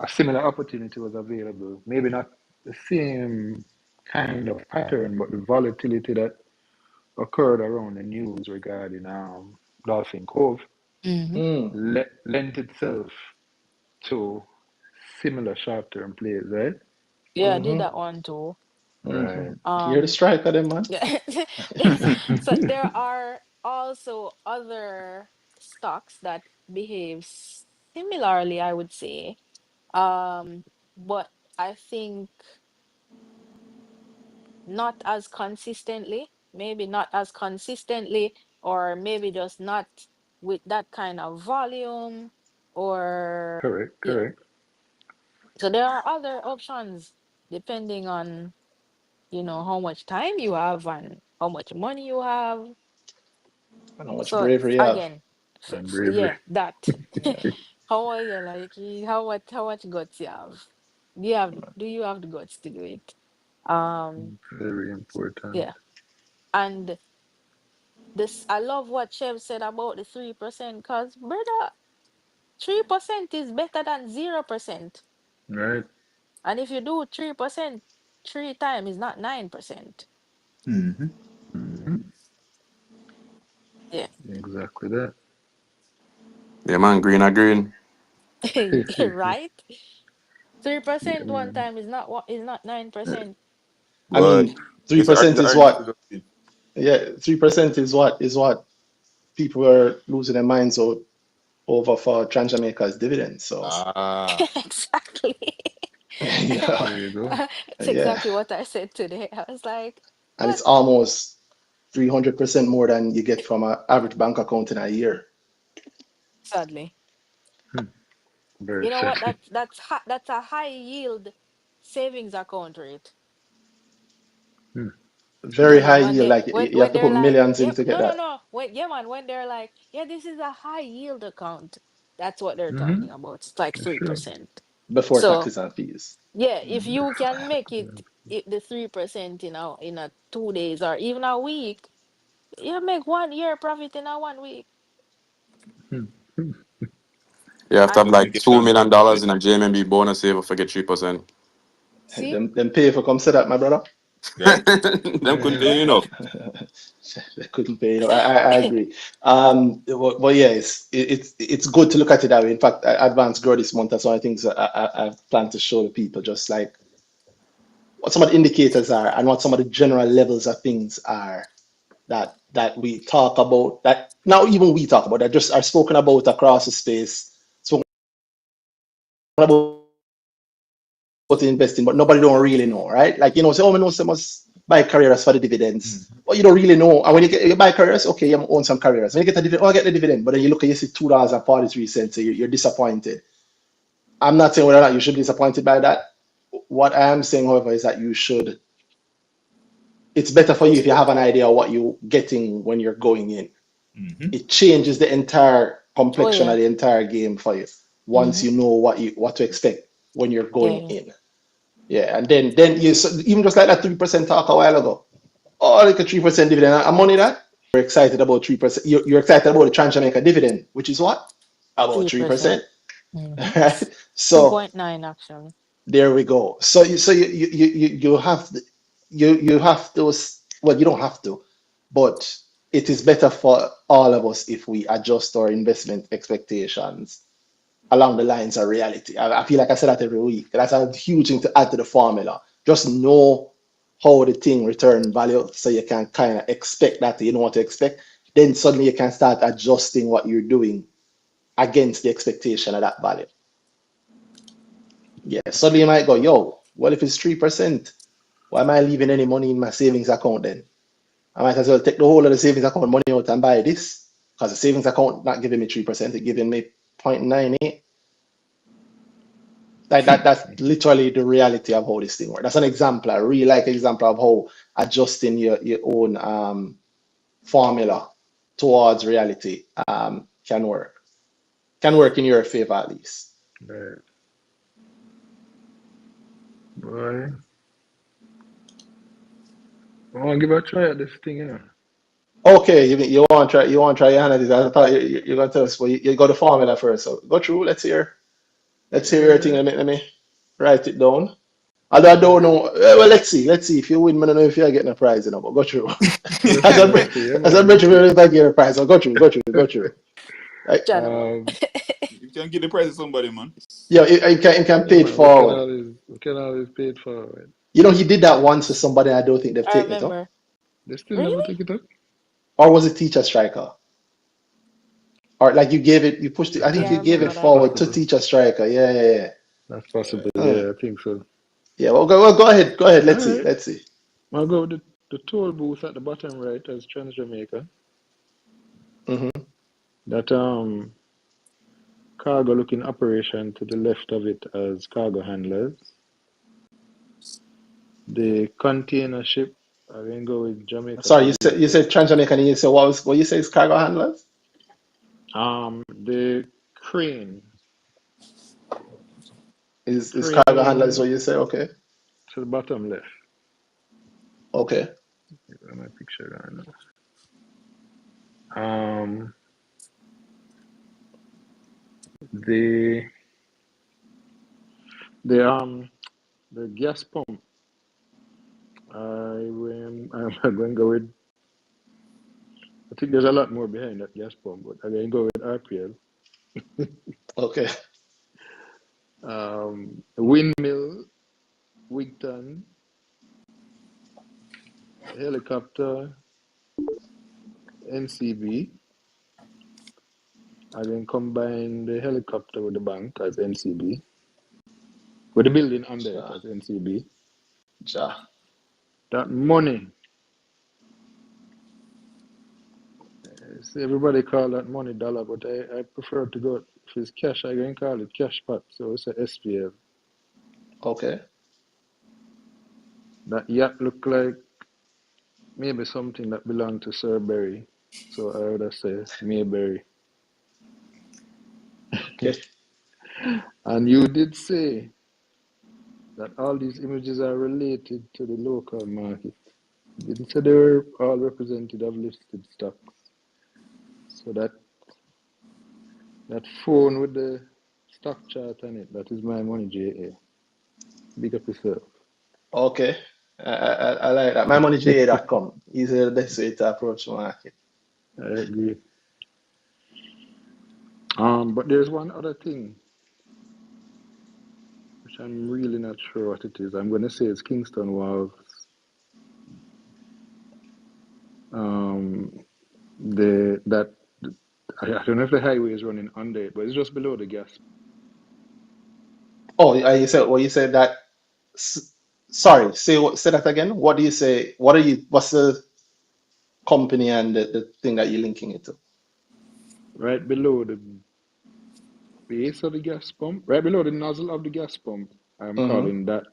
a similar opportunity was available. Maybe not the same kind of pattern, but the volatility that occurred around the news regarding Dolphin Cove Mm-hmm. Mm. lent itself to similar short-term plays, right? Yeah, I did Mm-hmm. that one too. Mm-hmm. Right. You're the Um, striker, then, man. yeah. So there are also other stocks that behave similarly, I would say. But I think not as consistently, maybe not as consistently, or maybe just not with that kind of volume, or Correct, yeah. correct. So there are other options depending on, how much time you have and how much money you have. And how much So bravery you have. again, And bravery. yeah, that. Yeah. How are you like? How much guts you have? Do you have the guts to do it? Um, Very important. yeah. And this, I love what Chev said about the 3%, because brother, 3% is better than 0%. Right? And if you do 3%, three times is not 9%. Mm-hmm. Hmm. Yeah. Exactly that. Yeah, man, green are green. Right? Yeah, 3% one man. time is not 9%. I But mean, three it's percent is earning what? to Yeah, 3% is what people are losing their minds over for Transjamaica's dividend. So Ah, Exactly. yeah, There you go. It's yeah, exactly what I said today. I was like, and what? it's almost 300% more than you get from an average bank account in a year. Sadly. Very You know what? sadly. That's a high yield savings account rate. Hmm. Very True. high When yield, they like when you have when to they're put like, millions in yep, to get no, no, that no. Yeah, man, when they're like, yeah, this is a high yield account. That's what they're Mm-hmm. talking about. It's like That's true. 3%. before So taxes and fees. yeah, if you can make the 3% in a 2 days or even a week, you make 1 year profit in a 1 week. Hmm. you have to have And like Make it $2 million transparent. in a JMB bonus saver for get 3%. see, Them pay for come say that, my brother. Right? Them couldn't pay you enough. They couldn't pay. I agree. But yeah, it's good to look at it that way. In fact, advanced grow this month. That's one of the things I plan to show the people, just like what some of the indicators are and what some of the general levels of things are that we talk about. That now even we talk about that just are spoken about across the space. Spoken about investing, but nobody don't really know, right? Like say, oh, we know some must buy carriers for the dividends. Mm-hmm. But you don't really know. And when you buy carriers, okay, you own some carriers. When you get the dividend, oh, I get the dividend. But then you look and you see $2.43, so you're disappointed. I'm not saying whether or not you should be disappointed by that. What I am saying, however, is that it's better for you if you have an idea of what you're getting when you're going in. Mm-hmm. It changes the entire oh complexion yeah, of the entire game for you once mm-hmm. you know what to expect when you're Yeah, going yeah. in. Yeah, and then you even just like that 3% talk a while ago. Oh, like a 3% dividend. And money that you're excited about 3%. You're excited about the Transjamaica dividend, which is what? About 3%. 3%. Mm-hmm. Right? Two So point nine actually. There we go. So you have you have those. Well, you don't have to, but it is better for all of us if we adjust our investment expectations along the lines of reality. I feel like I say that every week. That's a huge thing to add to the formula. Just know how the thing return value so you can kind of expect that, you know what to expect. Then suddenly you can start adjusting what you're doing against the expectation of that value. Yeah, suddenly you might go, yo, what if it's 3%? Why am I leaving any money in my savings account then? I might as well take the whole of the savings account money out and buy this because the savings account not giving me 3%, it's giving me 0.98. That's literally the reality of how this thing works. That's an example, a real like example of how adjusting your own formula towards reality can work. Can work in your favor at least. Right. Boy. I want to give a try at this thing, you know. Okay, you want to try your hand at this. I thought you're gonna tell us, well, you got the formula first. So go through, let's hear your thing. Yeah. Let me write it down. Although I don't know. Well, let's see. If you win, I don't know if you're getting a prize, you know, but go through. Let's As see, a let's see. Yeah, as a man. bridge, if I get a prize, so go through. Right? Janamo. Um, You can give the prize to somebody, man. Yeah, you can yeah, pay it man. forward. We can always pay it forward. You know, he did that once for somebody. I don't think they've I taken it up. remember. They still never Really? take it up. Or was it teacher striker? Or like you gave it, you pushed it. I think Yeah, I you gave it remember That's that. forward to possible. teacher striker. Yeah. That's possible. Uh, Yeah, I think so. yeah. Well, go ahead. All Let's see. right. Let's see. I'll go with the toll booth at the bottom right as Trans Jamaica. Hmm. That cargo looking operation to the left of it as cargo handlers. The container ship, I can go with Jamaica Sorry, you Producer. said Trans-Jamaican, and you said what you say is cargo handlers? The crane, Is cargo handlers crane what you say? Okay. to the bottom left. Okay. Where my picture gone now? The the gas pump. I'm going to go with. I think there's a lot more behind that gas pump, but I'm going to go with RPL. Okay. Windmill, Wigton, helicopter, NCB. I can combine the helicopter with the bank as NCB, with the building under it Ja. as NCB. Ja. That money, everybody call that money dollar, but I prefer to go, if it's cash, I can call it cash pot, so it's a SPL. Okay. That yacht look like maybe something that belonged to Sir Berry, so I would have said Mayberry. Okay. And you did say that all these images are related to the local market. You didn't say they were all representative of listed stocks. So that phone with the stock chart on it, that is my money, JA. Big up yourself. Okay. I like that. MyMoneyJA.com. Easily the best way to approach the market. I agree. But there's one other thing which I'm really not sure what it is. I'm going to say it's Kingston Walls. I don't know if the highway is running under it, but it's just below the gas. Oh, you said that. Sorry, say that again. What do you say? What's the company and the thing that you're linking it to? Right below the base of the gas pump, right below the nozzle of the gas pump, I'm Mm-hmm. calling that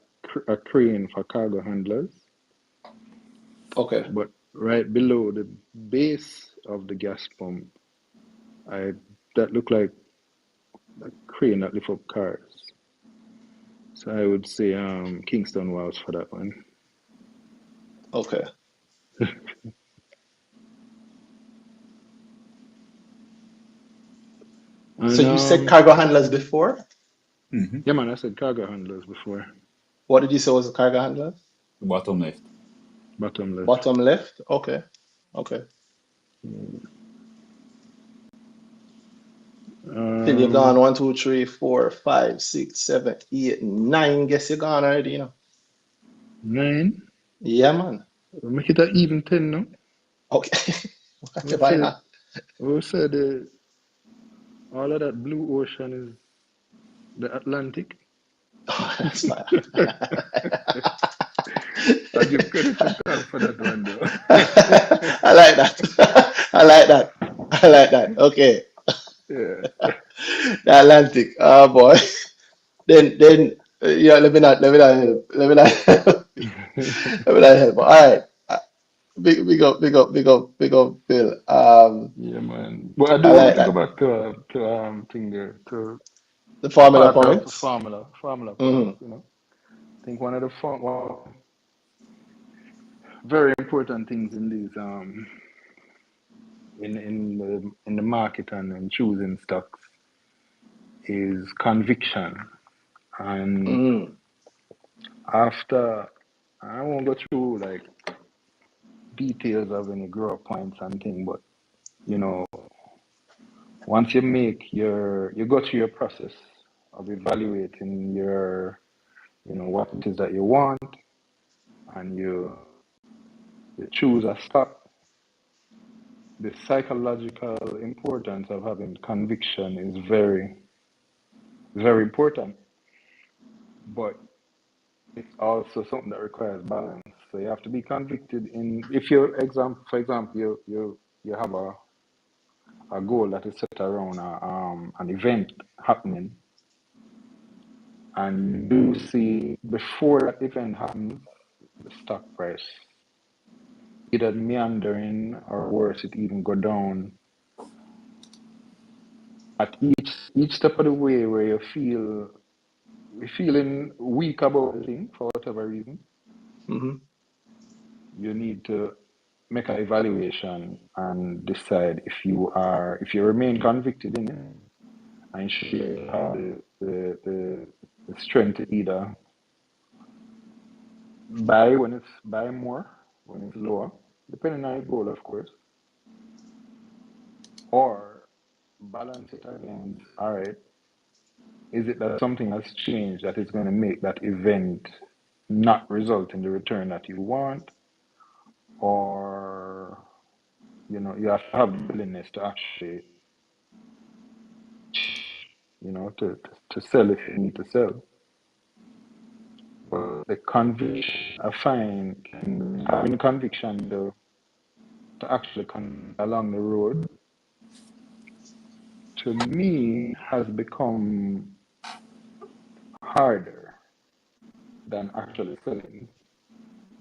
a crane for cargo handlers. Okay. But right below the base of the gas pump, that look like a crane that lift up cars. So I would say Kingston Walls for that one. Okay. So And you said cargo handlers before? Yeah, man, I said cargo handlers before. What did you say was the cargo handler? Bottom left. Bottom left. Bottom left? Okay. Okay. Till you've gone 1, 2, 3, 4, 5, 6, 7, 8, 9. Guess you're gone already, you know. 9? Yeah, man. Make it an even 10 now. Okay. Why not? We said all of that blue ocean is the Atlantic. Oh, that's fine. I give credit to God for that one, though. I like that. I like that. I like that. Okay. Yeah. The Atlantic. Oh boy. Then yeah, let me not help. Let me not help. All right. Big up, Bill. Yeah, man. But I I do want like to go that. back to thing there, to The formula part of points. formula Hmm. points, I think one of the very important things in these in the market and in choosing stocks is conviction. And Hmm. after, I won't go through like details of any grow points and thing, but once you go through your process of evaluating what it is that you want, and you choose a stock, the psychological importance of having conviction is very, very important. But it's also something that requires balance. So you have to be convicted if for example, you have a goal that is set around an event happening, and you do see before that event happens, the stock price either meandering or worse, it even go down at each step of the way where you're feeling weak about the thing for whatever reason. Hmm. You need to make an evaluation and decide if you remain convicted in it, and you have the strength to either buy more when it's lower, depending on your goal, of course, or balance it against, all right, is it that something has changed that is going to make that event not result in the return that you want, or you have to have the willingness to actually to sell if you need to sell. But the conviction, I find, having conviction to actually come along the road, to me, has become harder than actually selling,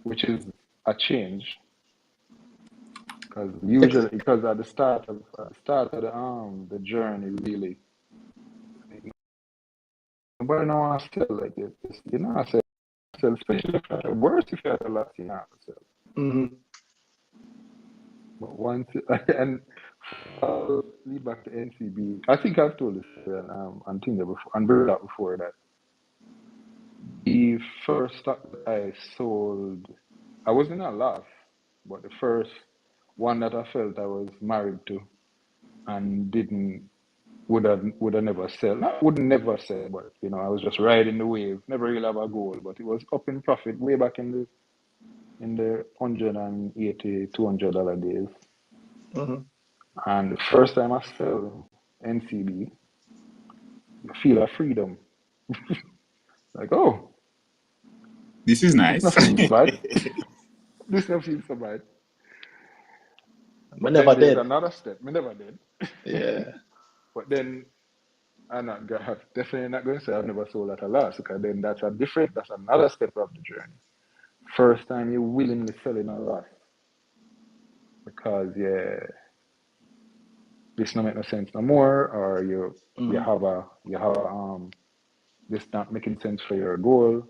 which is a change. Because at the start of the journey, really, nobody know want to sell like this. I sell, especially if you're worse if you're at a loss, you know how to sell. Hmm. But once and lead back to NCB, I think I've told this on Tinder before and BrickTalk before, that the first stock that I sold, I was in a loss, but the first one that I felt I was married to and would have never sell. Not would never sell, but I was just riding the wave. Never really have a goal, but it was up in profit way back in the $180, $200 days. Hmm. And the first time I sell NCB, I feel a freedom. Like, oh, This is this nice. not feels bad. This not feels so bad. I But never then there's did. another step. Me never did. Yeah. But then definitely not going to say I've never sold at a loss, because then that's another step of the journey. First time you're willingly selling a loss because this not make no sense no more, or you Hmm. have this not making sense for your goal.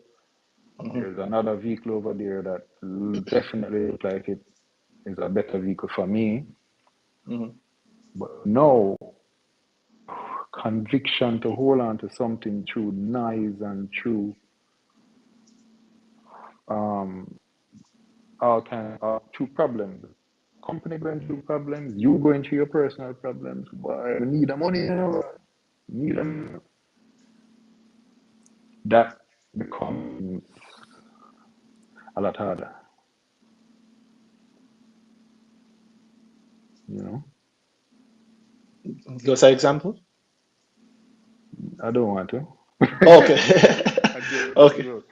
Hmm. There's another vehicle over there that definitely look like it is a better vehicle for me. Hmm. But no, conviction to hold on to something through noise and through all kind of through problems. Company going through problems, you going through your personal problems. Boy, you need the money, you know. Need them. That becomes a lot harder. You know. Give us an example. I don't want to. Okay. I joke. Okay.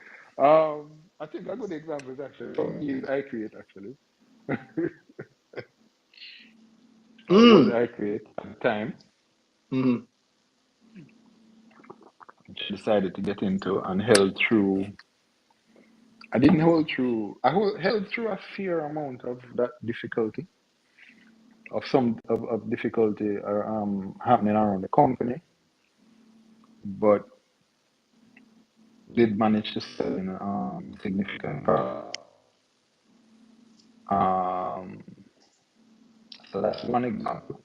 I think a good example is actually for me is I create actually. Was I create at the time, Mm. which I decided to get into and held through. I didn't hold through. Held through a fair amount of that difficulty, of difficulty happening around the company, but did manage to sell in significant profit. So that's one example.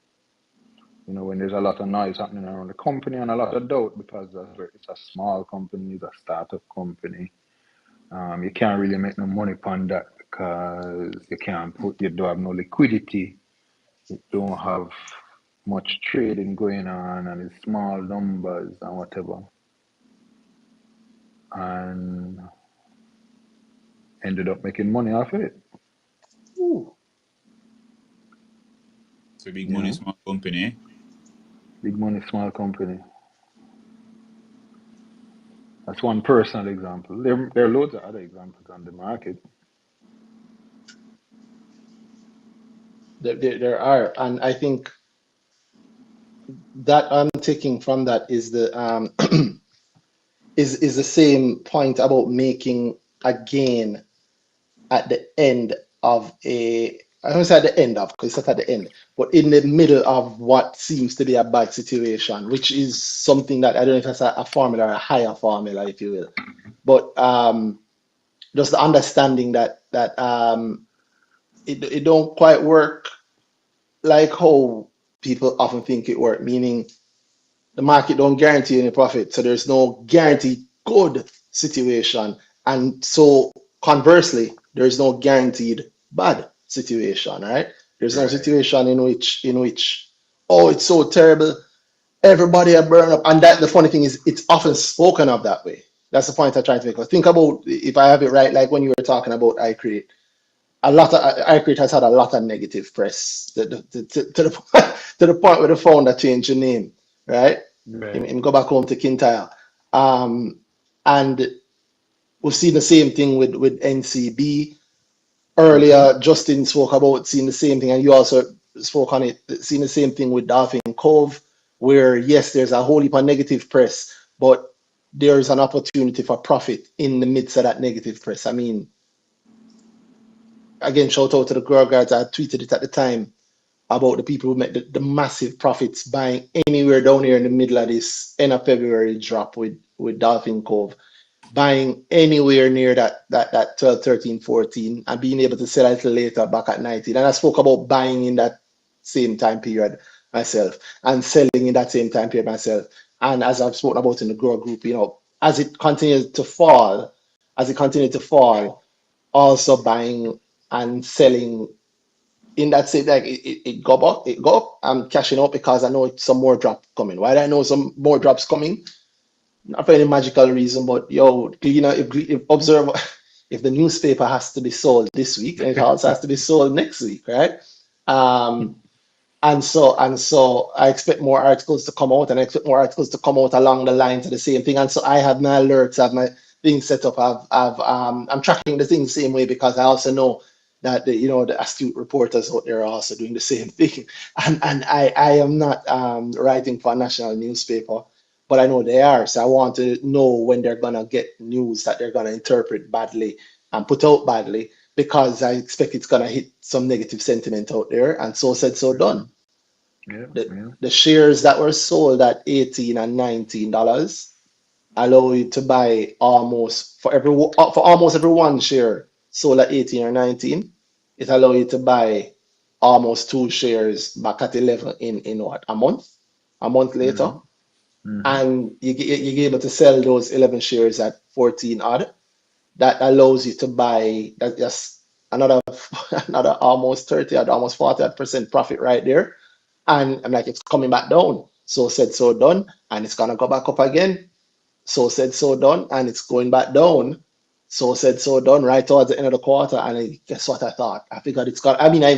You know, when there's a lot of noise happening around the company and a lot of doubt because it's a small company, it's a startup company. You can't really make no money upon that because you don't have no liquidity. You don't have much trading going on and it's small numbers and whatever. And ended up making money off of it. Ooh. So big money, small company. Eh? Big money, small company. That's one personal example. There are loads of other examples on the market. There are, and I think that I'm taking from that is the is the same point about making a gain at the end of I don't say at the end of, because it's not at the end, but in the middle of what seems to be a bad situation, which is something that I don't know if that's a formula or a higher formula, if you will. But just the understanding that it don't quite work like how people often think it works, meaning the market don't guarantee any profit, so there's no guaranteed good situation, and so conversely, there's no guaranteed bad situation, right? There's no situation in which oh, it's so terrible, everybody are burn up, and that the funny thing is, it's often spoken of that way. That's the point I'm trying to make. Think about, if I have it right, like when you were talking about iCreate, a lot of iCreate has had a lot of negative press to the point where the founder changed the name, right? Right. Him go back home to Kintyre. And we've seen the same thing with NCB. Earlier, Justin spoke about seeing the same thing, and you also spoke on it, seeing the same thing with Dolphin Cove, where yes, there's a whole heap of negative press, but there's an opportunity for profit in the midst of that negative press. I mean, again, shout out to the girl guards. I tweeted it at the time about the people who made the massive profits buying anywhere down here in the middle of this end of February drop with Dolphin Cove, buying anywhere near that 12, 13, 14, and being able to sell a little later back at 19. And I spoke about buying in that same time period myself and selling in that same time period myself. And as I've spoken about in the grow group, you know, as it continues to fall, also buying and selling in that same, like it go up. I'm cashing out because I know some more drop coming. Why do I know some more drops coming? Not for any magical reason, but yo, you know, if observe, if the newspaper has to be sold this week, and it also has to be sold next week, right? And so I expect more articles to come out, and I expect more articles to come out along the lines of the same thing. And so I have my alerts, I have my things set up. I'm tracking the things the same way because I also know that the astute reporters out there are also doing the same thing. And I am not writing for a national newspaper, but I know they are. So I want to know when they're gonna get news that they're gonna interpret badly and put out badly, because I expect it's gonna hit some negative sentiment out there. And so said, so done. The shares that were sold at $18 and $19 allow you to buy almost for almost every one share sold at 18 or 19, it allows you to buy almost two shares back at 11 in what, a month later. and you're able to sell those 11 shares at 14 odd, that allows you to buy that just another another almost 30 or almost 40% profit right there. And I'm like, it's coming back down. So said, so done. And it's gonna go back up again. So said, so done. And it's going back down. So said, so done right towards the end of the quarter. And guess what I thought? I figured it's got, I mean, I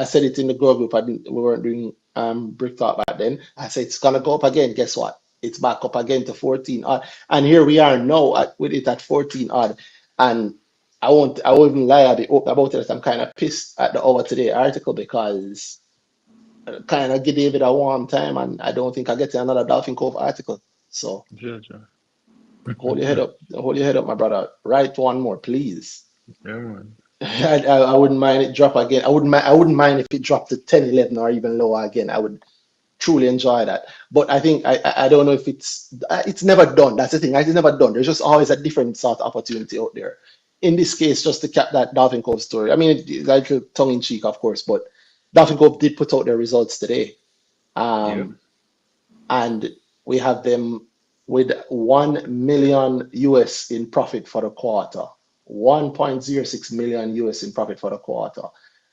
said it in the girl group. We weren't doing BrickTalk back then. I said it's gonna go up again. Guess what? It's back up again to 14 odd. And here we are now with it at 14 odd. And I won't even lie, I'll be open about it. I'm kind of pissed at the Hour Today article because kind of give David a warm time, and I don't think I get another Dolphin Cove article. So hold your head up, my brother. Write one more, please. Yeah, man. I wouldn't mind it drop again. I wouldn't mind if it dropped to 10, 11 or even lower again. I would truly enjoy that. But I think I don't know if it's never done. That's the thing. It's never done. There's just always a different sort of opportunity out there. In this case, just to cap that Dolphin Cove story. I mean, it's like tongue in cheek, of course, but Dolphin Cove did put out their results today. And we have them with 1 million US in profit for the quarter. 1.06 million US in profit for the quarter.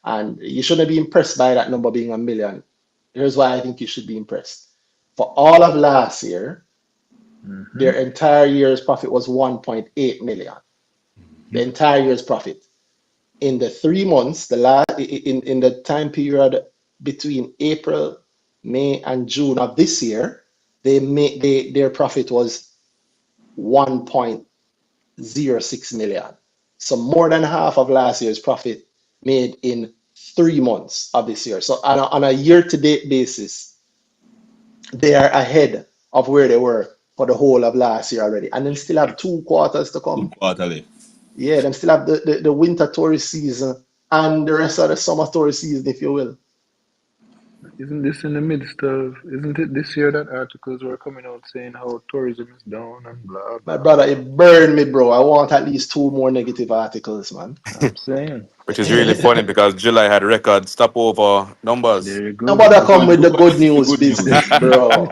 And you shouldn't be impressed by that number being a million. Here's why I think you should be impressed. For all of last year, their entire year's profit was 1.8 million. The entire year's profit. In the 3 months, in the time period between April, May, and June of this year, their profit was 1.06 million. So more than half of last year's profit made in 3 months of this year. So on a year-to-date basis, they are ahead of where they were for the whole of last year already. And then still have 2 quarters to come. 2 quarters left. Yeah, them still have the winter tourist season and the rest of the summer tourist season, if you will. Isn't it this year that articles were coming out saying how tourism is down and blah, My blah, brother, blah. it burned me, bro. I want at least 2 more negative articles, man. I'm saying. Which is really funny because July had record stopover numbers. There you go. Nobody come with the Look good at the news good news. business, bro.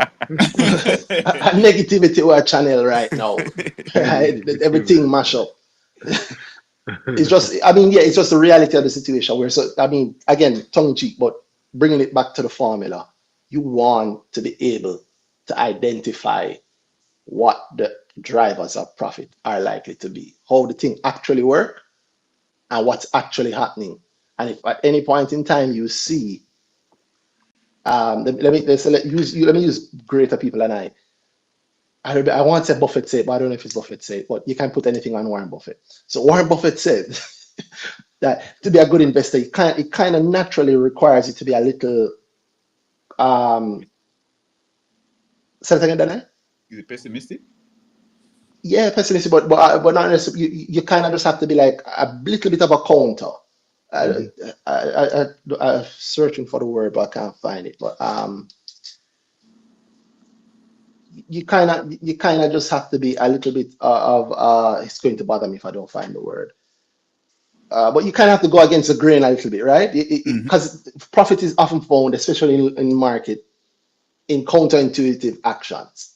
Negativity we are channel right now. Right? Everything mash up. It's just, I mean, yeah, it's just the reality of the situation where, so, I mean, again, tongue in cheek, but bringing it back to the formula, you want to be able to identify what the drivers of profit are likely to be, how the thing actually work, and what's actually happening. And if at any point in time you see, let me use greater people than I want to say Buffett said, but I don't know if it's Buffett said, but you can put anything on Warren Buffett. So Warren Buffett said that to be a good investor, it kind of naturally requires you to be a little, say it again, Dana? Is it pessimistic? Yeah, pessimistic, but not necessarily. You kind of just have to be like a little bit of a counter. I'm searching for the word, but I can't find it. But you kind of just have to be a little bit it's going to bother me if I don't find the word. But you kind of have to go against the grain a little bit, right? Because profit is often found, especially in market, in counterintuitive actions.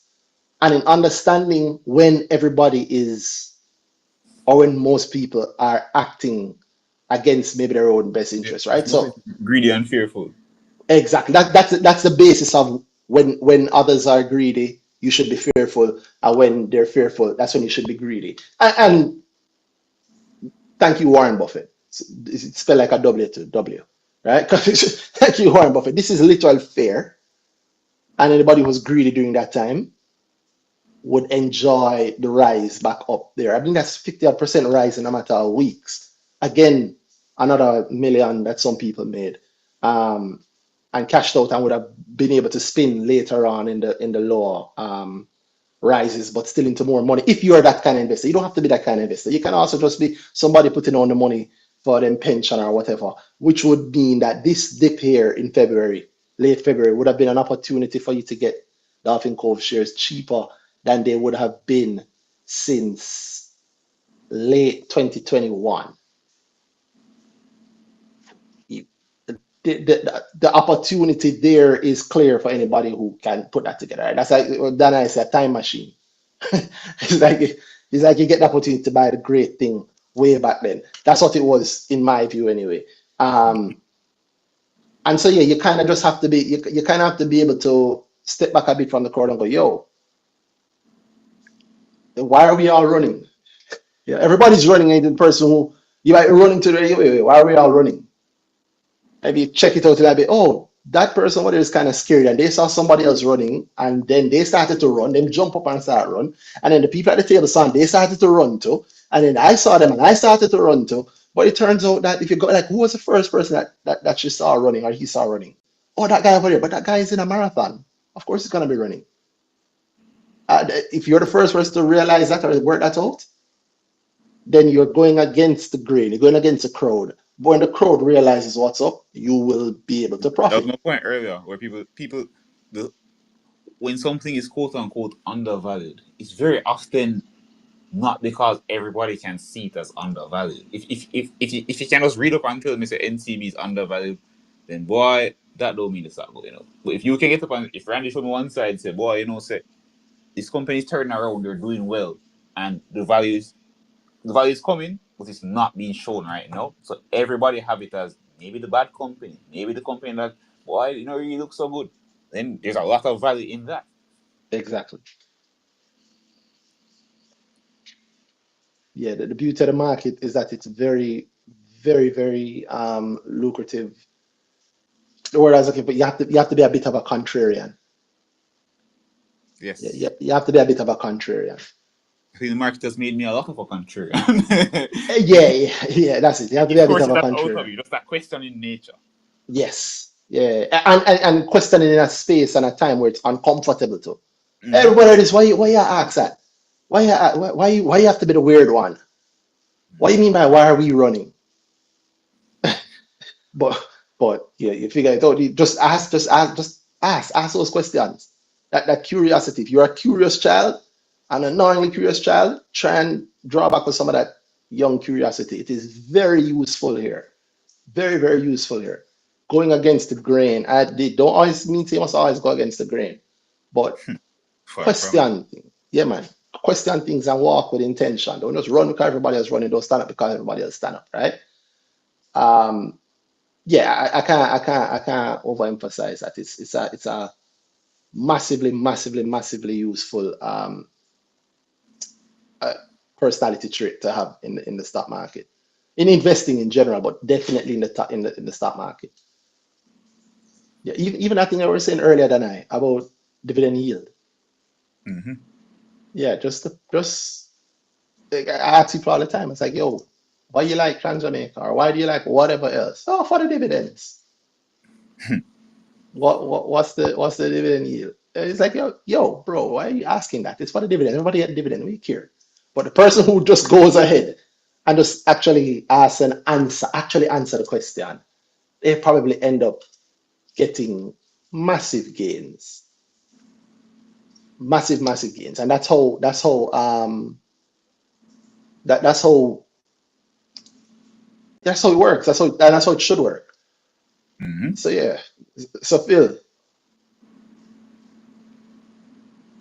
And in understanding when everybody is, or when most people are acting against maybe their own best interest, right? So Greedy and fearful. exactly, that's the basis of when others are greedy, you should be fearful, and when they're fearful, that's when you should be greedy. And thank you, Warren Buffett. It's spelled like a W to W, right? Thank you, Warren Buffett. This is literal fair, and anybody who's greedy during that time would enjoy the rise back up there. I think that's 50% rise in a matter of weeks. Again, another million that some people made, and cashed out and would have been able to spin later on in the lower rises, but still into more money. If you're that kind of investor, you don't have to be that kind of investor. You can also just be somebody putting on the money for them pension or whatever, which would mean that this dip here in February, late February, would have been an opportunity for you to get Dolphin Cove shares cheaper than they would have been since late 2021. the opportunity there is clear for anybody who can put that together. Right? That's like Dan I said, time machine. it's like you get the opportunity to buy the great thing way back then. That's what it was in my view anyway. And so yeah, you kind of just have to be you kind of have to be able to step back a bit from the crowd and go, yo, why are we all running? Yeah, everybody's running, and the person who you might be running to the why are we all running? Maybe check it out a little bit. Oh, that person what is kind of scared, and they saw somebody else running, and then they started to run. Them jump up and start run, and then the people at the table saw they started to run too, and then I saw them and I started to run too. But it turns out that if you go like, who was the first person that she saw running or he saw running? Oh, that guy over there. But that guy is in a marathon. Of course, he's gonna be running. If you're the first person to realize that or work that out, then you're going against the grain. You're going against the crowd. But when the crowd realizes what's up, you will be able to That profit. was my point earlier, where when something is quote unquote undervalued, it's very often not because everybody can see it as undervalued. If you can just read up and tell me say NCB is undervalued, then boy, that don't mean it's not going up. But if you can get up and if Randy showed me one side and say, boy, say this company's turning around, they're doing well, and the value is coming, but it's not being shown right now. So everybody have it as maybe the bad company, maybe the company that boy, really looks so good. Then there's a lot of value in that. Exactly. Yeah, the beauty of the market is that it's very, very, very lucrative. The word I was looking for, you have to be a bit of a contrarian. Yes. Yeah, you have to be a bit of a contrarian. I think the market has made me a lot of a contrarian. Yeah, that's it. You have to be a bit of a Out of contrarian. you, just that question in nature. Yes. Yeah. And questioning in a space and a time where it's uncomfortable too. Mm-hmm. Everybody is why you ask that? Why you have to be the weird one? What do you mean by why are we running? But yeah, you figure it out. You just ask those questions. That curiosity. If you're a curious child, an unknowingly curious child, try and draw back with some of that young curiosity. It is very useful here. Very, very useful here. Going against the grain. They don't always mean you must always go against the grain. But question things. Yeah, man. Question things and walk with intention. Don't just run because everybody else running. Don't stand up because everybody else stand up, right? Yeah, I can't overemphasize that. It's a massively, massively, massively useful personality trait to have in the stock market, in investing in general, but definitely in the stock market. Yeah, even that thing I was saying earlier than about dividend yield. Mm-hmm. Yeah, just I ask people all the time. It's like, yo, why you like Trans-Jamaica, or why do you like whatever else? Oh, for the dividends. What's the dividend yield? It's like, yo, bro, why are you asking that? It's for the dividend. Everybody get dividend. We care. But the person who just goes ahead and just actually asks an answer, answer the question, they probably end up getting massive gains. Massive gains. And that's how that's how it works. That's how it should work. Mm-hmm. So yeah. So Phil,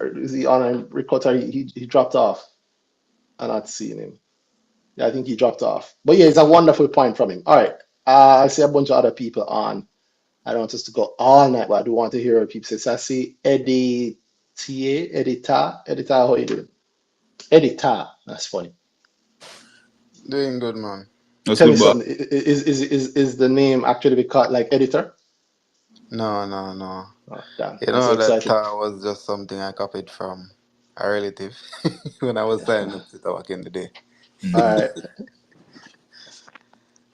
is he on a record? He dropped off. I'm not seeing him. Yeah, I think he dropped off. But yeah, it's a wonderful point from him. All right. I see a bunch of other people on. I don't want us to go all night, but I do want to hear what people say. So I see Eddie Ta. How are you doing? Eddie Ta. That's funny. Doing good, man. That's Tell me good, but something. Is the name actually because like editor? No. Oh, damn. You I'm so know, that excited. was just something I copied from a relative when I was signing up to talk in the day. All right.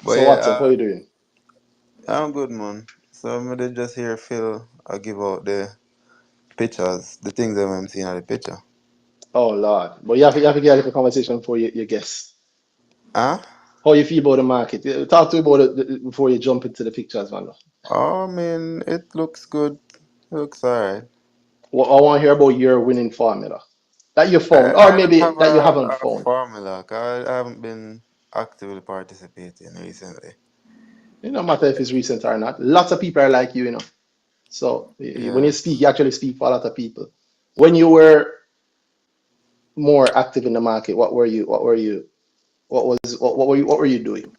But So what's up? What are you doing? I'm good, man. So I'm gonna just hear Phil give out the pictures, the things that I'm seeing on the picture. Oh Lord. But you have to get a little conversation before you guess. Huh? How you feel about the market? Talk to me about it before you jump into the pictures, man. Oh, I mean, it looks good. It looks alright. Well, I want to hear about your winning formula that you found, or I don't maybe have that you haven't a found. formula, 'cause I haven't been actively participating recently. It no matter if it's recent or not. Lots of people are like you, you know. So when you Yeah. speak, you actually speak for a lot of people. When you were more active in the market, what were you? What were you doing?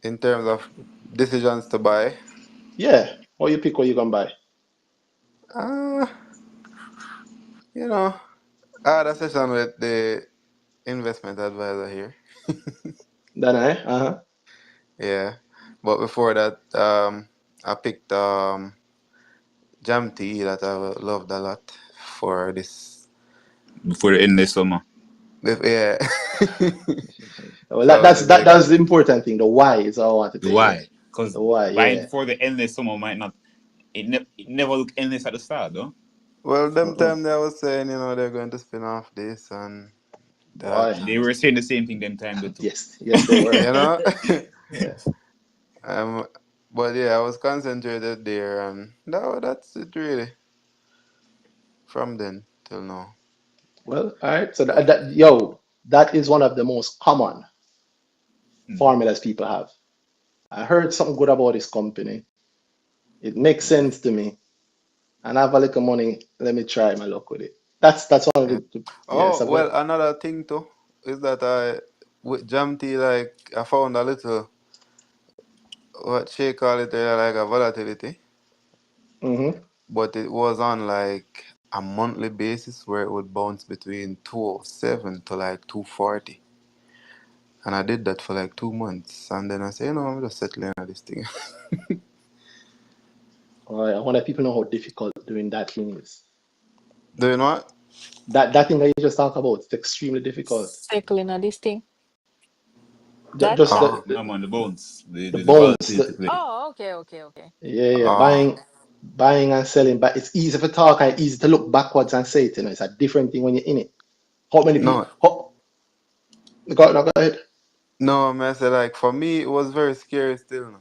In terms of decisions to buy, Yeah. What you pick what you gonna buy? uh, you know, I had a session with the investment advisor here. Then uh-huh. Yeah. But before that, I picked jam tea that I loved a lot for this. Before the end of summer. Yeah. Well, So I was like, that's the important thing. The why is all I wanted to hear. Why? Because The why, buying yeah. before the endless summer might not. It never look endless at the start, though. well, them Mm-mm. time they was saying, they're going to spin off this and that, Boy, They were saying the same thing them time though too. yes, they were. you know. Yeah. um, but yeah, I was concentrated there, and that's it really. From then till now. Well, all right. So that is one of the most common Mhm. formulas people have. I heard something good about this company. It makes Yeah. sense to me, and I have a little money. Let me try my luck with it. That's one of Yeah. yeah. It's Oh a well, very another thing too is that I with jam tea, like I found a little, what she call it there, like a volatility, mm-hmm. but it was on like a monthly basis where it would bounce between 207 to like 240. And I did that for like 2 months. And then I say, I'm just settling on this thing. All right. I want to let people know how difficult doing that thing is. Doing what? That thing that you just talked about, it's extremely difficult. Circling on this thing. Just That. Uh, I'm on the bones. the The bones. volatility play. Oh, okay. Yeah, uh, buying and selling, but it's easy to talk and easy to look backwards and say it. It's a different thing when you're in it. How many people? no, No, go ahead. no, man, I say like for me, it was very scary still. No?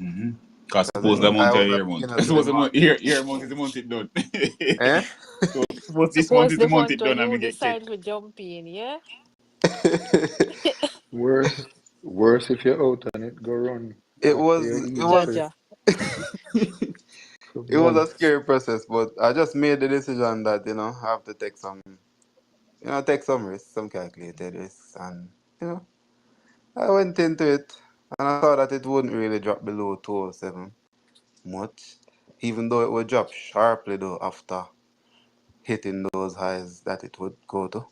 Mm-hmm. Cause Because suppose the Mm. month I or was a year month. beginner to the Suppose the month market. year month is the month it done. Eh? So suppose this month Suppose is the the month month it when done and you we get check. decide to jump in, yeah? Worse if you're out on it, go run it after was, you're it in was, for, Jaja. for it was a months. scary process, but I just made the decision that, I have to take some risks, some calculated risks. And, I went into it and I thought that it wouldn't really drop below 207 much, even though it would drop sharply though after hitting those highs that it would go to.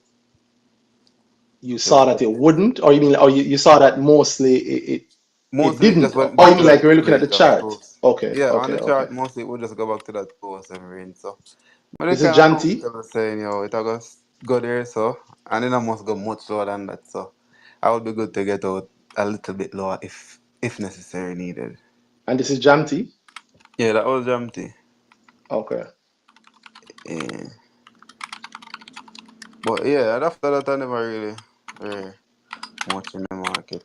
You You saw know, that it wouldn't, or you mean, or you saw that mostly it mostly it just didn't, went or you back to mean like that you were looking at the range of chart? tools. Okay, Yeah, on okay, the okay. chart, mostly it would just go back to that 207 range. So, but I This is kind of Janty. comfortable saying, it will go there, so, and then I must go much lower than that. So, I would be good to get out a little bit lower if necessary needed. And this is Janty. Yeah, that was empty. Okay. Yeah. But yeah, and after that, I never really very much in the market.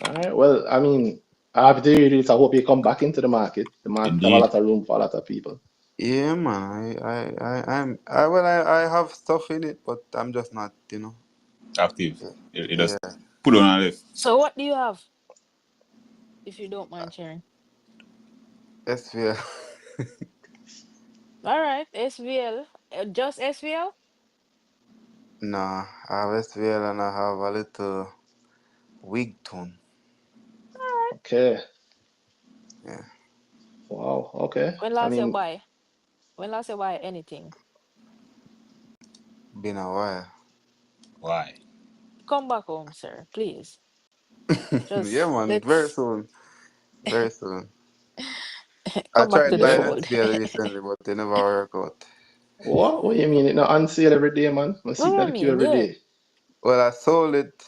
All right. Well, I mean, after you do this, I hope you come back into the market. The market have a Indeed. lot of room for a lot of people. Yeah, man. I have stuff in it, but I'm just not, Active. It Yeah, just put on a left. So what do you have, if you don't mind sharing? SVL. All right, SVL. Just SVL? Nah, I have SVL and I have a little wig tone. Okay. Yeah, Wow. Okay. When I last you mean, buy? When last you buy anything? been a while. Why? Come back home, sir, please. Yeah, Just man. Very let's soon. Very soon. I come back to tried the yeah. buying an fold. SVL recently, but they never work out. What do you mean? It not on sale every day, man. I see What it I at the queue mean, every yeah. day. Well, I sold it.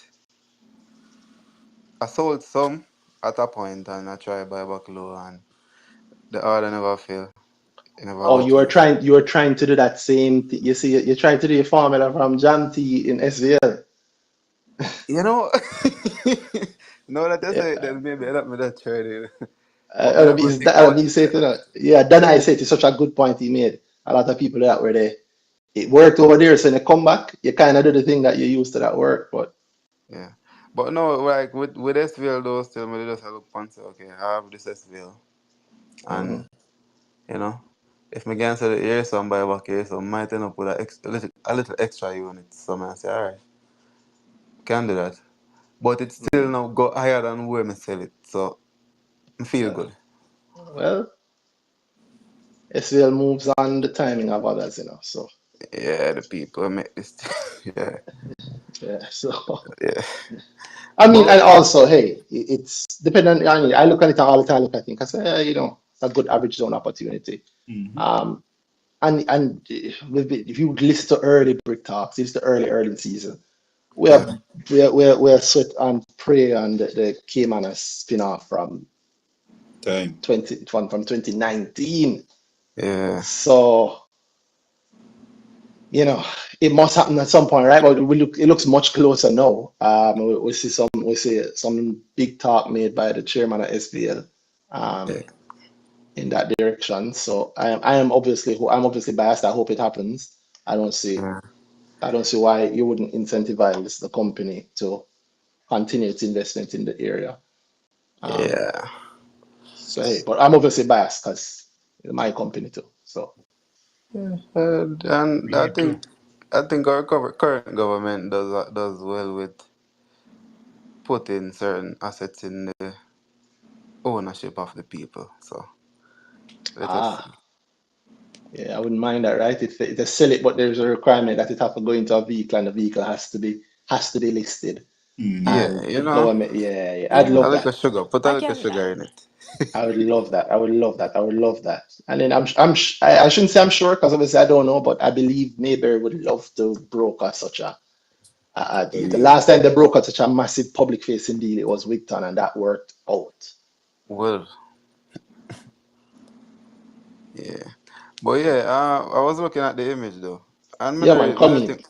I sold some at a point and I tried buy back low and the order never failed. It never Oh, go through. you are trying to do that same thing. You see, you're trying to do your formula from Janty in SVL. You know, no, that you Yeah. say that maybe I don't me that trade, but I never Is think that about he it said like to that. that? Yeah, then I said it's such a good point he made. A lot of people that were there. It worked over there, so when you come back, you kind of do the thing that you used to that work. But Yeah, But no, like with SVL though, still, me just look and say, okay, I have this SVL, Mm-hmm. and you know, if me can sell the air some buy back here, so might end up with a little extra unit. So I say, all right, can do that. But it still Mm-hmm. now go higher than where me sell it, so I feel good. Well, SVL moves on the timing of others, So Yeah, the people make this. Yeah, yeah, so yeah. I mean, But and also, hey, it's dependent. I mean, I look at it all the time. Look, I think I say, it's a good average zone opportunity. Mm-hmm. And if you listen to early brick talks, it's the early season. yeah, We're sweat and pray on the Cayman spin off from Time. 2019. yeah, So it must happen at some point, right? But it looks much closer now. We see some big talk made by the chairman of SVL yeah, um, in that direction. So I'm obviously biased. I hope it happens. I don't see yeah. I don't see why you wouldn't incentivize the company to continue its investment in the area. Um, Yeah. so hey, but I'm obviously biased because it's my company too. So And Me too. I think our current government does well with putting certain assets in the ownership of the people. So let us see. ah. Yeah, I wouldn't mind that, right? If they sell it, but there's a requirement that it have to go into a vehicle, and the vehicle has to be listed. Mm-hmm. Yeah, And you the know, government, yeah, I'd Yeah, a love little that. sugar. Put a I little get that. sugar in it. I would love that. I would love that. I would love that. And then I shouldn't say I'm sure because obviously I don't know, but I believe Mayberry would love to broker such a Oh deal. The yeah. last time they brokered such a massive public facing deal, it was Wigton, and that worked out. Well, yeah. But yeah, I was looking at the image though. And Yeah, man, me come not in. think,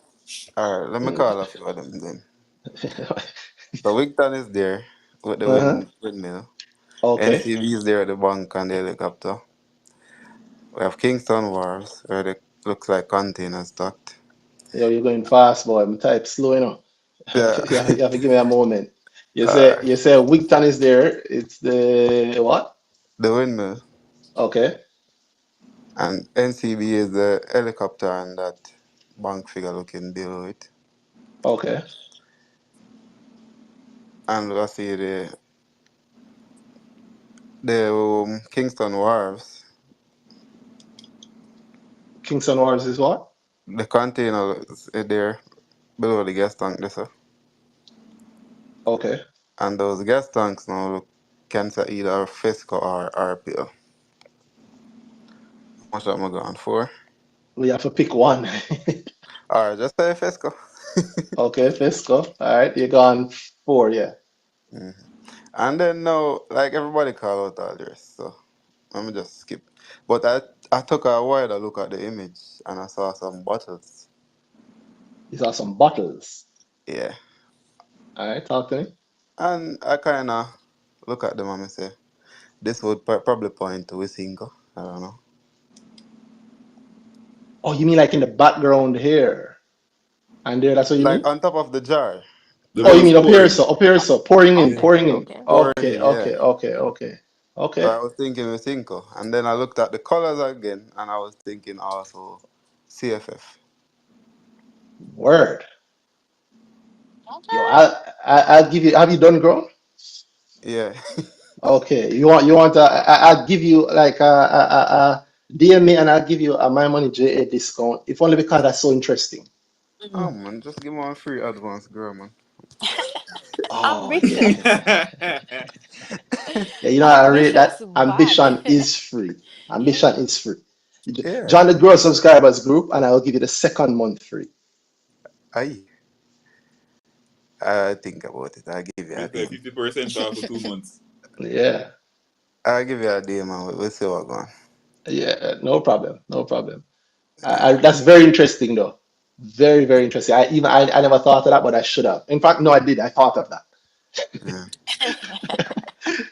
all right, let me Mm. call a few of them then. So Wigton is there with the Uh-huh. windmill. Okay. NCB is there at the bank and the helicopter. We have Kingston Wharves, where it looks like containers docked. Yo, you're going fast, boy. I'm type slow, Yeah. You have to give me a moment. You say Alright. you say Wigton is there. It's the what? The windmill. Okay. And NCB is the helicopter and that bank figure looking below it. Okay. And I see the Kingston Wharves. Kingston Wars is what? The container is there below the gas tank there, sir. Okay. And those gas tanks now look can say either FESCO or RPL. How much am I going for? We have to pick one. Alright, just say FESCO. Okay, let's go. All right, you're gone four, yeah. Mhm. And then now, like everybody call out all the rest, so let me just skip. But I took a wider look at the image and I saw some bottles. These are some bottles. Yeah. All right, talk to me. And I kind of look at them and I say, this would probably point to Wisinko. I don't know. Oh, you mean like in the background here? And there, that's what you Like mean? on top of the jar, The Oh, you one's mean pouring. up here, so pouring in, Yeah. pouring in. Okay. pouring Okay, in, yeah. okay, okay, okay. So Okay. I was thinking Wisinko. And then I looked at the colors again and I was thinking also CFF. Word. Yo, Okay. I'll give you. Have you done grow? Yeah. Okay. I'll give you like DM me and I'll give you a my money JA discount. If only because that's so interesting. Oh Mm. man, just give me one free advance, girl, man. Oh yeah, Ambitious. yeah. Yeah, I rate Ambitious that. bad. Ambition is free. Yeah. Ambition is free. Yeah. Join the Grow subscribers group, and I will give you the second month free. Aye. I think about it. I'll give you a It's like day. 50% off for 2 months. Yeah, I'll give you a day, man. We'll see what going. yeah, no problem, no problem. That's very interesting, though. Very, very interesting. I never thought of that, but I should have. In fact, no, I did. I thought of that. Yeah.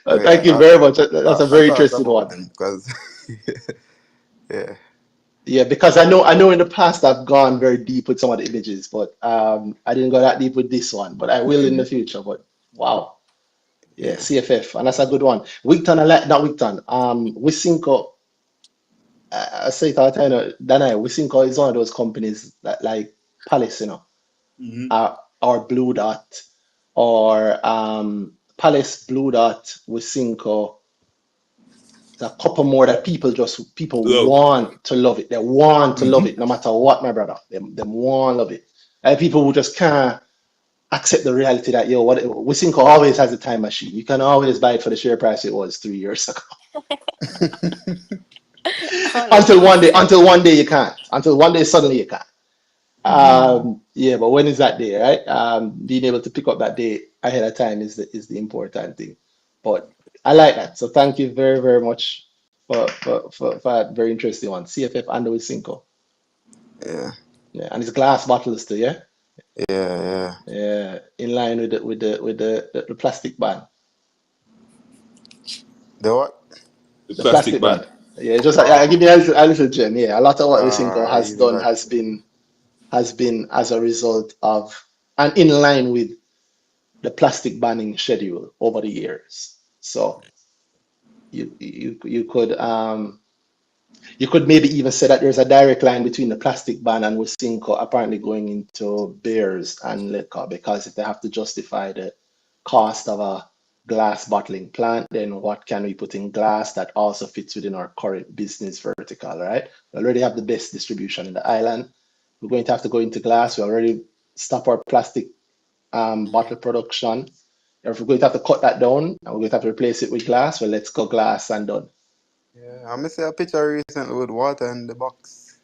But yeah, Thank you very much. That's a I very thought interesting about one. them because yeah. Yeah, because I know in the past I've gone very deep with some of the images, but I didn't go that deep with this one, but I will in the future. But wow, yeah, Yeah. CFF, and that's a good one. Wigton, I like not Wigton. Wysinco, I say it all the time. Danai, Wysinco is one of those companies that like Palace, Mm-hmm. or Blue Dot, or Palace, Blue Dot, Wysinco. There's a couple more that people Love. want to love it. They want to love Mm-hmm. it no matter what, my brother. Them want to love it. And people who just can't accept the reality that Wysinco always has a time machine. You can always buy it for the share price it was 3 years ago. Always. Until one day you can't. Until one day suddenly you can't. Yeah, but when is that day, right? Being able to pick up that day ahead of time is the important thing. But I like that. So thank you very, very much for that very interesting one. CFF and the Cinco. Yeah. Yeah, and it's glass bottles too, yeah? Yeah. Yeah, in line with the plastic ban. The what? The The plastic plastic ban. ban. Yeah, just Oh. give me a little gem. Yeah, a lot of what Cinco has done University. has been as a result of and in line with the plastic banning schedule over the years. So you could maybe even say that there's a direct line between the plastic ban and Wisynco apparently going into beers and liquor, because if they have to justify the cost of a glass bottling plant, then what can we put in glass that also fits within our current business vertical, right? We already have the best distribution in the island. We're going to have to go into glass. We already stop our plastic bottle production. If we're going to have to cut that down and we're going to have to replace it with glass, well, let's go glass and done. Yeah. I missed a picture recently with water in the box.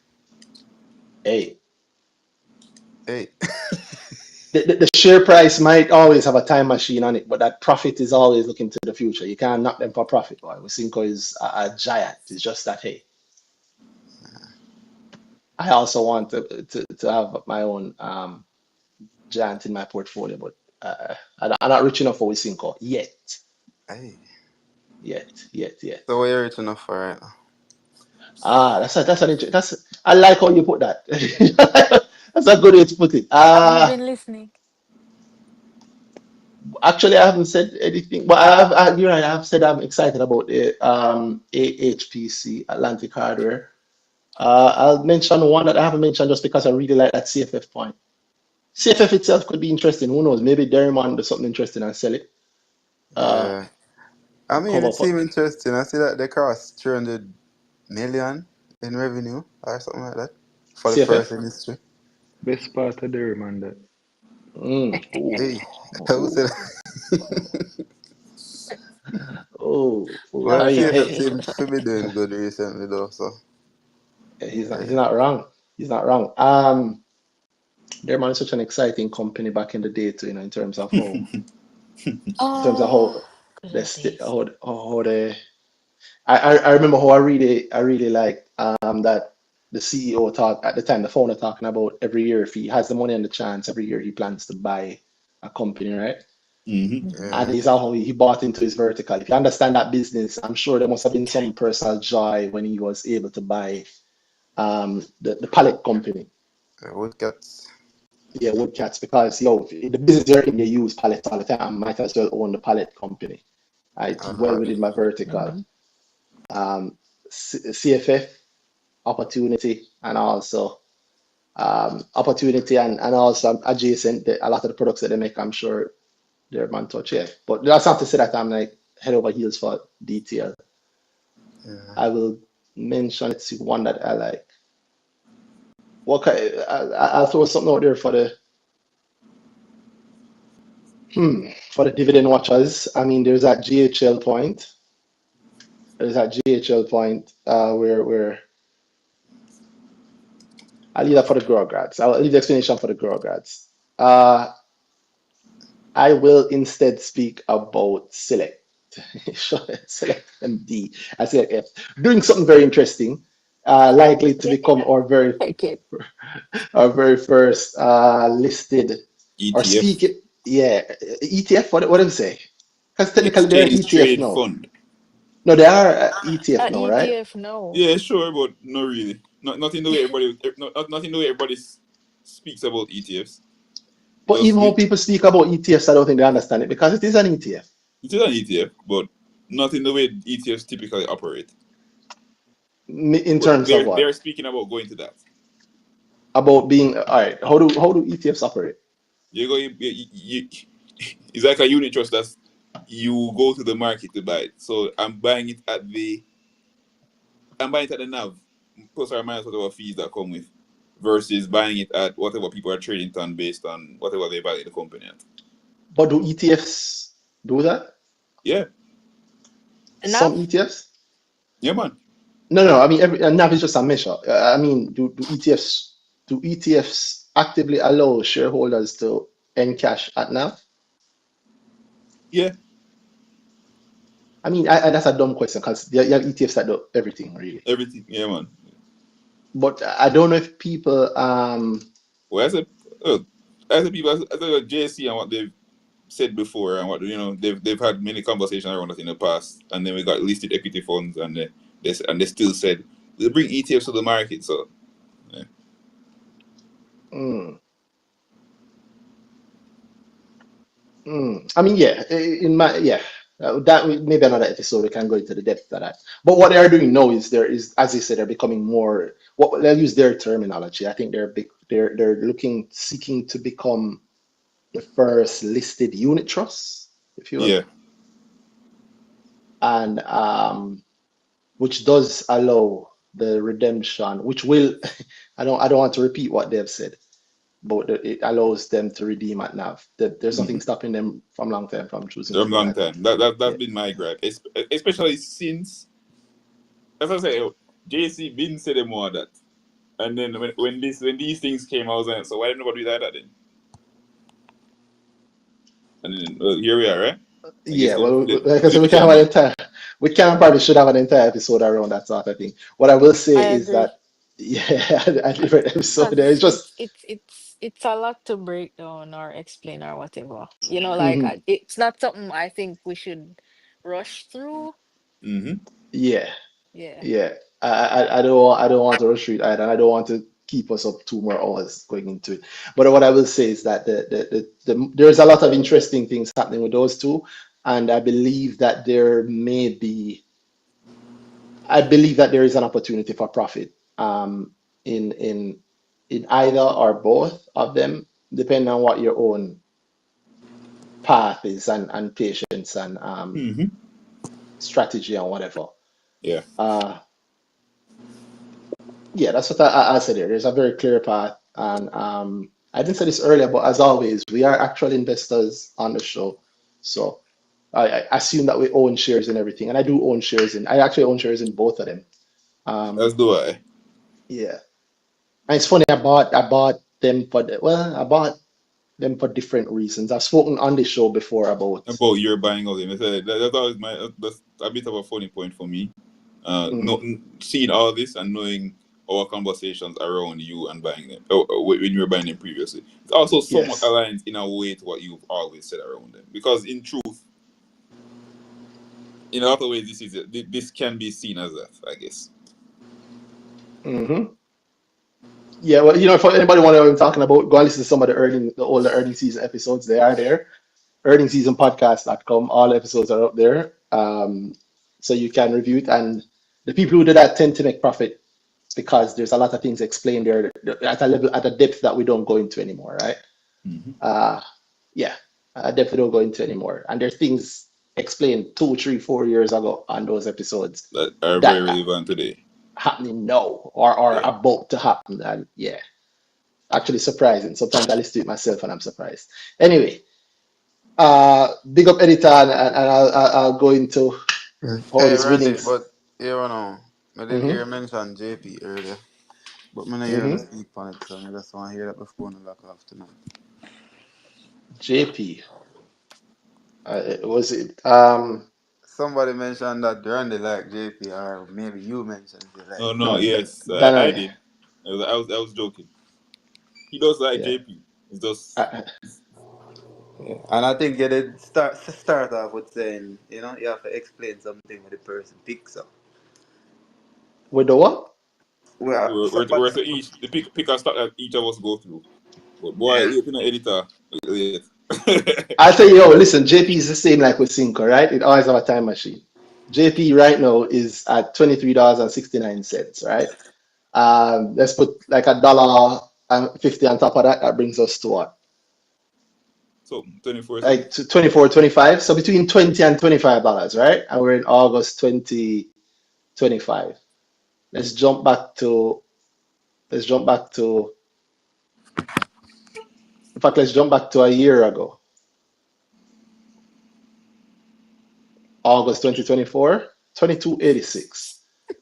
Hey, Hey. the share price might always have a time machine on it, but that profit is always looking to the future. You can't knock them for profit. Boy. Wisynco is a giant. It's just that, hey, I also want to have my own giant in my portfolio, but I'm not rich enough for Wisynco yet. Hey. Yet. So what you're rich enough for right now? I like how you put that. That's a good way to put it. Have you been listening? Actually, I haven't said anything, but you're right. I have said I'm excited about the AHPC Atlantic Hardware. I'll mention one that I haven't mentioned just because I really like that CFF point. CFF itself could be interesting. Who knows? Maybe Derriman does something interesting and sell it. Yeah. I mean, Cover it up. seems interesting. I see that they crossed 300 million in revenue or something like that for the first CFF. in history. Best part of the reminder. Hey, who said that? Oh, Well, yeah. CFF Hey, seems to be doing good recently, though. So, he's yeah. not wrong. He's not wrong. Derriman is such an exciting company back in the day too, in terms of Oh, good they old days. how they I remember how I really liked that the CEO talk at the time, the founder talking about every year if he has the money and the chance, every year he plans to buy a company, right? Mm-hmm. Mhm. And Yeah. he's how he bought into his vertical. If you understand that business, I'm sure there must have been some personal joy when he was able to buy the pallet company. Woodcats. Yeah, Woodcats, because the business you're in, you use pallets all the time. I might as well own the pallet company. It's well within my vertical. Mhm. CFF opportunity and also opportunity and also adjacent. A lot of the products that they make, I'm sure they're man touch. Yeah, but that's not to say that I'm like head over heels for detail. Yeah. I will mention let's see one that I like. I'll throw something out there for the dividend watchers. I mean, there's that GHL point. There's that GHL point where I'll leave that for the girl grads. I'll leave the explanation for the girl grads. I will instead speak about Select. Select MD. I Select F. Doing something very interesting, likely to become Take it. our very first listed or ETF. speak. Yeah, ETF. What do you say? Because technically they're an Exchange ETF Trade now. Fund. No, they are ETF now, right? ETF no. Yeah, sure, but not really. Not in the way everybody. Not in the way everybody speaks about ETFs. But Just even how people speak about ETFs, I don't think they understand it because it is an ETF. it is an ETF, but not in the way ETFs typically operate. In But terms of they're what? speaking about going to that. About being all right. How do ETFs operate? It's like a unit trust that's you go to the market to buy it. So I'm buying it at the NAV plus or minus whatever fees that come with, versus buying it at whatever people are trading on based on whatever they value the company at. But do ETFs do that? Yeah, Some Enough? ETFs? yeah, man. No. I mean, NAV is just a measure. I mean, do ETFs actively allow shareholders to encash at NAV? Yeah, I mean, that's a dumb question because you have ETFs that do everything really. everything. Yeah, man. But I don't know if people Well, as a people, as a JC and what they've said before, and what they've had many conversations around that in the past, and then we got listed equity funds, and they still said they bring ETFs to the market. So yeah. I mean, yeah, that maybe another episode we can go into the depth of that. But what they are doing now is as you said, they're becoming more. What they'll use their terminology. I think they're seeking to become the first listed unit trust, if you will, Yeah. and which does allow the redemption, which will. I don't want to repeat what they've said, but it allows them to redeem at NAV. There's nothing stopping them from long time from choosing to From do long that. time. That's Yeah. been my gripe, especially since, as I say, JC been said them more that, and then when these things came, I was like, so why didn't nobody do that then? And then here we are, right? I guess Yeah, they well, flip like I said, the camera. we can probably should have an entire episode around that sort of thing. What I will say I is agree. that, yeah, a different episode there. Because It's just, it's a lot to break down or explain or whatever. Like mhm, it's not something I think we should rush through. Mm-hmm. yeah, Yeah. yeah. I don't want to rush it either, and I don't want to keep us up 2 more hours going into it. But what I will say is that there's a lot of interesting things happening with those two, and I believe that there is an opportunity for profit in either or both of them, depending on what your own path is and patience and Mm-hmm. strategy and whatever. Yeah. Yeah, that's what I said there. There's a very clear path, and I didn't say this earlier, but as always, we are actual investors on the show, so I assume that we own shares in everything, and I do own shares I actually own shares in both of them. As Um, do I. yeah. And it's funny, I bought them I bought them for different reasons. I've spoken on the show before about About your buying of them. That's always that's a bit of a funny point for me. mhm, Seeing all this and knowing our conversations around you and buying them, when you were buying them previously, it also somewhat yes. aligns in a way to what you've always said around them. Because in truth, in a lot of ways, this can be seen as that, I guess. hmm Yeah, well, for anybody wondering what I'm talking about, go and listen to some of the older earning season episodes. They are there. Earningseasonpodcast.com. All episodes are up there. So you can review it. And the people who do that tend to make profit because there's a lot of things explained there at a level, at a depth that we don't go into anymore, right? Mm-hmm. Yeah, a depth we don't go into anymore. And there's things explained 2, 3, 4 years ago on those episodes That are very that relevant today. happening now or Yeah. about to happen. And yeah, actually surprising. Sometimes I listen to it myself and I'm surprised. Anyway, big up editor, and I'll go into how Hey this Randy, winnings. but you know, I did hmm hear you mention JP earlier, but I hear hmm him speak on it, so I just want to hear that before I lock off tonight. JP, was it Somebody mentioned that Randy like JP, or maybe you mentioned you like Oh no, no yes, I Dana, did. I was joking. He does like yeah JP. It's just I, Yeah. And I think you did start off with saying, you know, you have to explain something with the person picks up. With the what? Well, We're to each the pick a stock that each of us go through. But boy, wait, you know, editor. Wait. I tell you, yo, listen, JP is the same like with Cinco, right? It always have a time machine. JP right now is at $23.69, right? Let's put like $1.50 on top of that. That brings us to what? So 24 something. Like to 24, 25. So between $20 and $25, right? And we're in August 2025. Let's jump back to, in fact, let's jump back to a year ago, August 2024, 22.86.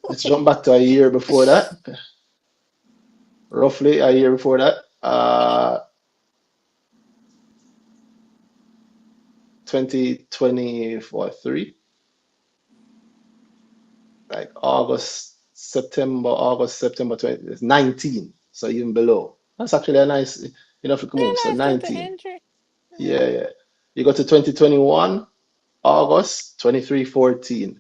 Let's jump back to a year before that, roughly a year before that, 2023, like August, September 20, it's 19. So even below. That's actually a nice enough to move. So Real life data 19. entry. Yeah, yeah. You go to 2021, August 23.14.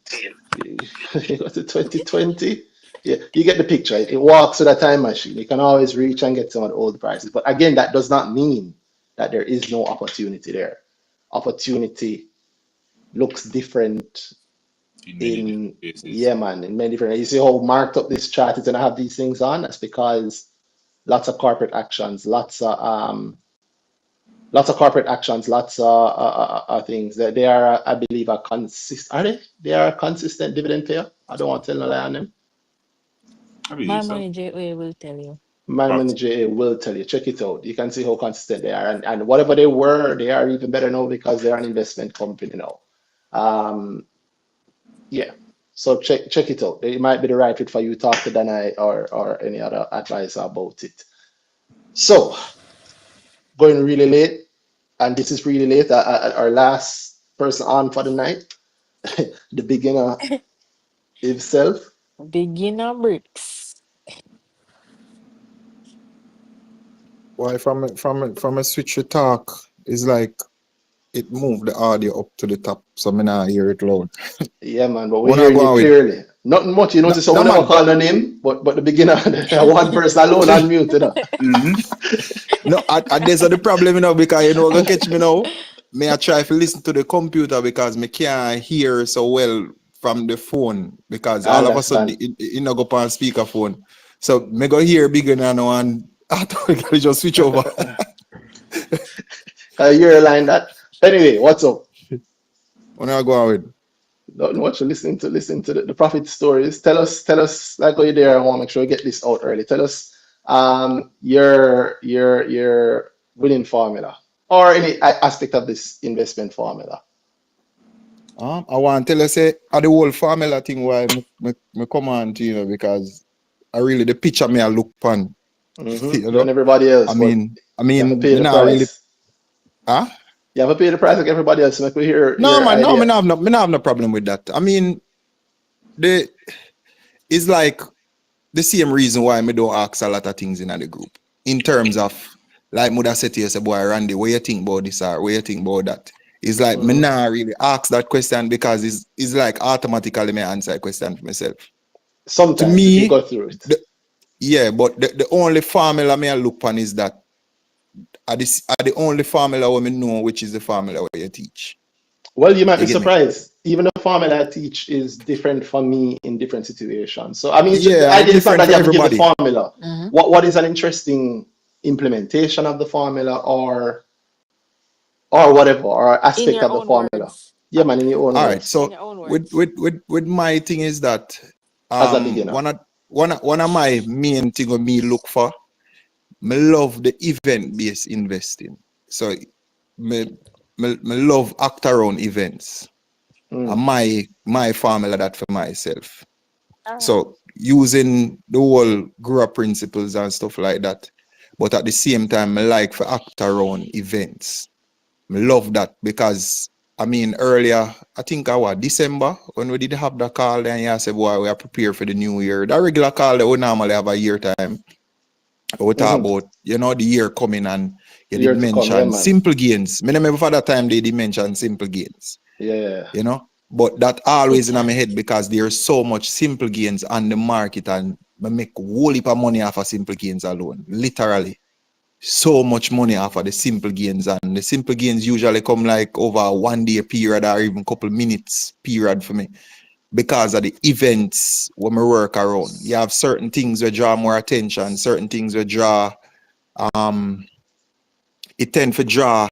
You go to 2020. Yeah, you get the picture. It walks with a time machine. You can always reach and get some of the old prices. But again, that does not mean that there is no opportunity there. Opportunity looks different In many different in, places. yeah, man, in many different. You see how marked up this chart is, and I have these things on. That's because lots of corporate actions, lots of corporate actions, lots of things that they are, I believe, are consistent. Are they? They are a consistent dividend payer. I don't want to tell no lie on them. I My believe so. money JA will tell you. My But manager will tell you. Check it out. You can see how consistent they are, and whatever they were, they are even better now because they're an investment company now. Um, yeah. So check it out. It might be the right fit for you. Talk to Danai or any other advisor about it. So going really late. And this is really late. Our last person on for the night, the beginner himself. Beginner bricks. Why from a switch to talk is like it moved the audio up to the top, so me not hear it loud. Yeah, man, but we're When I hearing go you on with clearly. Nothing much. You no, notice no someone never man, call the name, but the beginner, one person alone unmute, you know. no, there's the problem, you know, because you know gonna catch me now. May I try to listen to the computer because me can't hear so well from the phone because I all of a sudden understand. it not go on speakerphone. So me go hear bigger now and automatically just switch over. You're line that. Anyway, what's up? When I go on with Not much. Listen to the profit stories. Tell us, like how you're there. I want to make sure we get this out early. Tell us your winning formula or any aspect of this investment formula. I want to tell you say the whole formula thing why me come on to you know because I really the picture me I look upon. You You and know? everybody else, I but mean you have to pay me the not really price. huh? You have to pay the price like everybody else. Make we hear No your man, no, idea. me not have no problem with that. I mean the it's like the same reason why me don't ask a lot of things in the group. In terms of like Muda said to you, say, boy, Randy, what you think about this or what you think about that? It's like me Mhm. not really ask that question because it's like automatically me answer a question for myself. To Sometimes if you me, go through it. yeah, but the only formula me I look on is that are the only formula where me know which is the formula where you teach. Well, you might You be get me? surprised. Even the formula I teach is different for me in different situations. So I mean, the Yeah, idea is not different that for you have to give the everybody. formula. What is an interesting implementation of the formula or whatever or In aspect your of the own formula? words. Yeah, man, in your own All right. words In So your own with words. with with with my thing is that as a beginner. one of my main thing of me look for, me love the event based investing. So me love act around events. And Mm. my formula that for myself. All right. So using the whole GRA principles and stuff like that. But at the same time, I like for act around events. I love that because I mean earlier, I think December when we did have the call, then you said, boy, we are prepared for the new year. The regular call that we normally have a year time. We talk about, you know, the year coming, and you Year did to come, yeah, mention man. simple gains. Me remember for that time they did mention simple gains. Yeah. You know, but that always Big in my time. head because there's so much simple gains on the market, and I make a whole heap of money off of simple gains alone. Literally, so much money off of the simple gains, and the simple gains usually come like over a 1 day period or even couple minutes period for me because of the events when we work around. You have certain things that draw more attention, certain things that draw it tend to draw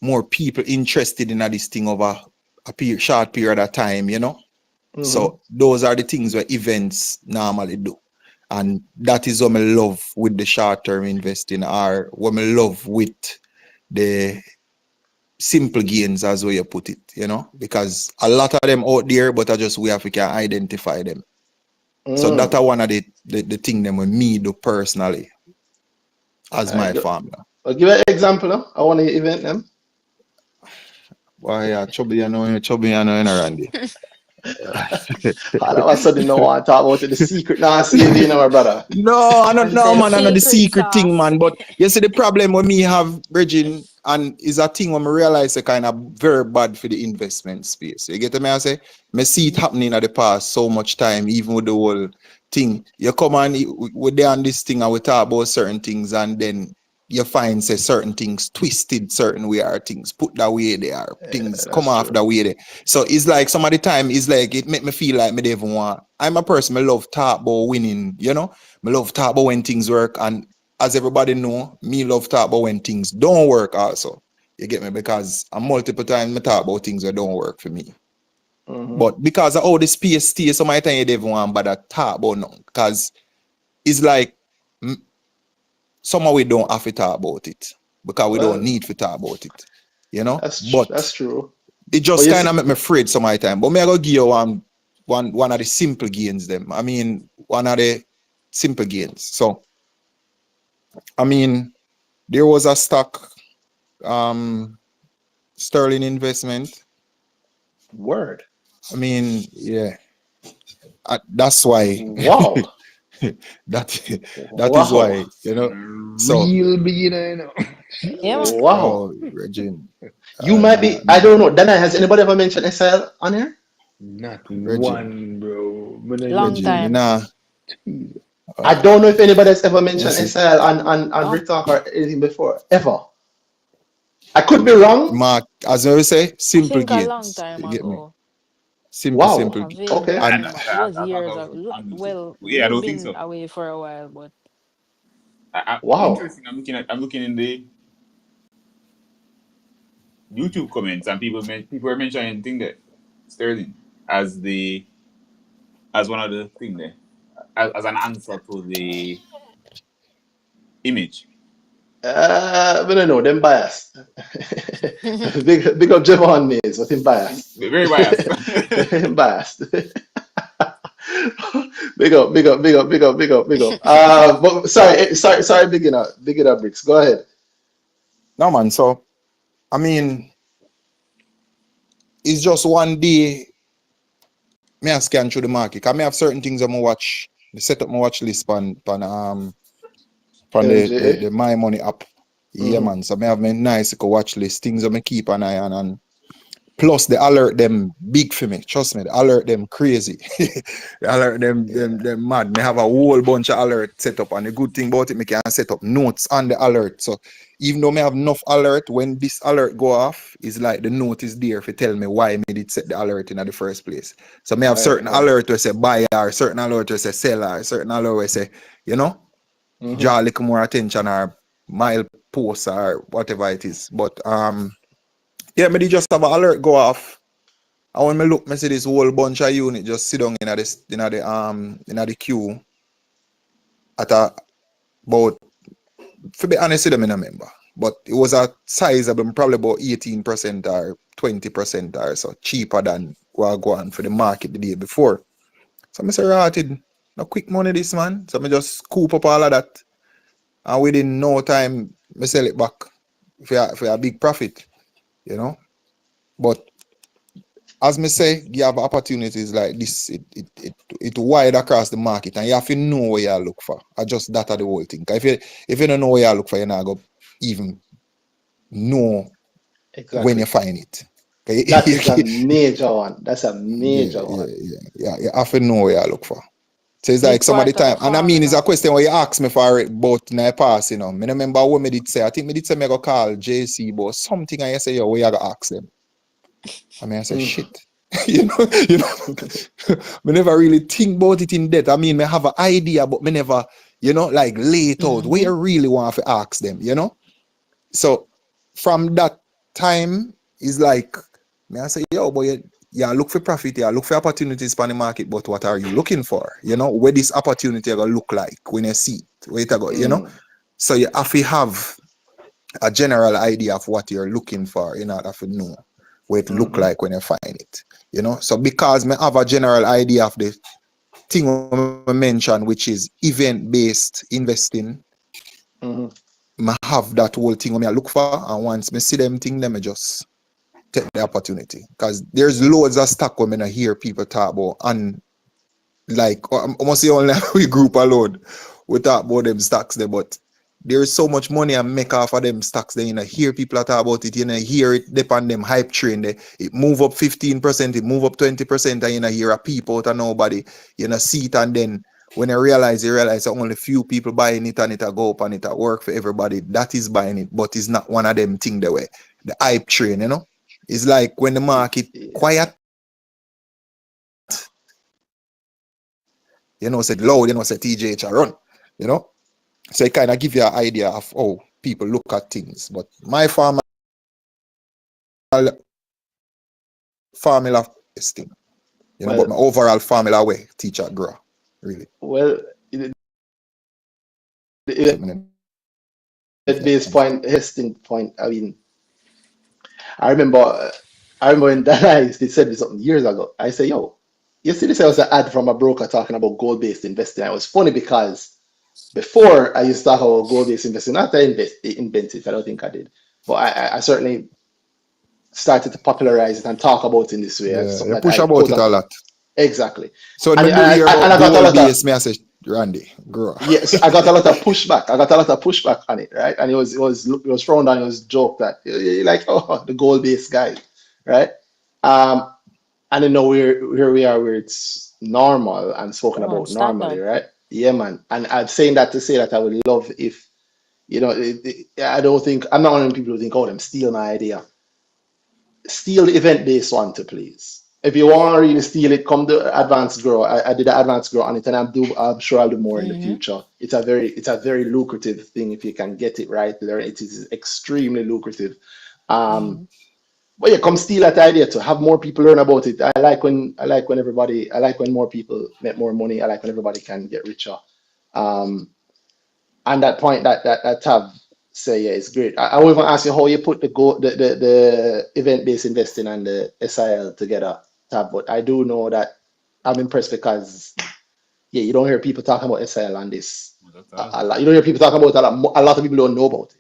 more people interested in this thing over a short period of time, you know. So those are the things where events normally do. And that is what I love with the short-term investing, or what I love with the simple gains, as way you put it, you know, because a lot of them out there, but I just we have to can identify them. So that's one of the thing them with me do personally as my formula. I'll give an example. Huh? I want to event them. Why chubby you know Randy. All of a sudden, no one talk about the secret now, you know, my brother. No, I don't know, The man. I know the secret sauce. thing, man. But you see, the problem with me have, Bridging, and is a thing when I realize it's kind of very bad for the investment space. You get me? I say, I see it happening at the past so much time, even with the whole thing. You come and we're there on this thing and we talk about certain things, and then you find say certain things twisted certain way, or things put that way they are, things come off that way there. So it's like some of the time it's like it make me feel like me don't even want. I'm a person, I love talk about winning, you know. I love talk about when things work, and as everybody know, me love talk about when things don't work also. You get me? Because a multiple times I talk about things that don't work for me. But because of all the space stays, some of the time you don't even want bother talk about nothing. Because it's like somehow we don't have to talk about it. Because we don't need to talk about it. You know? That's true. It just kind of make me afraid some of the time. But me I go give you one of the simple gains them. I mean, one of the simple gains. So I mean, there was a stock, sterling investment. Word. I mean, yeah, that's why. Wow. that is why, you know. So Real beginner, you know. Yeah, man. Wow. Regine, You might be. I don't know. Dana, has anybody ever mentioned SL on here? Not Regine, one, bro. Long Regine, time. I don't know if anybody has ever mentioned yes, SL on BrickTalk or anything before. Ever. I could be wrong. Mark, as I say, I simple think a long gains. time You get me? ago. Wow. A vague Okay. And memory. It was years ago. Well, Yeah, I we've don't think been so. away for a while, but Wow. Interesting. I'm looking in the YouTube comments, and people are mentioning thing there, sterling as one of the thing there, as an answer to the image. I don't know. Them biased. big up Javon Mays, but him biased. Very biased. Him biased. Big up. But sorry, big it up, Bricks. Go ahead. no man, so I mean, it's just one day. Me I scan through the market. I may have certain things I'm gonna watch. Set up my watch list from LJ. the My Money app. Yeah, man. So I have my nice watch list, things I'm keep an eye on, and plus the alert them big for me. Trust me, the alert them crazy. The alert them mad. Me have a whole bunch of alert set up, and the good thing about it, me can set up notes on the alert. So even though me have enough alert, when this alert go off, it's like the note is there to tell me why me did set the alert in the first place. So me have certain alert where say buy or certain alert where say sell or certain alert where say, you know, draw a little more attention or mile post or whatever it is. But yeah, me just have an alert go off. And when me look, me see this whole bunch of unit just sit down in the queue at about, to be honest with them, I don't remember. But it was a sizable, probably about 18% or 20% or so cheaper than what I go on for the market the day before. So I say, rated, no quick money this man. So I just scoop up all of that. And within no time, I sell it back for a big profit, you know. But as me say, you have opportunities like this. It wide across the market, and you have to know where you look for. I just that are the whole thing. If you don't know where you look for, you're not gonna even know when you find it. That is a major one. That's a major one. Yeah. You have to know where you look for. So it's Big like some of the part of time, the and I mean, it's a formula. question where you ask me for it both in the past, you know. I remember what me did say. I think me did say me go call JC about something, and I say, yo, where you gotta ask them. I mean, I say, shit. you know, me never really think about it in depth. I mean, me have an idea, but me never, like lay it out where you really want to ask them, you know. So from that time, it's like, me I say, yo, boy, yeah, look for profit, yeah, look for opportunities for the market, but what are you looking for? You know, where this opportunity are gonna look like when you see it, where it go, you know. So you have to have a general idea of what you're looking for in order to know what it look like when you find it, you know. So because me have a general idea of the thing I mentioned, which is event-based investing, I have that whole thing when I look for, and once me see them thing, then I just take the opportunity. Because there's loads of stock when I hear people talk about, and like almost the only we group alone we talk about them stocks there, but there's so much money I make off of them stocks there. Hear people talk about it, hear it depend them hype train there. It move up 15%, it move up 20%, and hear a peep out of nobody, see it, and then when you realize only few people buying it, and it go up and it work for everybody that is buying it, but it's not one of them thing the way. The hype train, it's like when the market quiet, said loud, said TJH run, So it kind of give you an idea of how people look at things. But my formula is thing, but my overall formula way teacher grow, really. Well, the base point, Heston point, I mean, I remember when Dan they said this something years ago. I say, yo, you see this was an ad from a broker talking about gold-based investing. It was funny because before I used to talk about gold-based investing, not that I invented it, I don't think I did. But I certainly started to popularize it and talk about it in this way. Yeah, push about it a lot. Exactly. So when you hear about gold-based, me I say, Randy, grow. Yes, I got a lot of pushback. On it, right? And it was thrown down. It was joked that you're like, oh, the goal-based guy, right? And then now here we are where it's normal and spoken about normally, right? Yeah, man. And I'm saying that to say that I would love if, I don't think I'm not one of the people who think, oh, them steal my idea. Steal the event-based one to please. If you want to really steal it, come to Advanced Grow. I did an Advanced Grow on it, and I'm sure I'll do more in the future. It's a very lucrative thing if you can get it right. It is extremely lucrative. But yeah, come steal that idea to have more people learn about it. I like when more people make more money. I like when everybody can get richer. And that point that Tab say, yeah, it's great. I will even ask you how you put the event-based investing and the SIL together, Tab. But I do know that I'm impressed because, yeah, you don't hear people talking about SIL on this a lot. You don't hear people talking about it a lot of people don't know about it.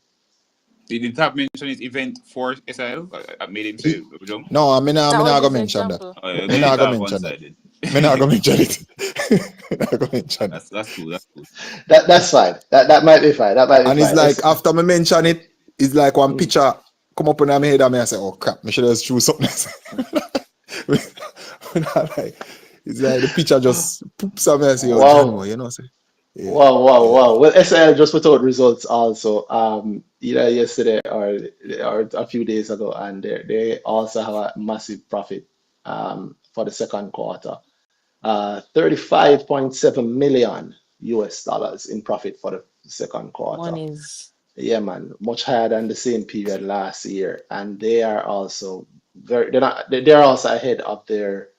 Did Tab mention his event for SIL? I made him say jump. No, I'm not gonna mention that. I'm not gonna mention it. I'm not gonna mention it. That's cool. That's fine. That might be fine. And it's like after me mention it, it's like one picture come up in my head and I say, oh crap, I should have choose something else. It's like the picture just poops on me and say, oh, say. Yeah. Wow. Well, SIL just put out results also either yesterday or a few days ago, and they also have a massive profit for the second quarter. $35.7 million in profit for the second quarter. Yeah, man, much higher than the same period last year, and they are also they're also ahead of their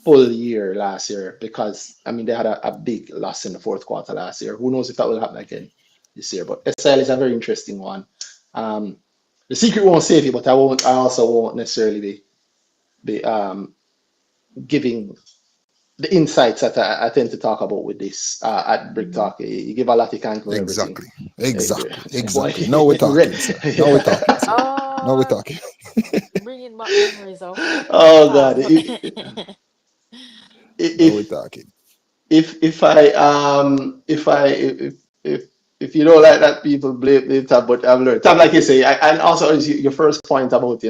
full year last year because they had a big loss in the fourth quarter last year. Who knows if that will happen again this year? But SIL is a very interesting one. The secret won't save you, but I also won't necessarily be giving the insights that I tend to talk about with this at BrickTalk. You give a lot of can't know everything. Exactly. Now we're talking. Now we're talking. Bringing bringing back memories of Oh God. past. Now we're If talking. if I if you don't like that, people blame Tab, but I've learned. Tab, like you say, and also is your first point about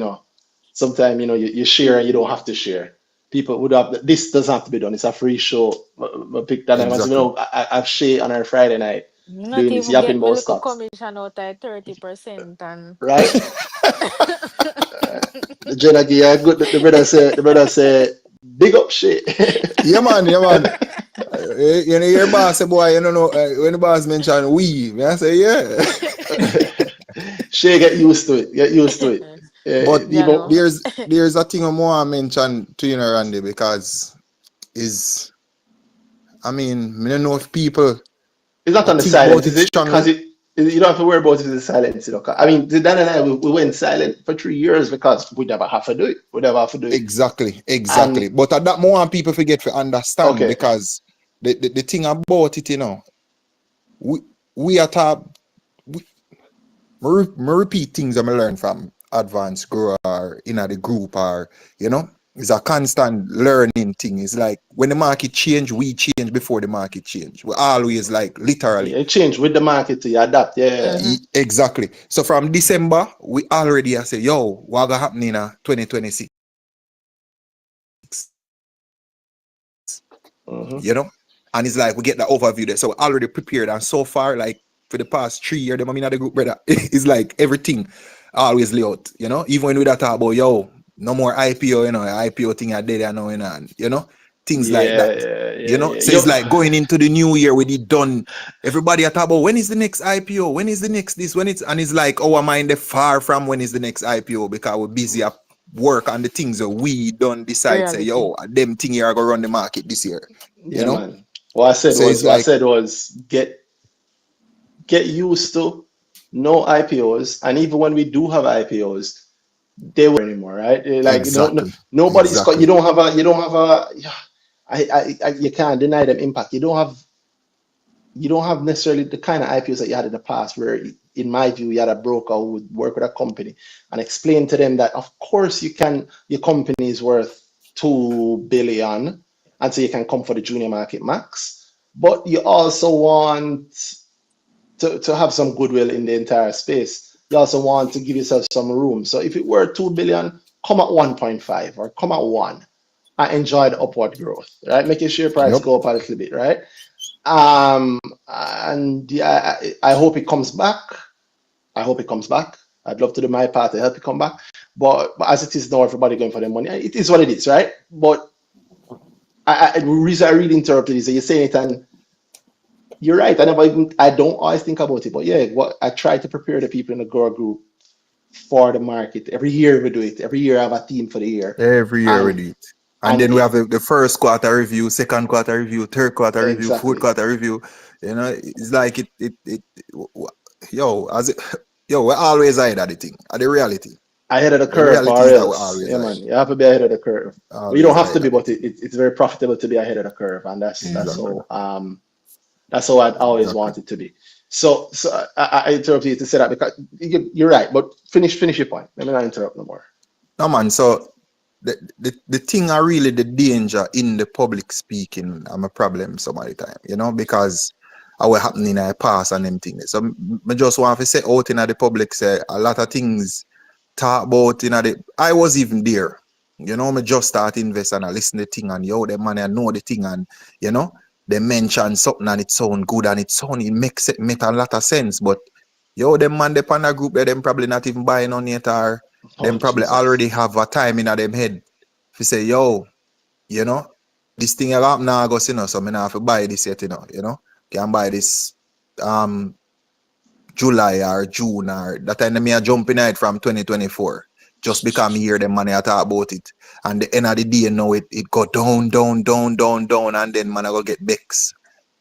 sometimes you share and you don't have to share. People would have this doesn't have to be done. It's a free show. I pick that time. As Exactly. I've Shay on our Friday night Not doing this even yapping get me about little stocks, commission out at 30% and right? The Jenna good. The brother say, big up Shay. Yeah, man. Yeah, man. You know, your boss say, boy, you don't know, when the boss mention we, I say, yeah. Shay, get used to it. Get used to it. But you People, know. there's a thing I want to mention to you, Randy, because I don't know if people it's not I on the think about silence, is it it? Because strongly. you don't have to worry about it if it's silence. I mean, Dan and I, we went silent for 3 years because we never have to do it. We never have to do it. Exactly. And But at that moment, people forget to understand okay, because the thing about it, we are top. Me repeat things that I learn from advanced grower or in the group or it's a constant learning thing. It's like when the market change, we change before the market change. We always like literally. yeah, it changed with the market to adapt. Yeah, Exactly. So from December, we already say, yo, what gonna happen in 2026? mm-hmm. And it's like we get the overview there. So we're already prepared. And so far, like for the past 3 years, them in the group, brother, it's like everything always lay out, Even when we talk about, yo, no more IPO, IPO thing are dead and things like Yeah, that. yeah, yeah, yeah. So it's like going into the new year with it done. Everybody are talking about when is the next IPO? When is the next this? And it's like our mind is far from when is the next IPO because we're busy at work on the things that we don't decide, say, Reality. yo, them thing here are gonna run the market this year. Yeah, man. What I said So it's like was get used to no IPOs, and even when we do have IPOs, they were anymore, right? Like exactly. nobody's got. You don't have a. Yeah, you can't deny them impact. You don't have necessarily the kind of IPOs that you had in the past, where, in my view, you had a broker who would work with a company and explain to them that, of course, your company is worth 2 billion, and so you can come for the junior market max, but you also want to have some goodwill in the entire space. You also want to give yourself some room. So if it were 2 billion, come at 1.5 or come at 1 and enjoy the upward growth, right? Make your share price Yep. go up a little bit, right? And yeah, I hope it comes back. I hope it comes back. I'd love to do my part to help it come back. But as it is now, everybody going for their money. It is what it is, right? But the reason I really interrupted is that you're saying it, and you're right. I don't always think about it. But yeah, what I try to prepare the people in the Grower group for the market. Every year we do it. Every year I have a theme for the year. Every year we And do it. And then we have the first quarter review, second quarter review, third quarter review, fourth exactly. quarter review. It's like we're always ahead of the thing. The reality. Ahead of the The curve, reality or is that we're else, always yeah, ahead. man, you have to be ahead of the curve. Well, you don't Always have to ahead be, of the but thing. it's very profitable to be ahead of the curve, and that's Exactly. that's how I'd always Exactly. want it to be. So I interrupt you to say that because you're right. But finish your point. Let me not interrupt no more. No man, so the thing are really the danger in the public speaking. I'm a problem some of the time, because I will happen in a past and them things. So I just want to say out in the public, say a lot of things talk about I was even there. Me just start invest and I listen to the thing and the man I know the thing and they mention something and it sound good and it makes a lot of sense. But them man they pan a group there, them probably not even buying on it or Oh them probably Jesus. already have a time in them head. If you say, this thing will happen now, so I have to buy this yet, Can buy this July or June or that time me a jump in it from 2024. Just because me hear them money I talk about it. And the end of the day it go down, and then man I go get vex.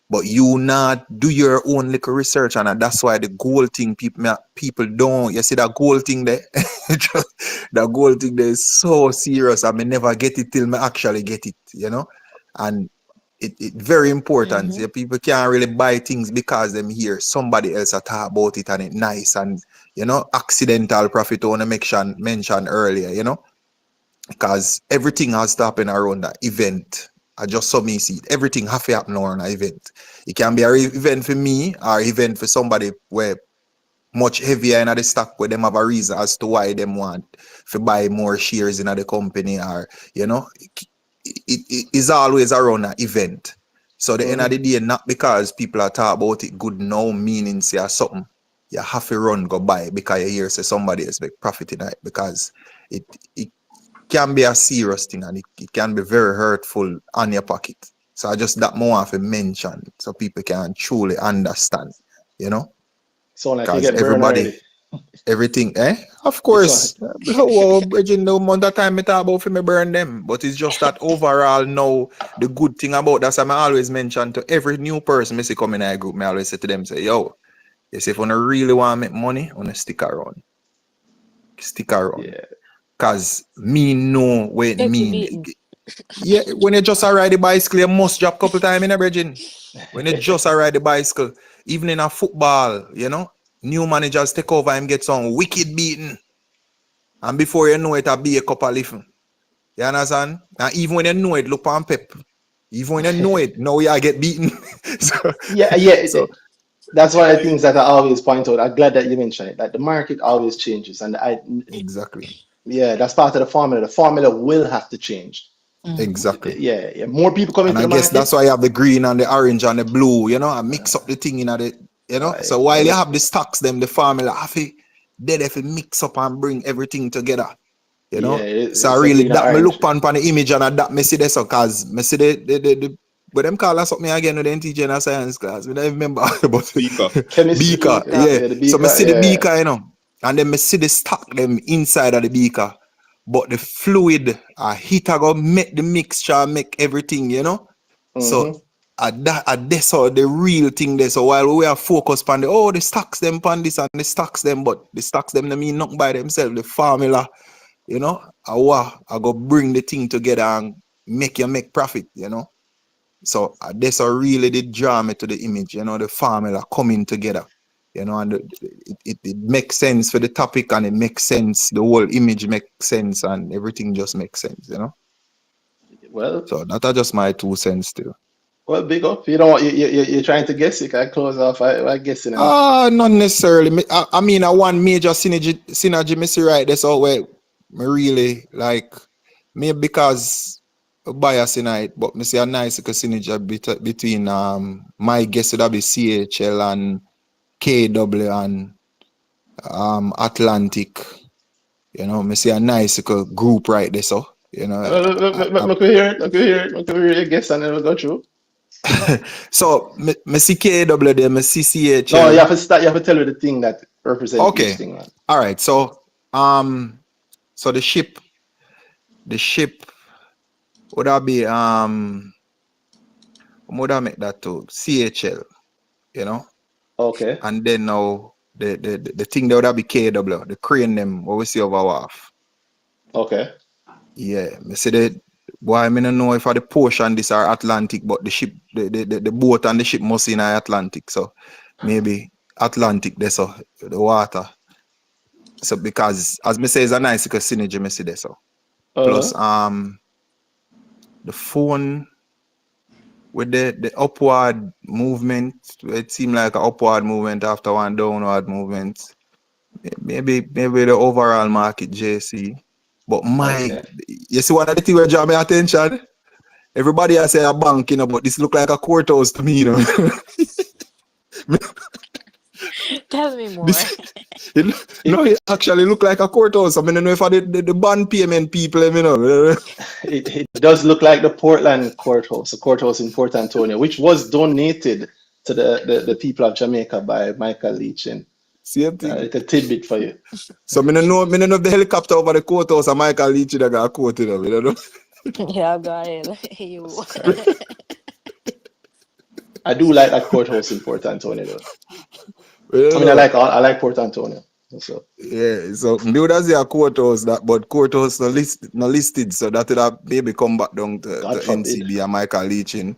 But you not do your own little research and that's why the goal thing people don't. You see that goal thing there? That goal thing there is so serious. I may never get it till me actually get it, And it very important. Mm-hmm. Yeah, people can't really buy things because them hear somebody else talk about it and it nice and accidental profit on mention earlier, because everything has to happen around that event. I just saw me see it. Everything have to happen around an event. It can be an event for me or event for somebody where much heavier in the stock where them have a reason as to why them want to buy more shares in the company, or it is always around an event. So the end of the day, not because people are talking about it good now, meaning say something. You have to run go buy because you hear say somebody else make profit in it, because it can be a serious thing, and it can be very hurtful on your pocket. So I just that more have to mention so people can truly understand, Sound like you because get burned already. everything, of It's course. Bridging the amount of time I talk about for me burn them, but it's just that overall now the good thing about that's I always mention to every new person I see come in our group. I always say to them, say, yo, if you really want to make money, wanna stick around. Stick around. Yeah. Cause me know what it Get you mean. beaten. Yeah, when you just ride the bicycle, you must drop couple times in a bridging. When you just ride the bicycle, even in a football, new managers take over and get some wicked beating. And before you know it, I'll be a couple of living. You understand? And even when you know it, look on pep. Even when you know it, now you get beaten. so That's one of the things that I always point out. I'm glad that you mentioned it. That the market always changes, and exactly. Yeah, that's part of the formula. The formula will have to change. Exactly. Yeah. More people come And into I the guess market. that's why you have the green and the orange and the blue, and mix up the thing in the, So while you have the stocks, them the formula have to, if you mix up and bring everything together, So really that me look on the image and that me see this, cause me see the but them call us something again with the NTG and science class. We don't remember about Beaker. Chemistry. beaker. Yeah, the beaker, so me see the beaker, and then me see the stock them inside of the beaker. But the fluid heat go make the mixture, make everything, So that's all the real thing there. So while we are focused on the stocks them on this and the stocks them, but the stocks them mean nothing by themselves. The formula, I go bring the thing together and make you make profit, So that's a really did draw me to the image, the formula coming together, and it makes sense for the topic, and it makes sense. The whole image makes sense, and everything just makes sense, Well, so that's just my 2 cents too. Well, big up. You don't want you're trying to guess. You can close off. I guess not necessarily. I mean, one major synergy me see right there. So where me really like maybe because bias in it, but me see a nice synergy between my guess would be CHL and KW and Atlantic. Me see a nice group right there. So I could hear it. I could hear your guess, and then we'll go through. So me see KW there, me see CHL. No, you have to start. You have to tell me the thing that represents each thing, man. All right. So so the ship would that be would I make that to CHL, Okay. And then now the thing that would be KW, the crane them what we see over wharf. Okay. Yeah, me say the boy, I don't know if the portion this are Atlantic, but the ship, the boat and the ship must in Atlantic. So maybe Atlantic there, so the water. So because as me say, it's a nice synergy, me see there. So plus the phone with the upward movement, it seemed like an upward movement after one downward movement. Maybe the overall market JC. But you see one of the things that draw my attention? Everybody has say a bank, but this look like a courthouse to me, Tell me more. It actually look like a courthouse. I mean, I don't know if the bond payment people, It does look like the Portland courthouse, the courthouse in Port Antonio, which was donated to the people of Jamaica by Michael Leach. Same thing. It's a tidbit for you. So I don't know if the helicopter over the courthouse and Michael Leach that got a quote, I don't know. Yeah, go ahead. You. I do like that courthouse in Port Antonio, though. I mean, I like Port Antonio. So yeah, so build as a courthouse but courthouse no listed, so that would have maybe come back down to NCB and Michael Leaching.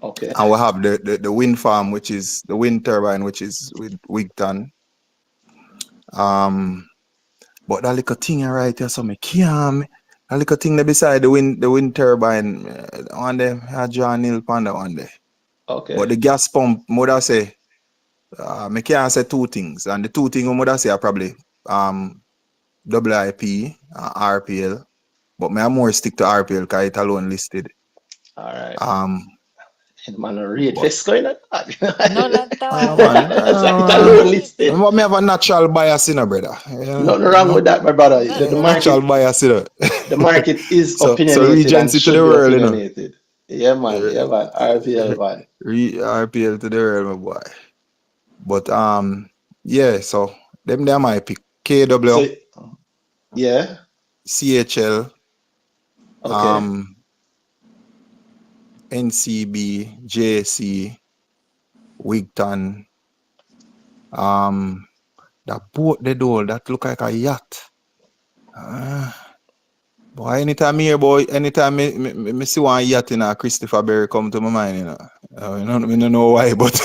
Okay. And we'll have the wind farm, which is the wind turbine, which is with Wigton. But that little thing right here, so me A little thing there beside the wind turbine on them, John Hill Panda one there. Okay. But the gas pump, mother say, I can't say two things. And the two things mother say are probably WIP, RPL. But I more stick to RPL because it alone listed. All right. Man, a raid But fest going on. None at yeah, all. man. It's like it All alone right. listed. Me have a natural bias, brother. Nothing wrong with that, my brother. The Natural market, bias, the market is So opinionated and Regency to should the be world, opinionated. Yeah, man. RPL, man. RPL to the world, my boy. But yeah, so them there my pick. KW, So, yeah. CHL, Okay. NCB, JC, Wigton, that boat they do, that look like a yacht. Boy, anytime me see one yacht in a Christopher Berry come to my mind, you know. I don't know why, but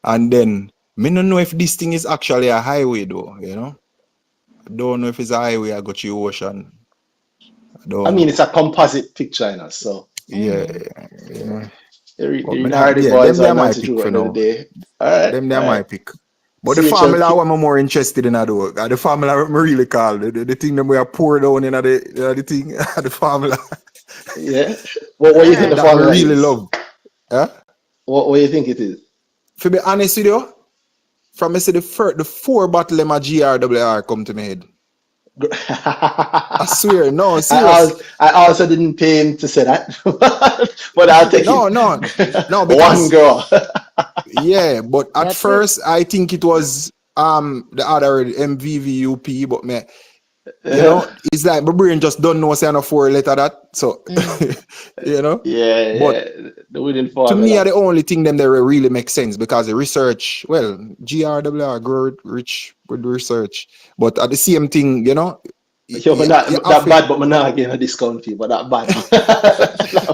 and then me don't know if this thing is actually a highway though, you know. I don't know if it's a highway I go to the ocean. I I don't mean, know. it's a composite picture, you know, so Yeah, you know, yeah. you But Hardy yeah, boys them or they my Nancy pick Drew for end of the now. day. All right, Them they all my right. pick. But the CHL formula I'm more interested in though. The formula I'm really call the thing that we are pour down in the thing, the formula. yeah. What All do you think the right. That me formula really is? love. Huh? What do you think it is? To be honest with you, from me say the four bottle of my GRWR come to my head. I swear, no, serious. I also didn't pay him to say that, but I'll take No, it. One because girl. yeah, but at That's it. first I think it was the other MVVUP, but me, you know, it's like my brain just don't know say no four letter that. So you know. But Yeah. The winning to me, are formula. the only thing them that really make sense because the research, well, GRWR grow rich with research, but at the same thing, you know, Yo, but you not have that to. bad, but I'm not getting a discount fee, but that bad.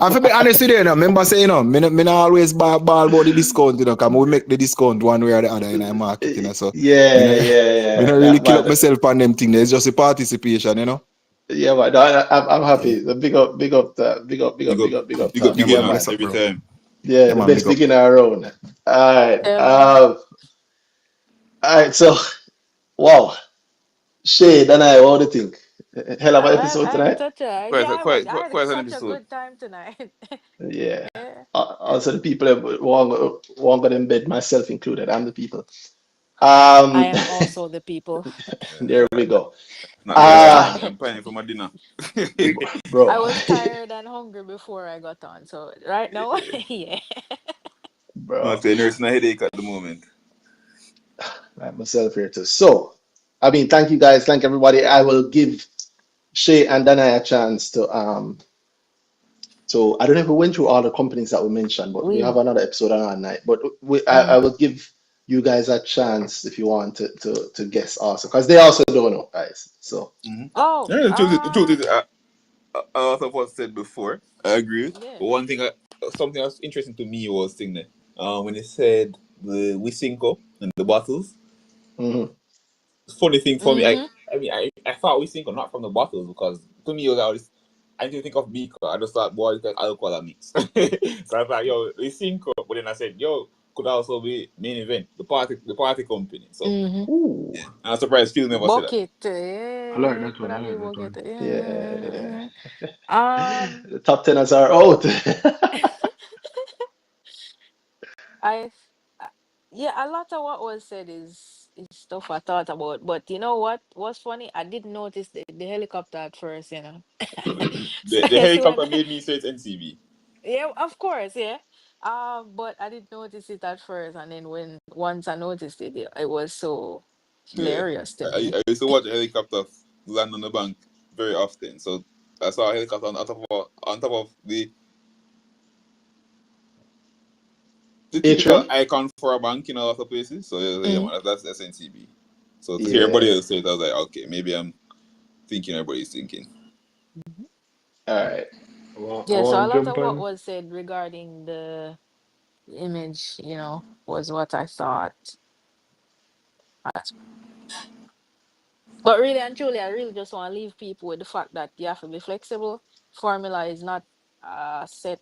And to be honest with you, you know, remember say, you know, me not always ball about the discount, you know, because we make the discount one way or the other in our market, you know. So me not really That kill up bad. myself on them things. It's just a participation, you know. Yeah, but no, I'm Yeah, happy. Big up, Big up, big up, big up Tom. yeah Yeah, man, man. bless beginners up, every bro. time. Yeah, Yeah the man, best big up. beginner around. Tell me. All right. So, wow, Shade and I, what do you think? Hell of an episode I tonight. touch it. Quite, Yeah, quite, I had quite an such a episode. good time tonight. Yeah. Yeah. Also, the people that want to embed myself included. I'm the people. I am also the people. There we go. Not gonna lie, Uh I'm planning for my dinner. bro, I was tired and hungry before I got on. So right now, yeah. I'm bro, saying nursing a headache at the moment. I'm myself here too. So, I mean, thank you guys, thank everybody. I will give Shay and Dana a chance to so I don't know if we went through all the companies that we mentioned, but we We have another episode on our night. But I mm. will give you guys a chance if you want to guess also, because they also don't know, guys. So Mm-hmm. Oh, Yeah, the truth is, I also what said before. I agree. yeah. But one thing, something that's interesting to me was thing that when they said the Wisinko and the bottles. mhm. Funny thing for me, Mm-hmm. I thought Wisinko not from the bottles because to me it was always I didn't think of beaker. I just thought boy it's like alcohol and mix. So I thought yo Wisinko, but then I said yo could also be main event the party company. So Mm-hmm. Ooh, yeah, I'm surprised Phil never said that. Bucket. I like Yeah. that Could one. I I be like that bucket? one. yeah. Yeah. The top tenors are out. I yeah, a lot of what was said is stuff I thought about. But you know what? What's funny? I didn't notice the helicopter at first, you know. So, The so when helicopter made me say it's NCB. yeah, of course, yeah. But I didn't notice it at first, and then when once I noticed it, it was so Yeah, hilarious to I, me. I used to watch a helicopter land on the bank very often. So I saw a helicopter on top of the typical Atrium? icon for a bank in a lot of places. So yeah, Mm. man, that's SNCB. So to hear everybody Yeah. else say it, I was like, okay, maybe I'm thinking everybody's thinking. Mhm. All right. I Yeah, so a want to lot of jump what on. was said regarding the image, was what I thought. As But really and truly, I really just want to leave people with the fact that you have to be flexible. Formula is not a set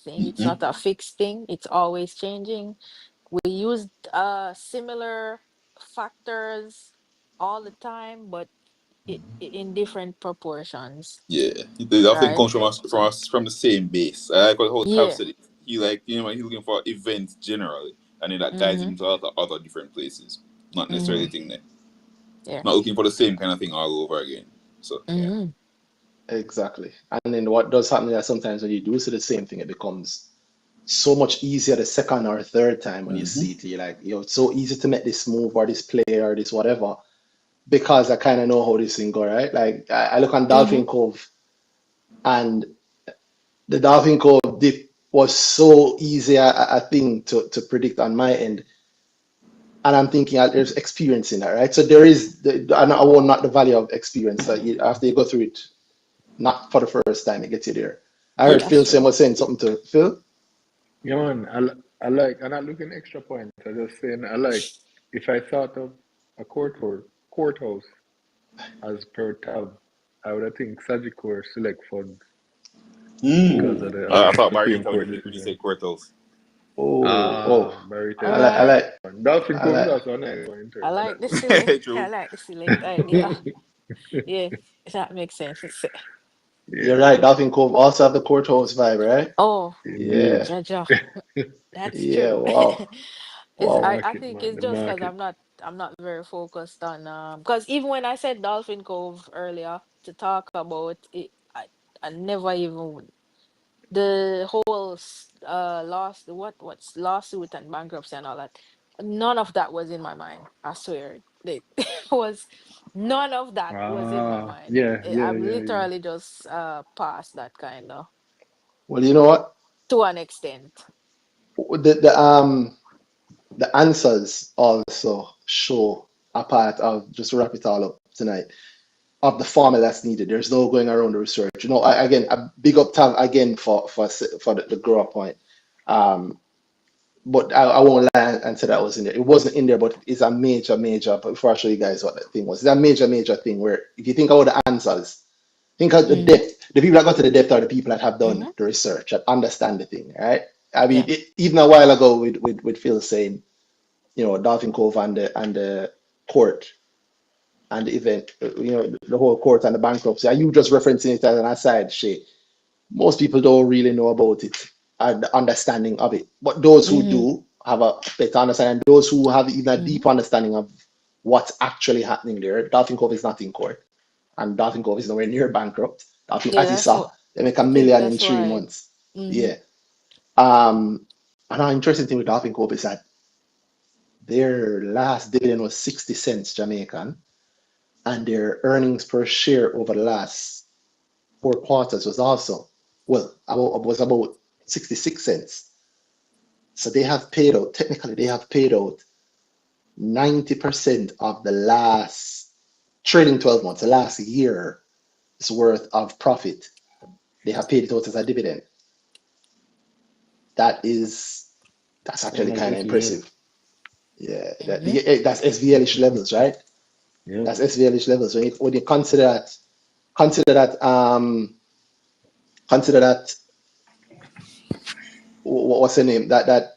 thing, it's Mm-hmm. not a fixed thing, it's always changing. We use similar factors all the time, but in different proportions, Yeah, the Dolphin right? comes from the same base. I like what how Tav Yeah. said it. He like he's looking for events generally, and then that guides him Mm-hmm. to other different places. Not necessarily Mm-hmm. thing there. Yeah. Not looking for the same kind of thing all over again. So yeah. Mm-hmm. Exactly. And then what does happen is that sometimes when you do see the same thing, it becomes so much easier the second or third time when you Mm-hmm. see it. You're like, it's so easy to make this move or this play or this whatever because I kind of know how this thing go, right? Like I look on Mm-hmm. Dolphin Cove and the Dolphin Cove dip was so easy a thing to predict on my end. And I'm thinking there's experience in that, right? So there is, and I will not the value of experience that after you go through it, not for the first time, it gets you there. I Yeah. heard That's Phil true. Sim was saying something to Phil. Yeah, man. I like, I'm not looking extra points. I just saying, I like, if I thought of a courthouse as per tab, I would have think Sagicor select funds because of Mm. the I thought Supreme Barita Court when you decision. said Courthouse. Oh, Barita All is I nice. right. like, Dolphin I Cove is like. also a nice one in I terms of like that the though. silly. I True. like the select idea. Yeah, that makes sense. You're Yeah, right. man. Dolphin Cove also have the courthouse vibe, right? Oh, Yeah, Indeed. Jaja, that's yeah. true. Wow, It's The wow. I market, think man. it's The just because market. I'm not very focused on because even when I said Dolphin Cove earlier to talk about it, I never even the whole what's lawsuit and bankruptcy and all that. None of that was in my mind. I swear, it was none of that was in my mind. I'm Yeah. literally just past that kind of Well, you know what? to an extent. The answers also show a part of just to wrap it all up tonight of the formula that's needed. There's no going around the research. Again, a big up tab again for the grow up point. Um, but I won't lie and say that was in there. It wasn't in there, but it's a major. But before I show you guys what that thing was, it's a major thing where if you think about the answers, think of the Mm-hmm. depth. The people that got to the depth are the people that have done Mm-hmm. the research and understand the thing, right? I mean, Yeah. even a while ago with Phil saying, Dolphin Cove and the court and the event, the whole court and the bankruptcy. Are you just referencing it as an aside, Shay? Most people don't really know about it and the understanding of it. But those who Mm-hmm. do have a better understanding, those who have even a Mm-hmm. deep understanding of what's actually happening there, Dolphin Cove is not in court. And Dolphin Cove is nowhere near bankrupt. Dolphin, Yeah, as you that's saw, what they make I $1 think million in that's 3 why. months. Mm-hmm. Yeah. Another interesting thing with Dolphin Cove is that their last dividend was 60 cents Jamaican, and their earnings per share over the last 4 quarters was also, about 66 cents. So technically, they have paid out 90% of the last trailing 12 months, the last year's worth of profit. They have paid it out as a dividend. That's Same actually as kind of SVL. impressive. Yeah, Mm-hmm. that's SVL-ish levels, right? Yep. That's SVL-ish levels. When you consider that consider that what's the name that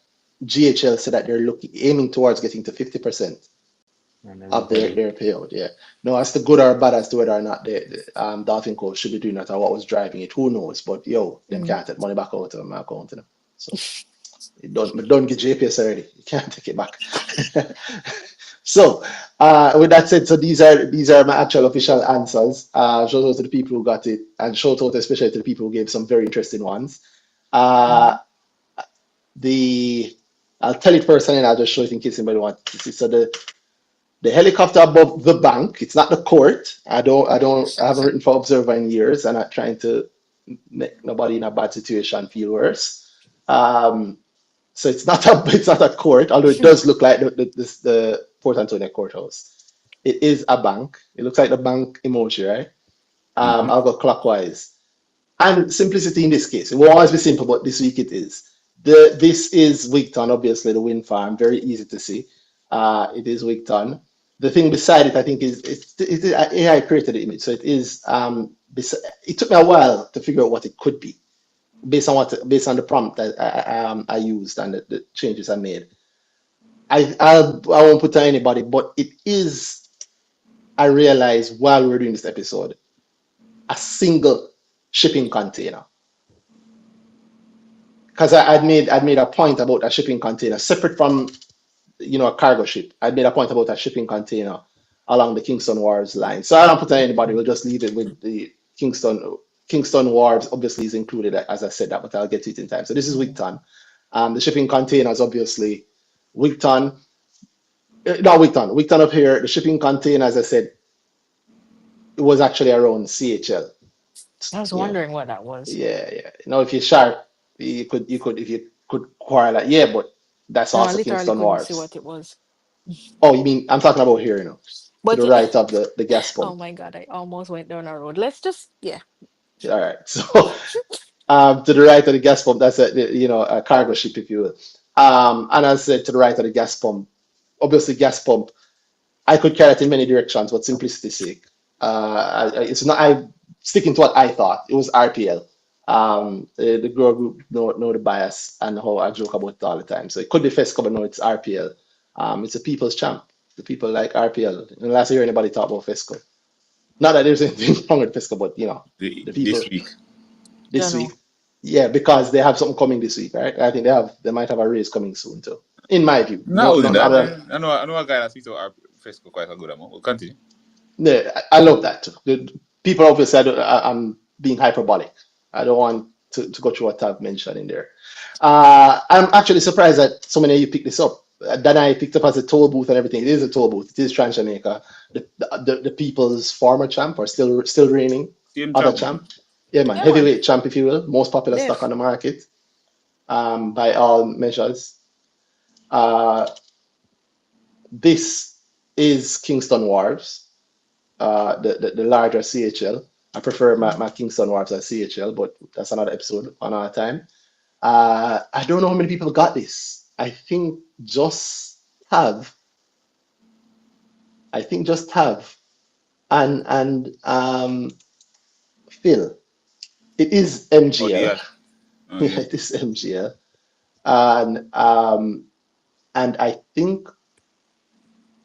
GHL said that they're aiming towards getting to 50% And of never had their payout. Yeah, no, as to good or bad as to whether or not the Dolphin Cove should be doing that or what was driving it, who knows? But them Mm-hmm. can't take money back out of my account, So don't get JPS already. You can't take it back. So, with that said, so these are my actual official answers. Shout out to the people who got it, and shout out especially to the people who gave some very interesting ones. Mm-hmm. Uh, the I'll tell it first and then I'll just show it in case anybody wants to see. So the helicopter above the bank, it's not the court. I haven't written for observer in years. I'm not trying to make nobody in a bad situation feel worse. So it's not a court, although it does look like the Port Antonio courthouse. It is a bank. It looks like the bank emoji, right? Mm-hmm. I'll go clockwise. And simplicity in this case, it will always be simple, but this week it is. This is Wigton, obviously the wind farm, very easy to see. It is Wigton. the thing beside it, I think, is AI created the image, so it is. It took me a while to figure out what it could be, based on the prompt that I used and the changes I made. I won't put on anybody, but it is. I realized while we were doing this episode, a single shipping container, because I'd made a point about a shipping container separate from a cargo ship. I made a point about a shipping container along the Kingston Wharves line. So I don't put on anybody. We'll just leave it with the Kingston Wharves. Obviously, is included, as I said that, but I'll get to it in time. So this is Wigton. The shipping containers, obviously, Wigton. Not Wigton. Wigton up here. The shipping container, as I said, it was actually around CHL. I was Yeah, wondering what that was. yeah. If you're sharp, you could if you could quarrel that. Yeah, but that's No, I also literally Kingston couldn't see Wharves. what it was. Oh, you mean I'm talking about here, to But the right of the gas oh pump. my God, I almost went down a road. Let's just, yeah. All right. So to the right of the gas pump, that's a cargo ship, if you will. And as I said, to the right of the gas pump, obviously gas pump, I could carry it in many directions, but simplicity's sake, it's not. I sticking to what I thought. It was RPL. The girl group know the bias and how I joke about it all the time. So it could be Fesco, but no, it's RPL. It's a people's champ. The people like RPL. And last year anybody talk about Fesco. Not that there's anything wrong with Fesco, but the people This week. this Dunno. week. Yeah, because they have something coming this week, right? I think they might have a race coming soon too. In my view. No, No, that other. man. I know a guy that speaks to our Fresco quite a good amount. We'll continue. Yeah, I love that too. The people obviously I'm being hyperbolic. I don't want to go through what I've mentioned in there. I'm actually surprised that so many of you picked this up. Then I picked up as a toll booth and everything. It is a toll booth. It is Trans Jamaica. The people's former champ, or still reigning Same other champ, man. champ. Yeah, man, Yeah, man. heavyweight champ, if you will, most popular stock Def. on the market, by all measures. This is Kingston Wharves, the larger CHL. I prefer my Kingston Wharves as CHL, but that's another episode, another time. I don't know how many people got this. I think just have, and Phil. It is Oh, the MGL. yacht. Oh, Yeah, yeah. it is MGL, and I think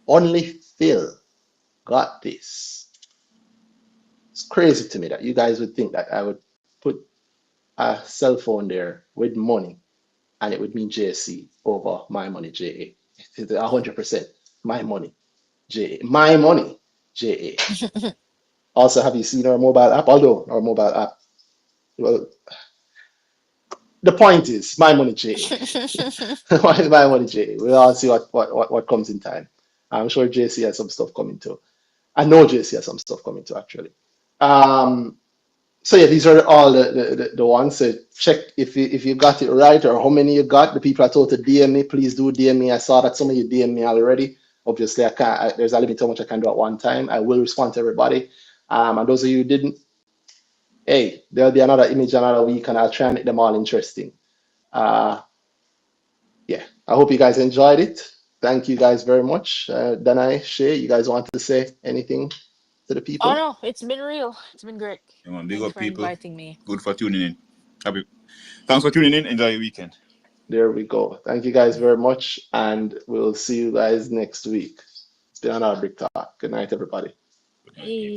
only Phil got this. It's crazy to me that you guys would think that I would put a cell phone there with money and it would mean JC over my money, JA. It's 100% my money, JA. My money, JA. Also, have you seen our mobile app? Although our mobile app, well, the point is my money, JA. My money, JA. We'll all see what comes in time. I'm sure JC has some stuff coming too. I know JC has some stuff coming too, actually. So yeah, these are all the ones. So check if you got it right or how many you got. The people I told to DM me, please do DM me. I saw that some of you DM me already. Obviously, I can't. There's a limit how much I can do at one time. I will respond to everybody. And those of you who didn't, hey, there'll be another image another week, and I'll try and make them all interesting. Yeah, I hope you guys enjoyed it. Thank you guys very much. Danai, Shay, you guys want to say anything to the Oh people? no, it's been real. It's been great. You want big Thanks up for people. inviting me. Good for tuning in. Thanks for tuning in. Enjoy your weekend. There we go. Thank you guys very much, and we'll see you guys next week. It's been another Brick Talk. Good night, everybody. Good night. Hey.